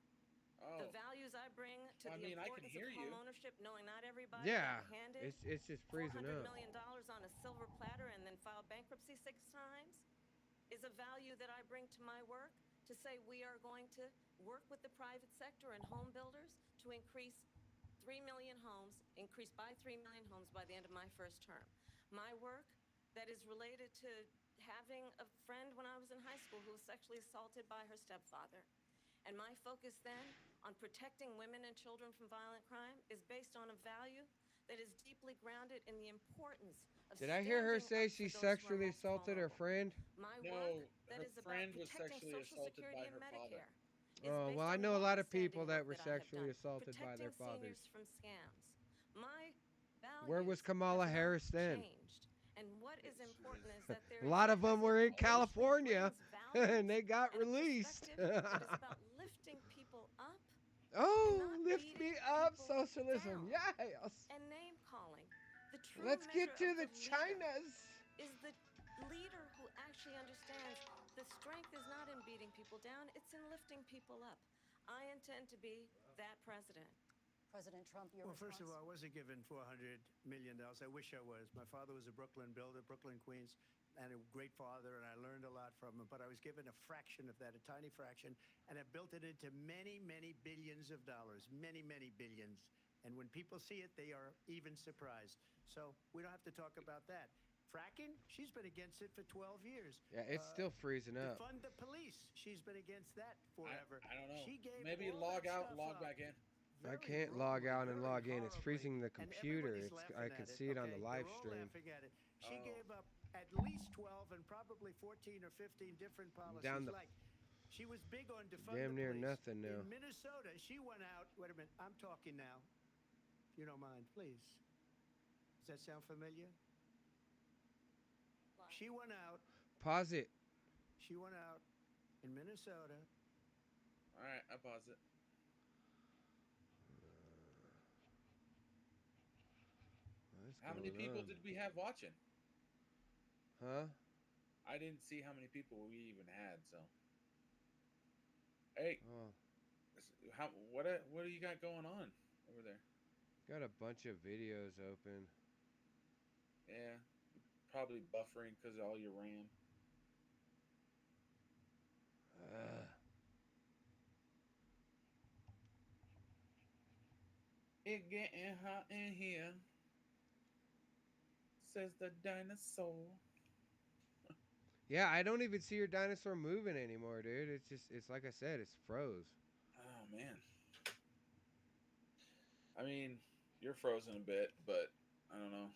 Speaker 1: Oh.
Speaker 11: The values I bring to
Speaker 1: I
Speaker 11: the
Speaker 1: mean, I can
Speaker 11: importance
Speaker 1: hear
Speaker 11: of
Speaker 1: you.
Speaker 11: home ownership, knowing not everybody
Speaker 2: Yeah,
Speaker 11: got handed
Speaker 2: it's just freezing
Speaker 11: $400
Speaker 2: up.
Speaker 11: million on a silver platter and then filed bankruptcy 6 times, is a value that I bring to my work to say we are going to work with the private sector and home builders to increase 3 million homes, increase by 3 million homes by the end of my first term. My work that is related to having a friend when I was in high school who was sexually assaulted by her stepfather. And my focus then on protecting women and children from violent crime is based on a value that is deeply grounded in the importance of
Speaker 2: Did I hear her say
Speaker 11: standing
Speaker 2: she
Speaker 11: up for those who are
Speaker 2: sexually
Speaker 11: most
Speaker 2: assaulted her
Speaker 11: vulnerable.
Speaker 2: friend?
Speaker 11: My
Speaker 1: No,
Speaker 11: work that
Speaker 1: her
Speaker 11: is about
Speaker 1: friend was
Speaker 11: protecting
Speaker 1: sexually
Speaker 11: Social
Speaker 1: assaulted
Speaker 11: Security
Speaker 1: by
Speaker 11: and
Speaker 1: her father.
Speaker 11: Medicare. is
Speaker 2: Oh,
Speaker 11: based
Speaker 2: well, I
Speaker 11: on
Speaker 2: know a lot of
Speaker 11: longstanding
Speaker 2: people that
Speaker 11: work
Speaker 2: were
Speaker 11: I have
Speaker 2: sexually
Speaker 11: done,
Speaker 2: assaulted by their
Speaker 11: protecting
Speaker 2: fathers.
Speaker 11: seniors from scams. My values
Speaker 2: Where was Kamala
Speaker 11: have not
Speaker 2: Harris then?
Speaker 11: changed. And what is important is that there
Speaker 2: A
Speaker 11: is
Speaker 2: lot of them were in
Speaker 11: president who
Speaker 2: California,
Speaker 11: brings values
Speaker 2: and they got
Speaker 11: and a
Speaker 2: released.
Speaker 11: perspective that is about lifting people up
Speaker 2: Oh,
Speaker 11: and not
Speaker 2: lift me
Speaker 11: beating
Speaker 2: up,
Speaker 11: people
Speaker 2: socialism.
Speaker 11: down.
Speaker 2: Yes.
Speaker 11: And name calling. The true
Speaker 2: Let's get
Speaker 11: measure
Speaker 2: to
Speaker 11: of
Speaker 2: the
Speaker 11: leader
Speaker 2: Chinas.
Speaker 11: is the leader who actually understands the strength is not in beating people down, it's in lifting people up. I intend to be that president.
Speaker 10: President Trump, your
Speaker 7: Well, first of
Speaker 10: response?
Speaker 7: all, I wasn't given $400 million. I wish I was. My father was a Brooklyn builder, Brooklyn, Queens, and a great father, and I learned a lot from him. But I was given a fraction of that, a tiny fraction, and I built it into many, many billions of dollars, many, many billions. And when people see it, they are even surprised. So we don't have to talk about that. Fracking, she's been against it for 12 years.
Speaker 2: Yeah, it's still freezing up.
Speaker 7: Defund the police, she's been against that forever.
Speaker 1: I don't know.
Speaker 7: She gave
Speaker 1: Maybe
Speaker 7: all
Speaker 1: log
Speaker 7: that
Speaker 1: out,
Speaker 7: stuff
Speaker 1: log
Speaker 7: up.
Speaker 1: back in.
Speaker 2: I
Speaker 7: Very
Speaker 2: can't log
Speaker 7: wrongly,
Speaker 2: out and
Speaker 7: very
Speaker 2: log in. It's
Speaker 7: horribly,
Speaker 2: freezing the
Speaker 7: and
Speaker 2: computer.
Speaker 7: everybody's
Speaker 2: It's,
Speaker 7: laughing
Speaker 2: I can
Speaker 7: at
Speaker 2: see it on the
Speaker 7: okay?
Speaker 2: live
Speaker 7: They're all
Speaker 2: stream.
Speaker 7: laughing at it. She
Speaker 1: Oh.
Speaker 7: gave up at least 12 and probably 14 or 15 different policies
Speaker 2: Down the-
Speaker 7: like She was big on defund
Speaker 2: Damn
Speaker 7: the
Speaker 2: near
Speaker 7: police.
Speaker 2: nothing now.
Speaker 7: In Minnesota, she went out. Wait a minute, I'm talking now. If you don't mind, please. Does that sound familiar? She went out.
Speaker 2: Pause it.
Speaker 7: She went out in Minnesota.
Speaker 1: All right, I pause it. How many people did we have watching?
Speaker 2: Huh?
Speaker 1: I didn't see how many people we even had. So, hey, what do you got going on over there?
Speaker 2: Got a bunch of videos open.
Speaker 1: Yeah, probably buffering because of all your RAM. It getting hot in here, says the dinosaur.
Speaker 2: Yeah, I don't even see your dinosaur moving anymore, dude. It's like I said, it's froze.
Speaker 1: Oh man. I mean, you're frozen a bit, but I don't know.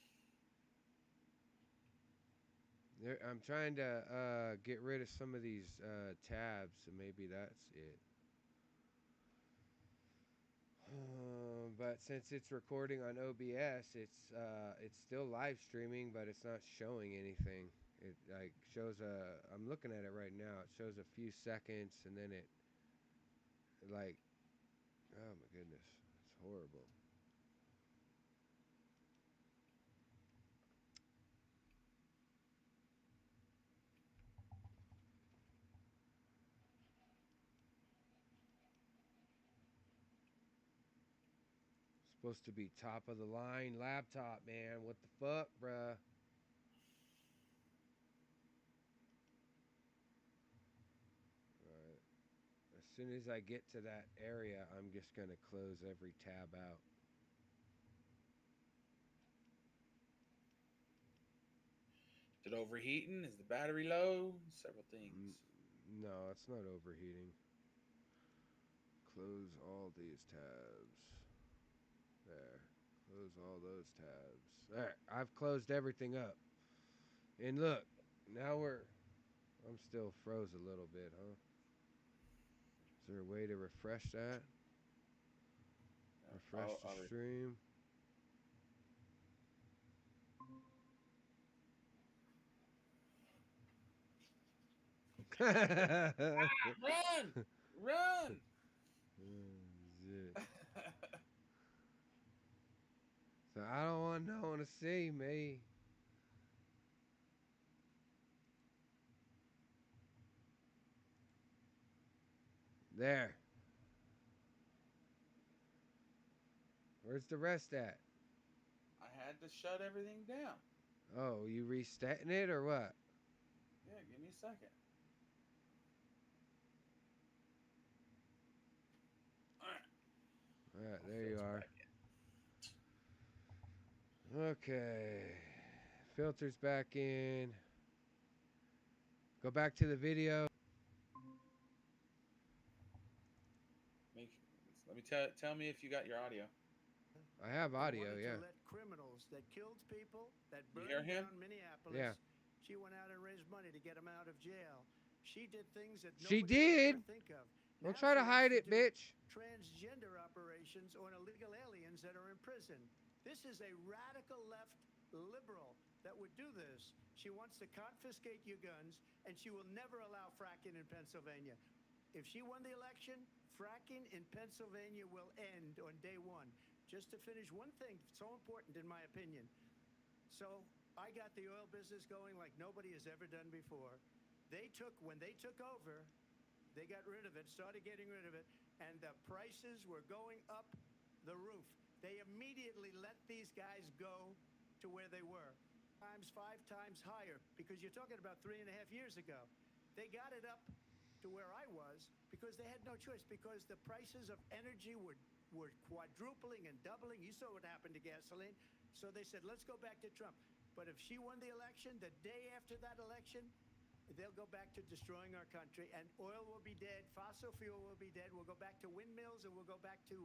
Speaker 2: I'm trying to get rid of some of these tabs, so maybe that's it. But since it's recording on OBS, it's still live streaming, but it's not showing anything. It like shows I'm looking at it right now. It shows a few seconds, and then it like, oh my goodness, it's horrible. Supposed to be top of the line laptop, man. What the fuck, bruh? Alright. As soon as I get to that area, I'm just gonna close every tab out.
Speaker 1: Is it overheating? Is the battery low? Several things.
Speaker 2: No, it's not overheating. Close all these tabs. There. Close all those tabs. Alright, I've closed everything up. And look, now I'm still froze a little bit, huh? Is there a way to refresh that? Refresh the stream.
Speaker 1: Run! Run!
Speaker 2: So I don't want no one to see me. There. Where's the rest at?
Speaker 1: I had to shut everything down.
Speaker 2: Oh, you restarting it or what?
Speaker 1: Yeah, give me a second.
Speaker 2: Alright, there you are. Okay. Filters back in. Go back to the video.
Speaker 1: Let me tell me if you got your audio.
Speaker 2: I have audio,
Speaker 7: wanted
Speaker 2: yeah.
Speaker 7: to let criminals that killed people, that
Speaker 1: You hear
Speaker 7: burned
Speaker 1: him?
Speaker 7: down Minneapolis.
Speaker 2: Yeah.
Speaker 7: She went out and raised money to get them out of jail. She did things that
Speaker 2: She
Speaker 7: nobody would
Speaker 2: did.
Speaker 7: ever think of.
Speaker 2: Don't
Speaker 7: Now
Speaker 2: try
Speaker 7: she
Speaker 2: to hide
Speaker 7: wants
Speaker 2: it, bitch.
Speaker 7: transgender operations on illegal aliens that are in prison. This is a radical left liberal that would do this. She wants to confiscate your guns, and she will never allow fracking in Pennsylvania. If she won the election, fracking in Pennsylvania will end on day one. Just to finish one thing, so important in my opinion. So I got the oil business going like nobody has ever done before. When they took over, they got rid of it, started getting rid of it, and the prices were going up the roof. They immediately let these guys go to where they were. 5 times higher, because you're talking about 3.5 years ago. They got it up to where I was because they had no choice, because the prices of energy were quadrupling and doubling. You saw what happened to gasoline. So they said, let's go back to Trump. But if she won the election, the day after that election, they'll go back to destroying our country, and oil will be dead, fossil fuel will be dead. We'll go back to windmills, and we'll go back to